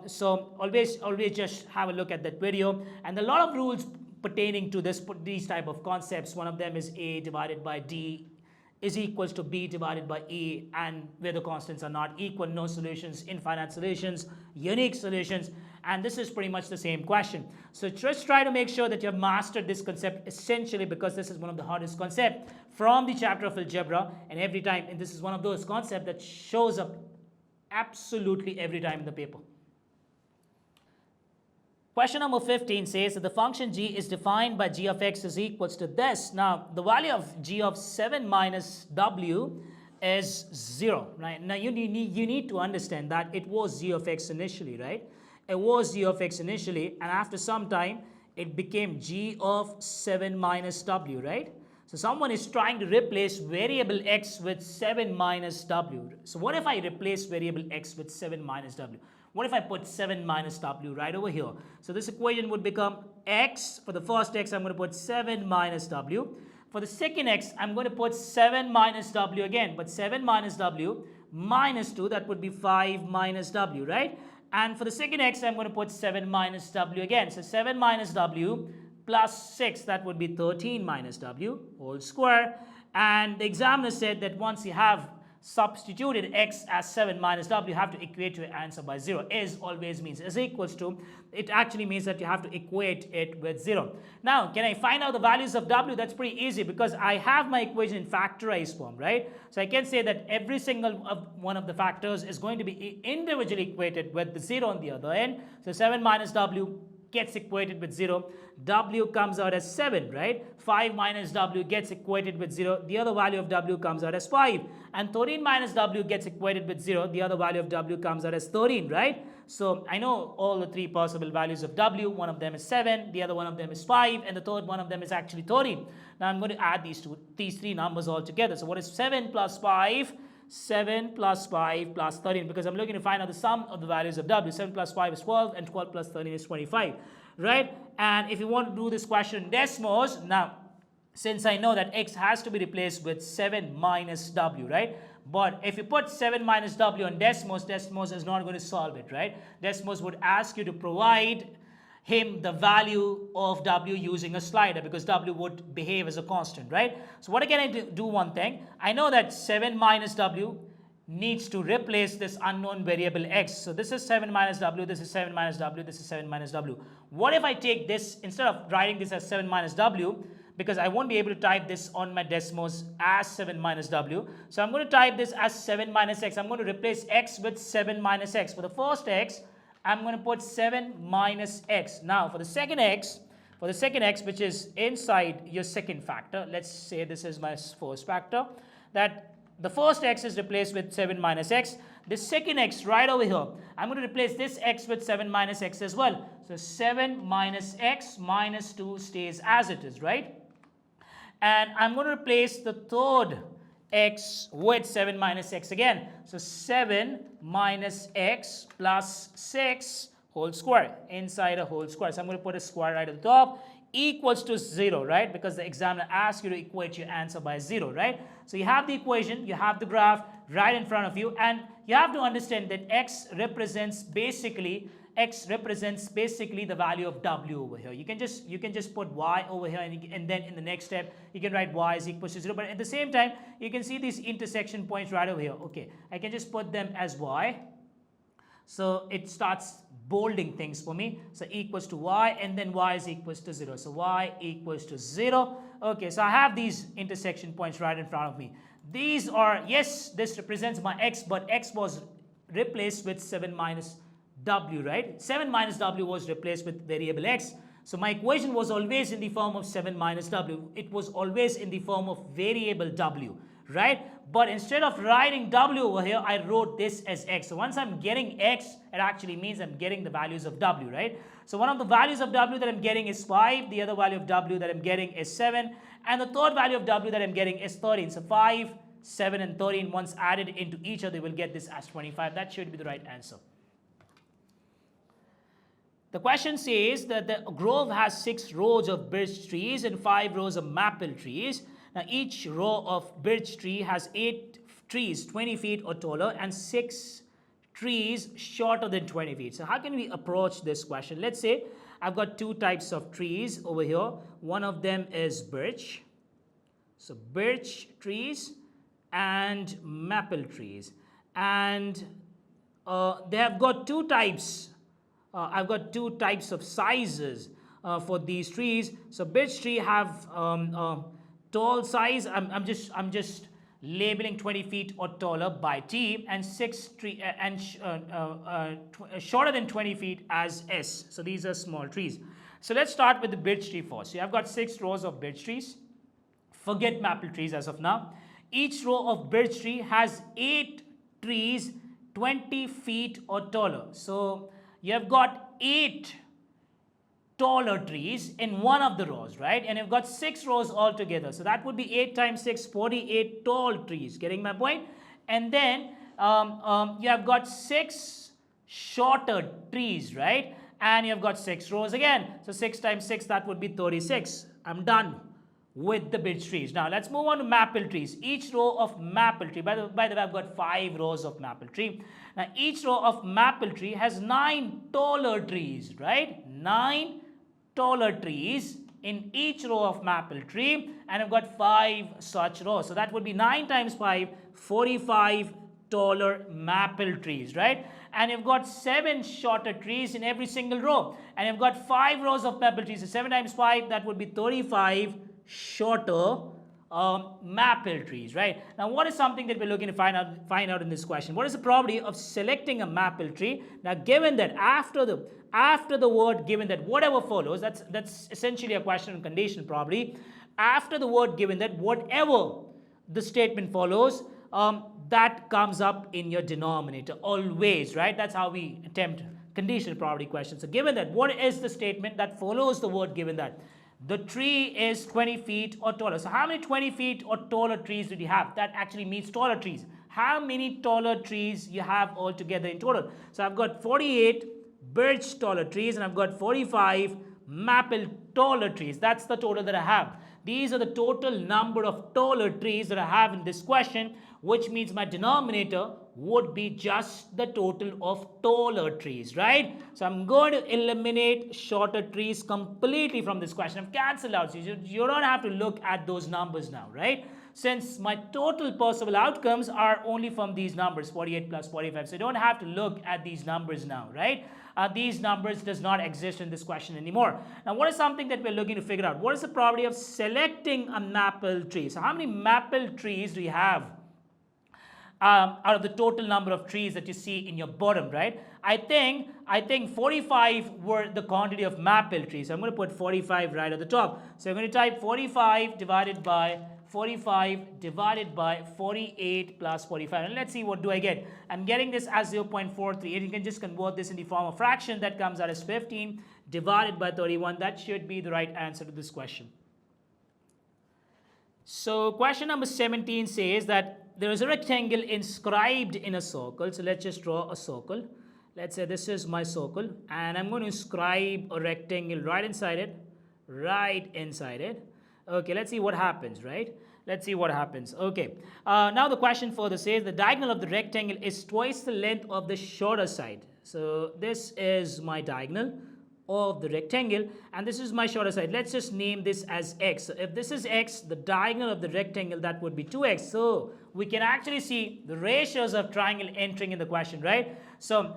So always just have a look at that video. And a lot of rules pertaining to these type of concepts. One of them is a divided by d is equals to b divided by e, and where the constants are not equal, no solutions, infinite solutions, unique solutions. And this is pretty much the same question. So just try to make sure that you have mastered this concept essentially, because this is one of the hardest concepts from the chapter of algebra, and every time, and this is one of those concepts that shows up absolutely every time in the paper. Question number 15 says that the function g is defined by g of x is equals to this. Now, the value of g of 7 minus w is 0, right? Now, you need to understand that it was g of x initially, right? It was g of x initially, and after some time, it became g of 7 minus w, right? So someone is trying to replace variable x with 7 minus w. So what if I replace variable x with 7 minus w? What if I put 7 minus w right over here? So this equation would become x. For the first x, I'm going to put 7 minus w. For the second x, I'm going to put 7 minus w again. But 7 minus w minus 2, that would be 5 minus w, right? And for the second x, I'm going to put 7 minus w again. So 7 minus w plus 6, that would be 13 minus w whole square. And the examiner said that once you have substituted x as 7 minus w, you have to equate your answer by 0. Is always means is equals to. It actually means that you have to equate it with 0. Now, can I find out the values of w? That's pretty easy because I have my equation in factorized form, right? So I can say that every single one of the factors is going to be individually equated with the 0 on the other end. So 7 minus w gets equated with 0. W comes out as 7, right? 5 minus w gets equated with 0. The other value of w comes out as 5. And 13 minus w gets equated with 0. The other value of w comes out as 13, right? So I know all the three possible values of w. One of them is 7, the other one of them is 5, and the third one of them is actually 13. Now I'm going to add these three numbers all together. So what is 7 plus 5? 7 plus 5 plus 13, because I'm looking to find out the sum of the values of w. 7 plus 5 is 12 and 12 plus 13 is 25, right? And if you want to do this question in Desmos, now since I know that x has to be replaced with 7 minus w, right? But if you put 7 minus w on Desmos, Desmos is not going to solve it, right? Desmos would ask you to provide him the value of w using a slider, because w would behave as a constant, right? So what can I do? One thing, I know that 7 minus w needs to replace this unknown variable x. So this is 7 minus w, this is 7 minus w, this is 7 minus w. What if I take this, instead of writing this as 7 minus w, because I won't be able to type this on my Desmos as 7 minus w, so I'm going to type this as 7 minus x. I'm going to replace x with 7 minus x. For the first x, I'm going to put 7 minus x. Now for the second x, which is inside your second factor, let's say this is my first factor, that the first x is replaced with 7 minus x. The second x right over here, I'm going to replace this x with 7 minus x as well. So 7 minus x minus 2 stays as it is, right? And I'm going to replace the third x with 7 minus x again. So 7 minus x plus 6 whole square, inside a whole square. So I'm going to put a square right at the top, equals to 0, right? Because the examiner asks you to equate your answer by 0, right? So you have the equation, you have the graph right in front of you, and you have to understand that x represents basically the value of w over here. You can just put y over here, and then in the next step you can write y is equals to 0. But at the same time, you can see these intersection points right over here. Okay, I can just put them as y. So it starts bolding things for me. So equals to y, and then y is equals to 0. So y equals to 0. Okay, so I have these intersection points right in front of me. These are, yes, this represents my x, but x was replaced with 7 minus w, right? 7 minus w was replaced with variable x. So my equation was always in the form of 7 minus w. It was always in the form of variable w, right? But instead of writing w over here, I wrote this as x. So once I'm getting x, it actually means I'm getting the values of w, right? So one of the values of w that I'm getting is 5. The other value of w that I'm getting is 7. And the third value of w that I'm getting is 13. So 5, 7, and 13, once added into each other, we'll get this as 25. That should be the right answer. The question says that the grove has 6 rows of birch trees and 5 rows of maple trees. Now each row of birch tree has 8 trees 20 feet or taller and 6 trees shorter than 20 feet. So how can we approach this question? Let's say I've got 2 types of trees over here. One of them is birch. So birch trees and maple trees. And they have got 2 types. I've got 2 types of sizes for these trees. So birch tree have tall size. I'm just labeling 20 feet or taller by T, and 6 tree shorter than 20 feet as S. So these are small trees. So let's start with the birch tree first. So I've got 6 rows of birch trees. Forget maple trees as of now. Each row of birch tree has 8 trees 20 feet or taller. So you have got 8 taller trees in one of the rows, right? And you've got 6 rows altogether. So that would be 8 times 6, 48 tall trees. Getting my point? And then you have got 6 shorter trees, right? And you've got 6 rows again. So 6 times 6, that would be 36. I'm done with the birch trees. Now let's move on to maple trees. Each row of maple tree, by the way, I've got 5 rows of maple tree. Now each row of maple tree has 9 taller trees, right? 9 taller trees in each row of maple tree, and I've got 5 such rows. So that would be 9 times 5, 45 taller maple trees, right? And you've got 7 shorter trees in every single row, and you've got 5 rows of maple trees. So 7 times 5, that would be 35 shorter maple trees, right? Now, what is something that we're looking to find out in this question? What is the probability of selecting a maple tree? Now, given that after the word given that, whatever follows, that's essentially a question on conditional probability. After the word given that, whatever the statement follows, that comes up in your denominator always, right? That's how we attempt conditional probability questions. So given that, what is the statement that follows the word given that? The tree is 20 feet or taller. So how many 20 feet or taller trees did you have? That actually means taller trees. How many taller trees you have altogether in total? So I've got 48 birch taller trees, and I've got 45 maple taller trees. That's the total that I have. These are the total number of taller trees that I have in this question, which means my denominator would be just the total of taller trees, right? So I'm going to eliminate shorter trees completely from this question. I've cancelled out. So you don't have to look at those numbers now, right? Since my total possible outcomes are only from these numbers, 48 plus 45. So you don't have to look at these numbers now, right? These numbers does not exist in this question anymore. Now, what is something that we're looking to figure out? What is the probability of selecting a maple tree? So how many maple trees do you have out of the total number of trees that you see in your bottom, right? I think 45 were the quantity of maple trees. So I'm going to put 45 right at the top. So I'm going to type 45 divided by 48 plus 45. And let's see, what do I get? I'm getting this as 0.43. And you can just convert this in the form of fraction. That comes out as 15 divided by 31. That should be the right answer to this question. So question number 17 says that there is a rectangle inscribed in a circle. So let's just draw a circle. Let's say this is my circle, and I'm going to inscribe a rectangle right inside it. Okay, let's see what happens, right? Let's see what happens. Okay, now the question further says the diagonal of the rectangle is twice the length of the shorter side. So this is my diagonal of the rectangle, and this is my shorter side. Let's just name this as x. So if this is x, the diagonal of the rectangle, that would be 2x. So we can actually see the ratios of triangle entering in the question, right? So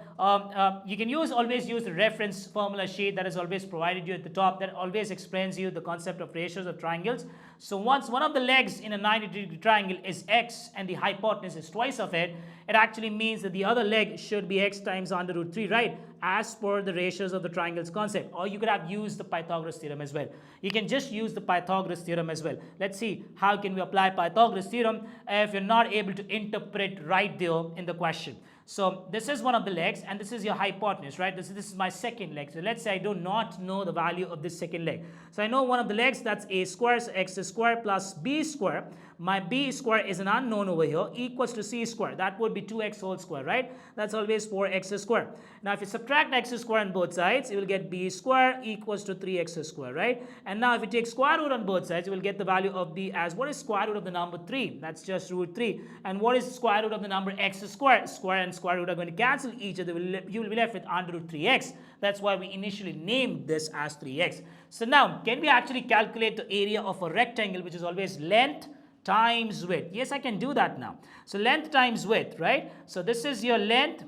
you can always use the reference formula sheet that is always provided you at the top, that always explains you the concept of ratios of triangles. So once one of the legs in a 90-degree triangle is x and the hypotenuse is twice of it, it actually means that the other leg should be x times under root 3, right? As per the ratios of the triangles concept. Or you could have used the Pythagoras theorem as well. You can just use the Pythagoras theorem as well. Let's see how can we apply Pythagoras theorem if you're not able to interpret right there in the question. So this is one of the legs, and this is your hypotenuse, right? This is my second leg. So let's say I do not know the value of this second leg. So I know one of the legs, that's a square, so x square plus b square. My b square is an unknown over here, equals to c square. That would be 2x whole square, right? That's always 4x square. Now if you subtract x square on both sides, you will get b square equals to 3x square, right? And now if you take square root on both sides, you will get the value of b as, what is square root of the number 3? That's just root 3. And what is square root of the number x square? Square and square root are going to cancel each other. You will be left with under root 3x. That's why we initially named this as 3x. So now, can we actually calculate the area of a rectangle, which is always length times width? Yes, I can do that now. So length times width, right? So this is your length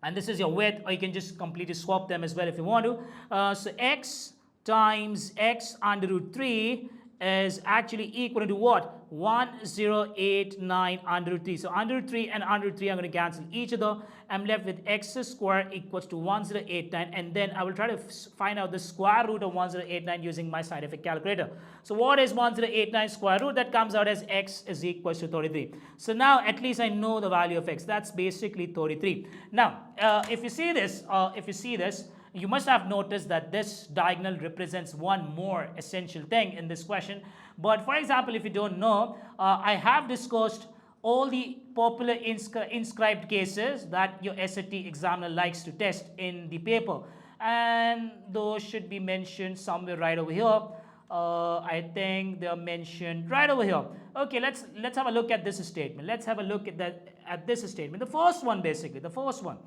and this is your width, or you can just completely swap them as well if you want to. So x times x under root 3 is actually equal to what? 1089 under root 3. So under root 3 and under root 3 are going to cancel each other. I'm left with x square equals to 1089, and then I will try to find out the square root of 1089 using my scientific calculator. So what is 1089 square root? That comes out as x is equals to 33. So now at least I know the value of x. That's basically 33. Now if you see this, you must have noticed that this diagonal represents one more essential thing in this question. But for example, if you don't know, I have discussed all the popular inscribed cases that your SAT examiner likes to test in the paper. And those should be mentioned somewhere right over here. I think they are mentioned right over here. Okay, let's have a look at this statement. Let's have a look at this statement. The first one, basically, the first one.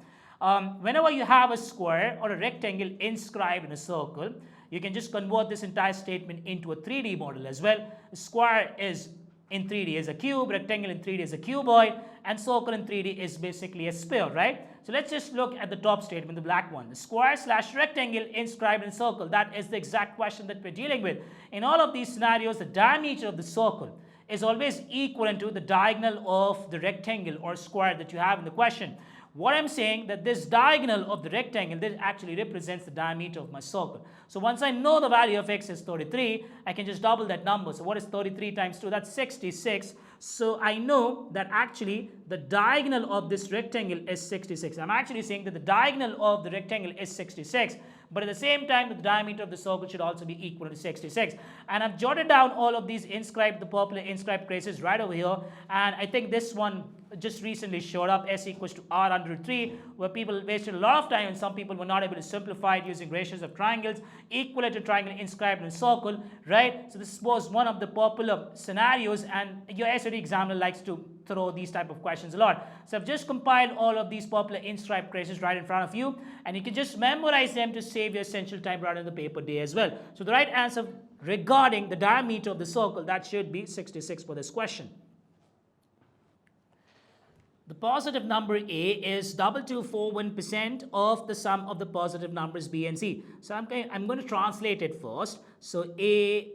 Whenever you have a square or a rectangle inscribed in a circle, You can just convert this entire statement into a 3D model as well. Square is in 3D is a cube, rectangle in 3D is a cuboid, and circle in 3D is basically a sphere, right? So let's just look at the top statement, the black one. The square slash rectangle inscribed in circle. That is the exact question that we're dealing with. In all of these scenarios, the diameter of the circle is always equivalent to the diagonal of the rectangle or square that you have in the question. What I'm saying that this diagonal of the rectangle, this actually represents the diameter of my circle. So once I know the value of x is 33, I can just double that number. So what is 33 times 2? That's 66. So I know that actually the diagonal of this rectangle is 66. I'm actually saying that the diagonal of the rectangle is 66. But at the same time, the diameter of the circle should also be equal to 66. And I've jotted down all of these the popular inscribed phrases right over here. And I think this one just recently showed up, s equals to r under 3, where people wasted a lot of time and some people were not able to simplify it using ratios of triangles equivalent to triangle inscribed in a circle, right? So this was one of the popular scenarios, and your SOD examiner likes to throw these type of questions a lot. So I've just compiled all of these popular inscribed phrases right in front of you, and you can just memorize them to save your essential time right on the paper day as well. So the right answer regarding the diameter of the circle, that should be 66 for this question. The positive number a is 2241% of the sum of the positive numbers b and c. So I'm going to translate it first. So a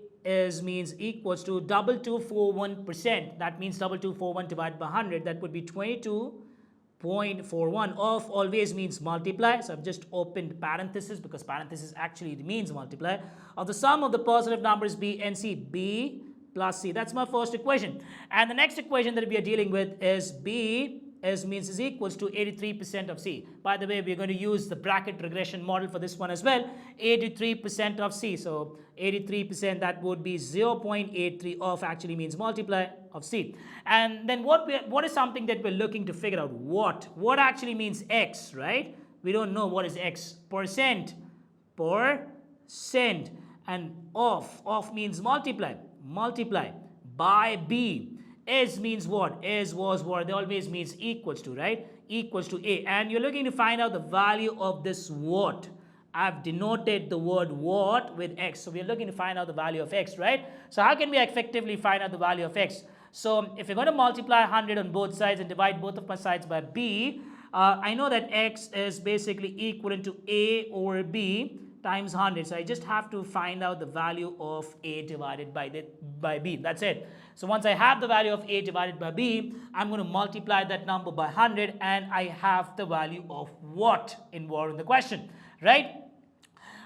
means equals to 2241%. That means 2241 divided by 100. That would be 22.41. Of always means multiply. So I've just opened parenthesis because parenthesis actually means multiply. Of the sum of the positive numbers b and c. B plus c. That's my first equation. And the next equation that we are dealing with is b is equals to 83% of c. By the way, we're going to use the bracket regression model for this one as well. 83% of c. So 83%, that would be 0.83 of actually means multiply of c. And then what is something that we're looking to figure out? What actually means x, right? We don't know what is x. Percent. And of means multiply by b. Is means what? Is, was, were. They always means equals to, right? Equals to a. And you're looking to find out the value of this what. I've denoted the word what with x. So we're looking to find out the value of x, right? So how can we effectively find out the value of x? So if you're going to multiply 100 on both sides and divide both of my sides by b, I know that x is basically equivalent to a over b times 100. So I just have to find out the value of a divided by b. That's it. So once I have the value of a divided by b, I'm going to multiply that number by 100, and I have the value of what involved in the question, right?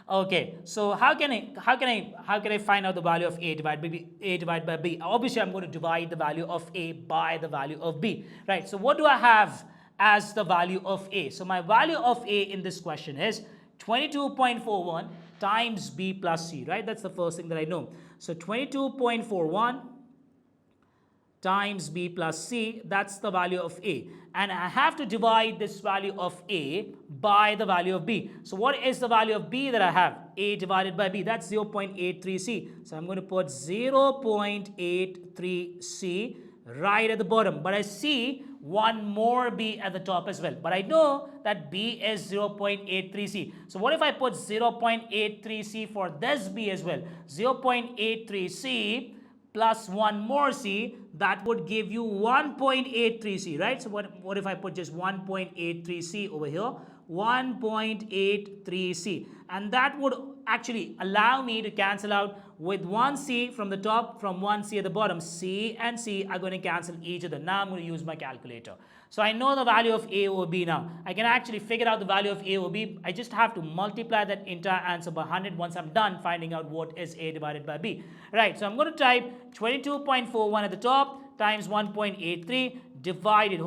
Okay, so how can I find out the value of a divided by b? Obviously, I'm going to divide the value of a by the value of b, right? So what do I have as the value of a? So my value of a in this question is 22.41 times b plus c, right? That's the first thing that I know. So 22.41 times b plus c, that's the value of a. And I have to divide this value of a by the value of b. So what is the value of b that I have? A divided by b, that's 0.83c. So I'm going to put 0.83c right at the bottom. But I see one more b at the top as well. But I know that b is 0.83c. So what if I put 0.83c for this b as well? 0.83c plus one more c, that would give you 1.83c, right? So what if I put just 1.83c over here? 1.83c. And that would actually allow me to cancel out with one c from the top, from one c at the bottom. C and c are going to cancel each other. Now I'm going to use my calculator. So I know the value of a over b now. I can actually figure out the value of a over b. I just have to multiply that entire answer by 100 once I'm done finding out what is a divided by b. Right, so I'm going to type 22.41 at the top times 1.83 divided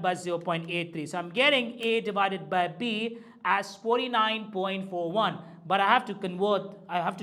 by 0.83. So I'm getting a divided by b as 49.41. But I have to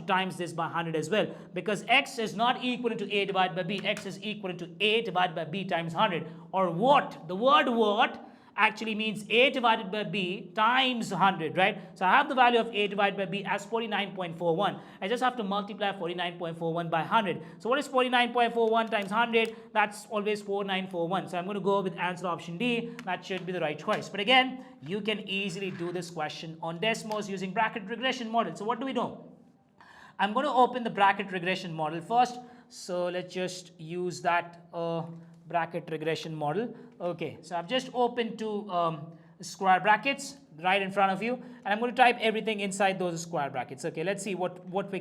times this by 100 as well, because x is not equal to a divided by b. X is equal to a divided by b times 100. Or what? The word what actually means a divided by b times 100, right? So I have the value of a divided by b as 49.41. I just have to multiply 49.41 by 100. So what is 49.41 times 100? That's always 4941. So I'm going to go with answer option D. That should be the right choice. But again, you can easily do this question on Desmos using bracket regression model. So what do we know? I'm going to open the bracket regression model first. So let's just use that bracket regression model. Okay, so I've just opened two square brackets right in front of you, and I'm going to type everything inside those square brackets. Okay, let's see what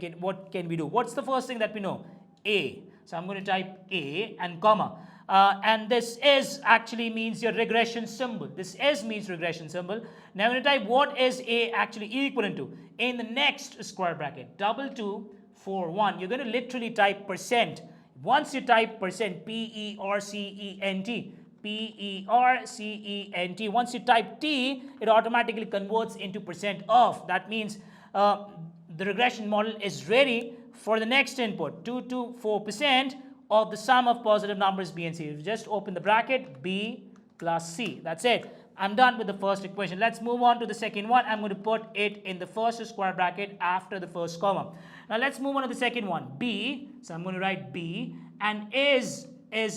can we do. What's the first thing that we know? A. So I'm going to type A and comma. And this is actually means your regression symbol. This is means regression symbol. Now I'm going to type what is A actually equivalent to in the next square bracket. 2241. You're going to literally type percent. Once you type percent, P-E-R-C-E-N-T, P-E-R-C-E-N-T. Once you type T, it automatically converts into percent of. That means the regression model is ready for the next input, 224% of the sum of positive numbers B and C. You just open the bracket, B plus C. That's it. I'm done with the first equation. Let's move on to the second one. I'm going to put it in the first square bracket after the first comma. Now let's move on to the second one, B. So I'm going to write B, and is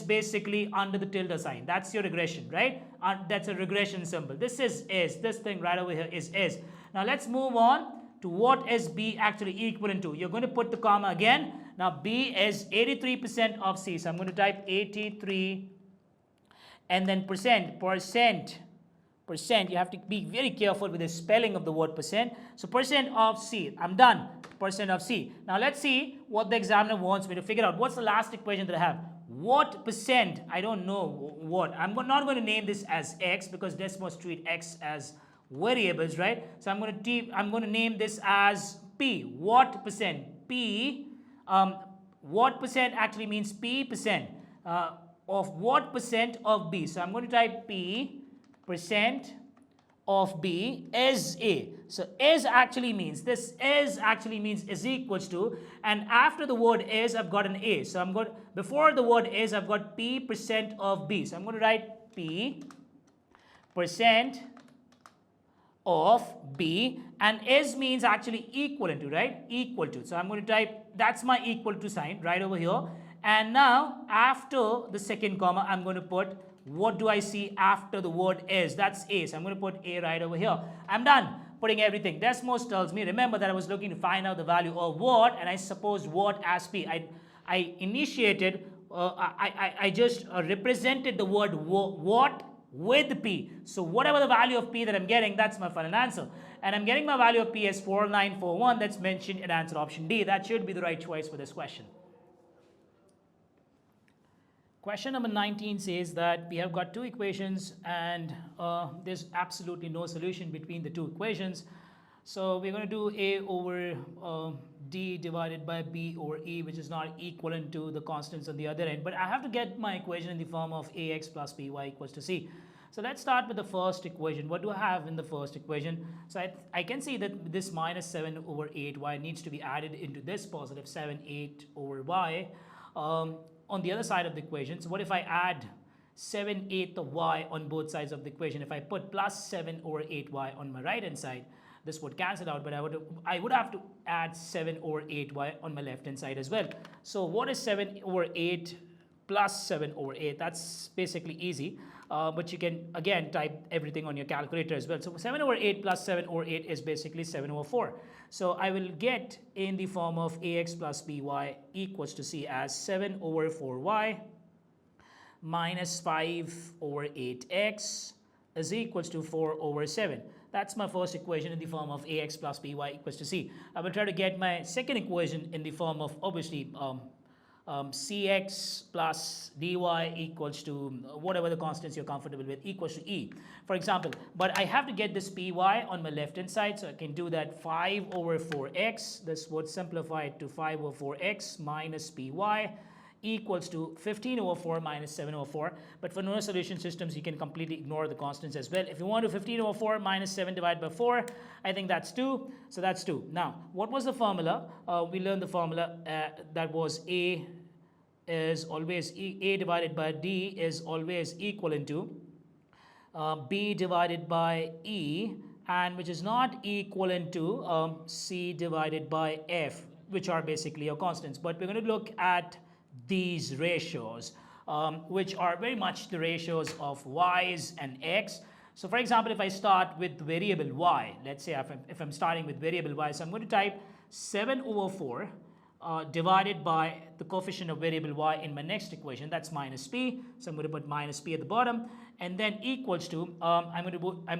basically under the tilde sign. That's your regression, right? That's a regression symbol. This is. This thing right over here is. Now let's move on to what is B actually equivalent to. You're going to put the comma again. Now B is 83% of C. So I'm going to type 83 and then percent. You have to be very careful with the spelling of the word percent. So percent of C. I'm done. Percent of C. Now let's see what the examiner wants me to figure out. What's the last equation that I have? What percent? I don't know what. I'm not going to name this as X because this must treat X as variables, right? So I'm going to name this as P. What percent? P. What percent actually means P percent of what percent of B. So I'm going to type P percent of B is A. So is actually means, this is actually means is equals to, and after the word is I've got an A. So I'm going, before the word is I've got P percent of B. So I'm going to write P percent of B, and is means actually equivalent to, right? Equal to. So I'm going to type, that's my equal to sign right over here. And now after the second comma, I'm going to put, what do I see after the word is? That's A. So I'm going to put A right over here. I'm done putting everything. Desmos tells me, remember that I was looking to find out the value of what, and I supposed what as P. I initiated, I just represented the word what with P. So whatever the value of P that I'm getting, that's my final answer. And I'm getting my value of P as 4941. That's mentioned in answer option D. That should be the right choice for this question. Question number 19 says that we have got two equations and there's absolutely no solution between the two equations. So we're going to do A over D divided by B over E, which is not equivalent to the constants on the other end. But I have to get my equation in the form of AX plus BY equals to C. So let's start with the first equation. What do I have in the first equation? So I can see that this minus 7 over 8y needs to be added into this positive 7, 8 over y. On the other side of the equation, so what if I add 7, 8 of y on both sides of the equation? If I put plus 7 over 8y on my right hand side, this would cancel out, but I would have to add 7 over 8y on my left hand side as well. So what is 7 over 8 plus 7 over 8? That's basically easy, but you can again type everything on your calculator as well. So 7 over 8 plus 7 over 8 is basically 7 over 4. So I will get in the form of AX plus BY equals to C as 7 over 4y minus 5 over 8x is equals to 4 over 7. That's my first equation in the form of AX plus BY equals to C. I will try to get my second equation in the form of obviously Cx plus dy equals to whatever the constants you're comfortable with equals to E, for example. But I have to get this Py on my left hand side, so I can do that 5 over 4x. This would simplify it to 5 over 4x minus Py equals to 15 over 4 minus 7 over 4. But for no solution systems, you can completely ignore the constants as well. If you want to 15 over 4 minus 7 divided by 4, I think that's 2. So that's 2. Now, what was the formula? We learned the formula that was A is always A divided by D is always equivalent to B divided by E, and which is not equivalent to C divided by F, which are basically your constants. But we're going to look at these ratios, which are very much the ratios of y's and x. So for example, if I start with variable y, let's say if I'm starting with variable y, so I'm going to type 7 over 4 divided by the coefficient of variable y in my next equation, that's minus p. So I'm going to put minus p at the bottom, and then equals to I'm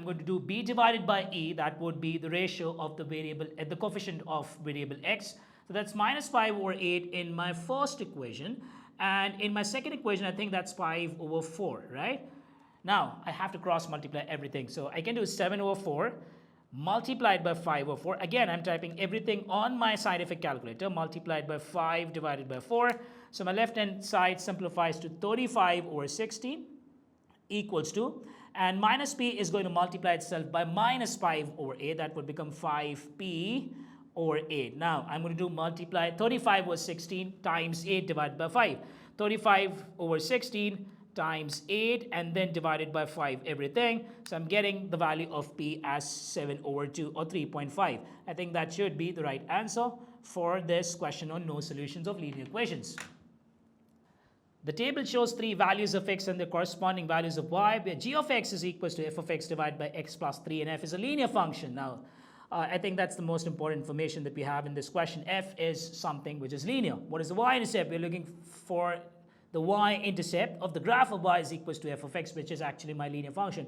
going to do b divided by e. That would be the ratio of the variable at the coefficient of variable x. So that's minus 5 over 8 in my first equation, and in my second equation I think that's 5 over 4, right? Now I have to cross multiply everything, so I can do 7 over 4 multiplied by 5 over 4. Again, I'm typing everything on my scientific calculator, multiplied by 5 divided by 4. So my left hand side simplifies to 35 over 16 equals to, and minus p is going to multiply itself by minus 5 over 8. That would become 5p over 8. Now I'm going to do multiply 35 over 16 times 8 divided by 5. 35 over 16 times 8 and then divided by 5 everything. So I'm getting the value of p as 7 over 2 or 3.5. I think that should be the right answer for this question on no solutions of linear equations. The table shows three values of x and the corresponding values of y, where g of x is equals to f of x divided by x plus 3, and f is a linear function. Now, I think that's the most important information that we have in this question. F is something which is linear. What is the y-intercept? We're looking for the y-intercept of the graph of y is equals to f of x, which is actually my linear function.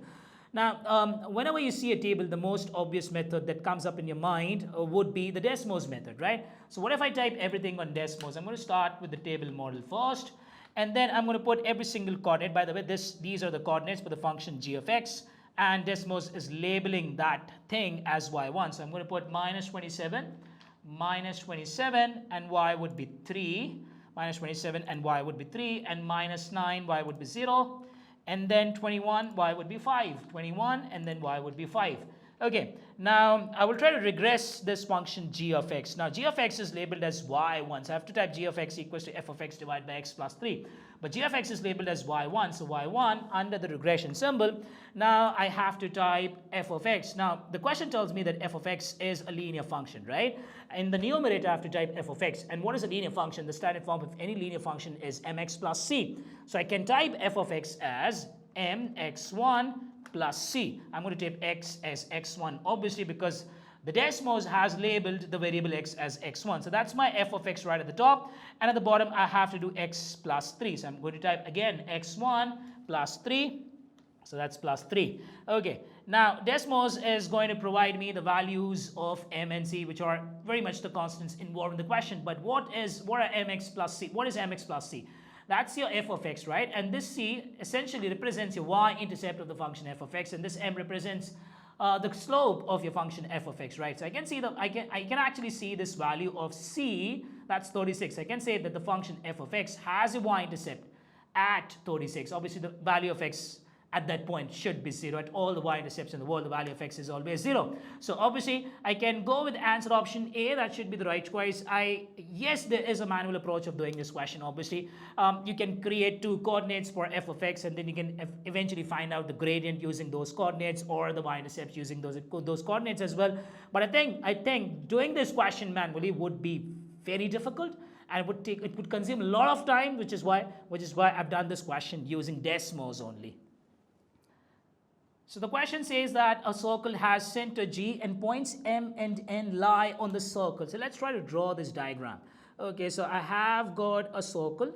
Now, whenever you see a table, the most obvious method that comes up in your mind would be the Desmos method, right? So what if I type everything on Desmos? I'm going to start with the table model first, and then I'm going to put every single coordinate. By the way, these are the coordinates for the function g of x, and Desmos is labeling that thing as y1. So I'm going to put minus 27, and y would be 3. Minus 27 and y would be 3, and minus 9, y would be 0, and then 21, y would be 5. 21 and then y would be 5. Okay, now I will try to regress this function g of x. Now g of x is labeled as y1, so I have to type g of x equals to f of x divided by x plus 3. But g of x is labeled as y1, so y1 under the regression symbol. Now I have to type f of x. Now the question tells me that f of x is a linear function, right? In the numerator I have to type f of x. And what is a linear function? The standard form of any linear function is mx plus c. So I can type f of x as mx1 plus c. I'm going to type x as x1, obviously, because the Desmos has labeled the variable x as x1. So that's my f of x right at the top. And at the bottom, I have to do x plus 3. So I'm going to type again x1 plus 3. So that's plus 3. Okay. Now, Desmos is going to provide me the values of m and c, which are very much the constants involved in the question. But what are mx plus c? What is mx plus c? That's your f of x, right? And this c essentially represents your y-intercept of the function f of x, and this m represents the slope of your function f of x, right? So I can actually see this value of c, that's 36. I can say that the function f of x has a y-intercept at 36. Obviously, the value of x at that point should be 0. At all the y-intercepts in the world, the value of x is always 0. So obviously, I can go with answer option A. That should be the right choice. Yes, there is a manual approach of doing this question, obviously. You can create two coordinates for f of x, and then you can eventually find out the gradient using those coordinates, or the y-intercepts using those coordinates as well. But I think doing this question manually would be very difficult, and it would consume a lot of time, which is why I've done this question using Desmos only. So the question says that a circle has center G and points M and N lie on the circle. So let's try to draw this diagram. Okay, so I have got a circle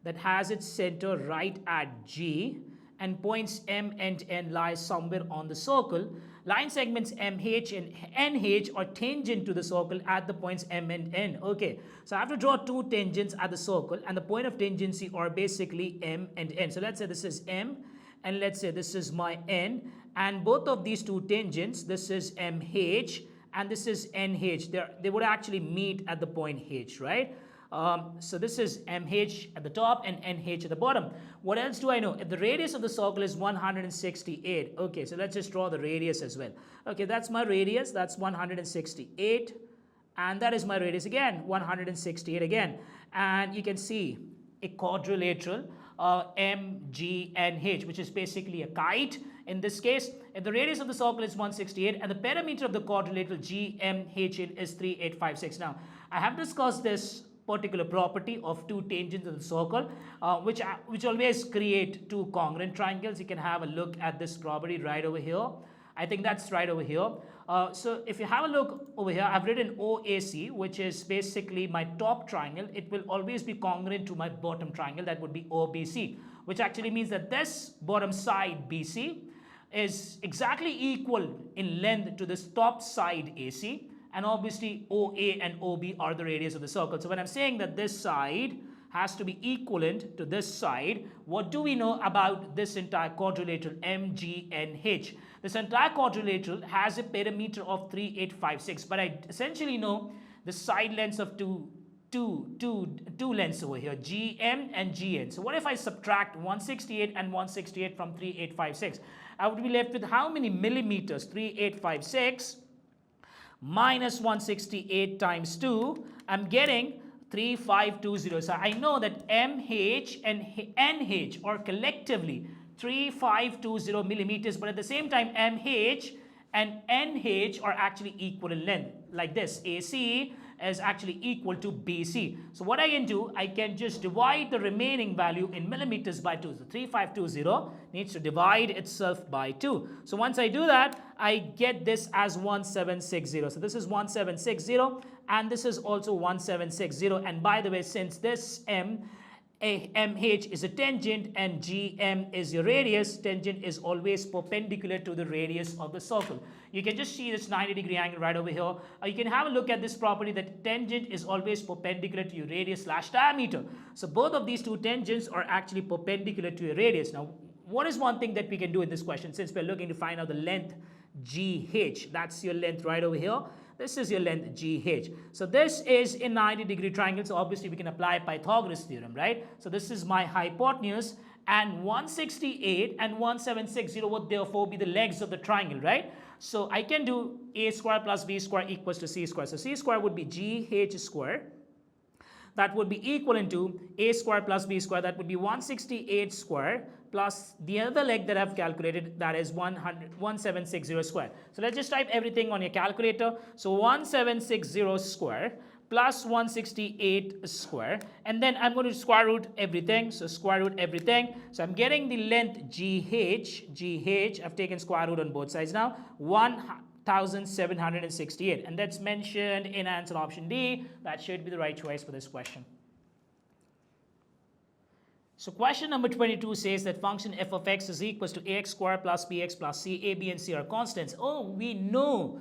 that has its center right at G, and points M and N lie somewhere on the circle. Line segments MH and NH are tangent to the circle at the points M and N. Okay, so I have to draw two tangents at the circle, and the point of tangency are basically M and N. So let's say this is M, and let's say this is my N, and both of these two tangents, this is MH and this is NH, they would actually meet at the point H, right? So this is MH at the top and NH at the bottom. What else do I know? If the radius of the circle is 168, okay, so let's just draw the radius as well. Okay, that's my radius, that's 168, and that is my radius again, 168 again. And you can see a quadrilateral MGNH, which is basically a kite in this case. If the radius of the circle is 168 and the perimeter of the quadrilateral GMH is 3856. Now, I have discussed this particular property of two tangents of the circle, which always create two congruent triangles. You can have a look at this property right over here. I think that's right over here. So if you have a look over here, I've written OAC, which is basically my top triangle. It will always be congruent to my bottom triangle, that would be OBC, which actually means that this bottom side BC is exactly equal in length to this top side AC, and obviously OA and OB are the radius of the circle. So when I'm saying that this side has to be equivalent to this side, what do we know about this entire quadrilateral MGNH? This entire quadrilateral has a perimeter of 3856, but I essentially know the side lengths of two lengths over here, GM and GN. So what if I subtract 168 and 168 from 3856? I would be left with how many millimeters? 3856 minus 168 times 2, I'm getting 3520. So I know that MH and NH are collectively 3520 millimeters, but at the same time MH and NH are actually equal in length, like this. AC is actually equal to BC. So what I can do, I can just divide the remaining value in millimeters by 2. So 3520 needs to divide itself by 2. So once I do that, I get this as 1760. So this is 1760 and this is also 1760. And by the way, since this MH is a tangent and GM is your radius, tangent is always perpendicular to the radius of the circle. You can just see this 90-degree angle right over here. You can have a look at this property that tangent is always perpendicular to your radius slash diameter. So both of these two tangents are actually perpendicular to your radius. Now, what is one thing that we can do in this question, since we're looking to find out the length GH? That's your length right over here. This is your length GH. So this is a 90-degree triangle. So obviously we can apply Pythagoras theorem, right? So this is my hypotenuse, and 168 and 1760 would therefore be the legs of the triangle, right? So I can do a square plus b square equals to c square. So c square would be GH square. That would be equivalent to a square plus b square. That would be 168 square plus the other leg that I've calculated, that is 1760 square. So let's just type everything on your calculator. So 1760 square plus 168 square, and then I'm going to square root everything. So square root everything. So I'm getting the length GH. I've taken square root on both sides now. 1768, and that's mentioned in answer option D. That should be the right choice for this question. So question number 22 says that function f of x is equals to ax squared plus bx plus c. A, b, and c are constants. Oh, we know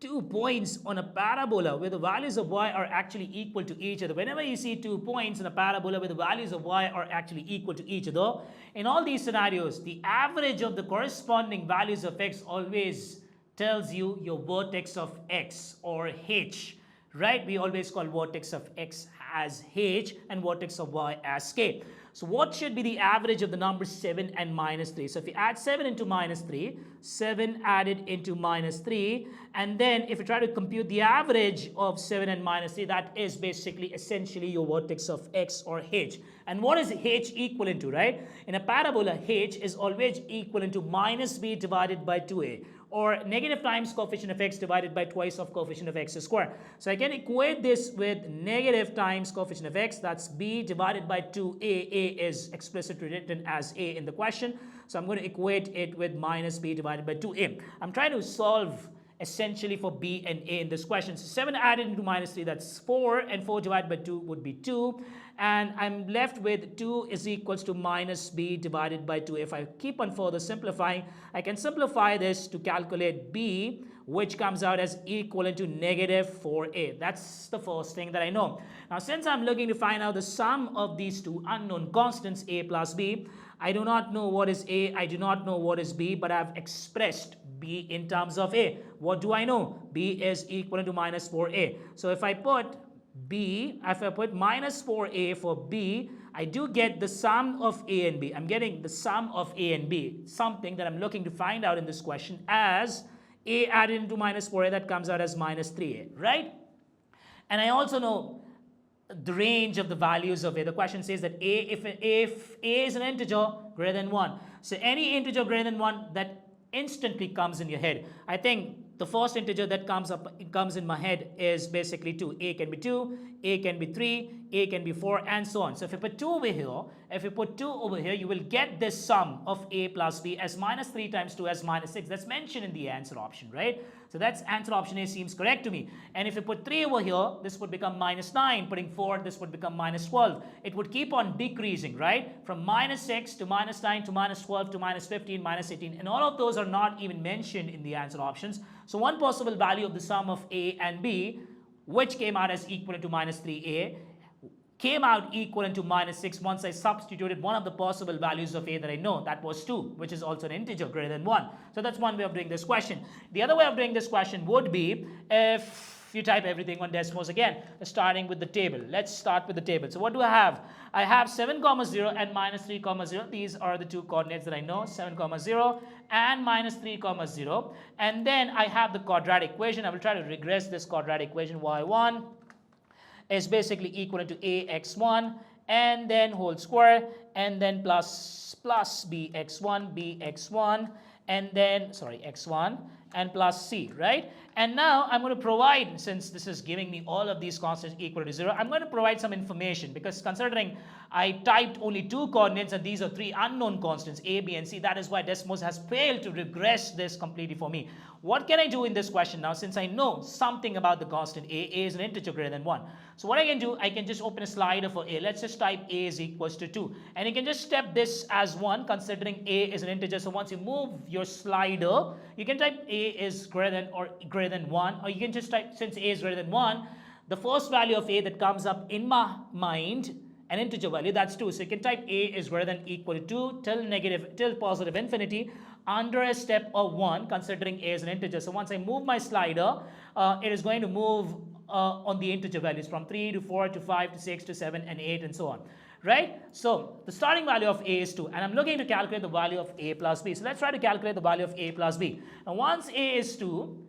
2 points on a parabola where the values of y are actually equal to each other. Whenever you see 2 points in a parabola where the values of y are actually equal to each other, in all these scenarios, the average of the corresponding values of x always tells you your vertex of x, or h, right? We always call vertex of x as h and vertex of y as k. So what should be the average of the numbers 7 and minus 3? So if you add 7 into minus 3, 7 added into minus 3, and then if you try to compute the average of 7 and minus 3, that is basically essentially your vertex of x or h. And what is h equivalent to, right? In a parabola, h is always equivalent to minus b divided by 2a, or negative times coefficient of x divided by twice of coefficient of x squared. So I can equate this with negative times coefficient of x, that's b divided by 2a. A is explicitly written as a in the question. So I'm going to equate it with minus b divided by 2a. I'm trying to solve essentially for b and a in this question. So 7 added into minus 3, that's 4, and 4 divided by 2 would be 2. And I'm left with 2 is equals to minus b divided by 2. If I keep on further simplifying, I can simplify this to calculate b, which comes out as equivalent to negative 4a. That's the first thing that I know. Now, since I'm looking to find out the sum of these two unknown constants, a plus b, I do not know what is a, I do not know what is b, but I've expressed b in terms of a. What do I know? b is equivalent to minus 4a. So if I put minus 4a for b, I do get the sum of a and b. I'm getting the sum of a and b, something that I'm looking to find out in this question as a added into minus 4a, that comes out as minus 3a, right? And I also know the range of the values of a. The question says that if a is an integer greater than 1. So any integer greater than 1, that instantly comes in your head. I think the first integer that comes in my head is basically 2. A can be 2, A can be 3, A can be 4, and so on. So if you put 2 over here, you will get this sum of A plus B as minus 3 times 2 as minus 6. That's mentioned in the answer option, right? So that's answer option A seems correct to me. And if you put 3 over here, this would become minus 9. Putting 4, this would become minus 12. It would keep on decreasing, right? From minus 6 to minus 9 to minus 12 to minus 15, minus 18. And all of those are not even mentioned in the answer options. So one possible value of the sum of A and B, which came out as equivalent to minus 3A, came out equivalent to minus 6 once I substituted one of the possible values of A that I know, that was 2, which is also an integer greater than 1. So that's one way of doing this question. The other way of doing this question would be if you type everything on Desmos again, starting with the table. Let's start with the table. So what do I have? I have 7, 0 and minus 3, 0. These are the two coordinates that I know, 7, 0 and minus 3, 0. And then I have the quadratic equation. I will try to regress this quadratic equation. Y1 is basically equivalent to ax1 and then whole square and then plus bx1 and then x1 and plus c, right? And now I'm going to provide, since this is giving me all of these constants equal to 0, I'm going to provide some information, because considering I typed only 2 coordinates and these are 3 unknown constants, A, B, and C, that is why Desmos has failed to regress this completely for me. What can I do in this question now, since I know something about the constant A? A is an integer greater than 1. So what I can do, I can just open a slider for A. Let's just type A is equals to 2. And you can just step this as 1, considering A is an integer. So once you move your slider, you can type A is greater than 1, or you can just type, since A is greater than 1, the first value of A that comes up in my mind, an integer value, that's 2. So you can type A is greater than equal to 2 till positive infinity under a step of 1, considering A is an integer. So once I move my slider, it is going to move on the integer values from 3 to 4 to 5 to 6 to 7 and 8 and so on. Right? So the starting value of A is 2, and I'm looking to calculate the value of A plus B. So let's try to calculate the value of A plus B. And once A is 2,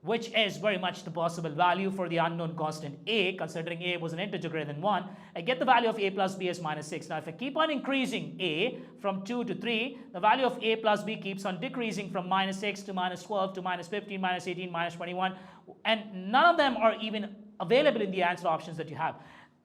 which is very much the possible value for the unknown constant A, considering A was an integer greater than 1, I get the value of A plus B as minus 6. Now if I keep on increasing A from 2 to 3, the value of A plus B keeps on decreasing from minus 6 to minus 12 to minus 15, minus 18, minus 21, and none of them are even available in the answer options that you have.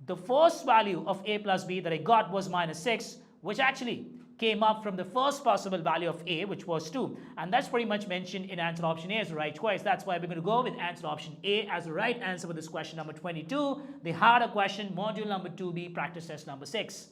The first value of A plus B that I got was minus 6, which actually came up from the first possible value of A, which was 2. And that's pretty much mentioned in answer option A as the right choice. That's why we're going to go with answer option A as the right answer for this question number 22, the harder question, module number 2B, practice test number 6.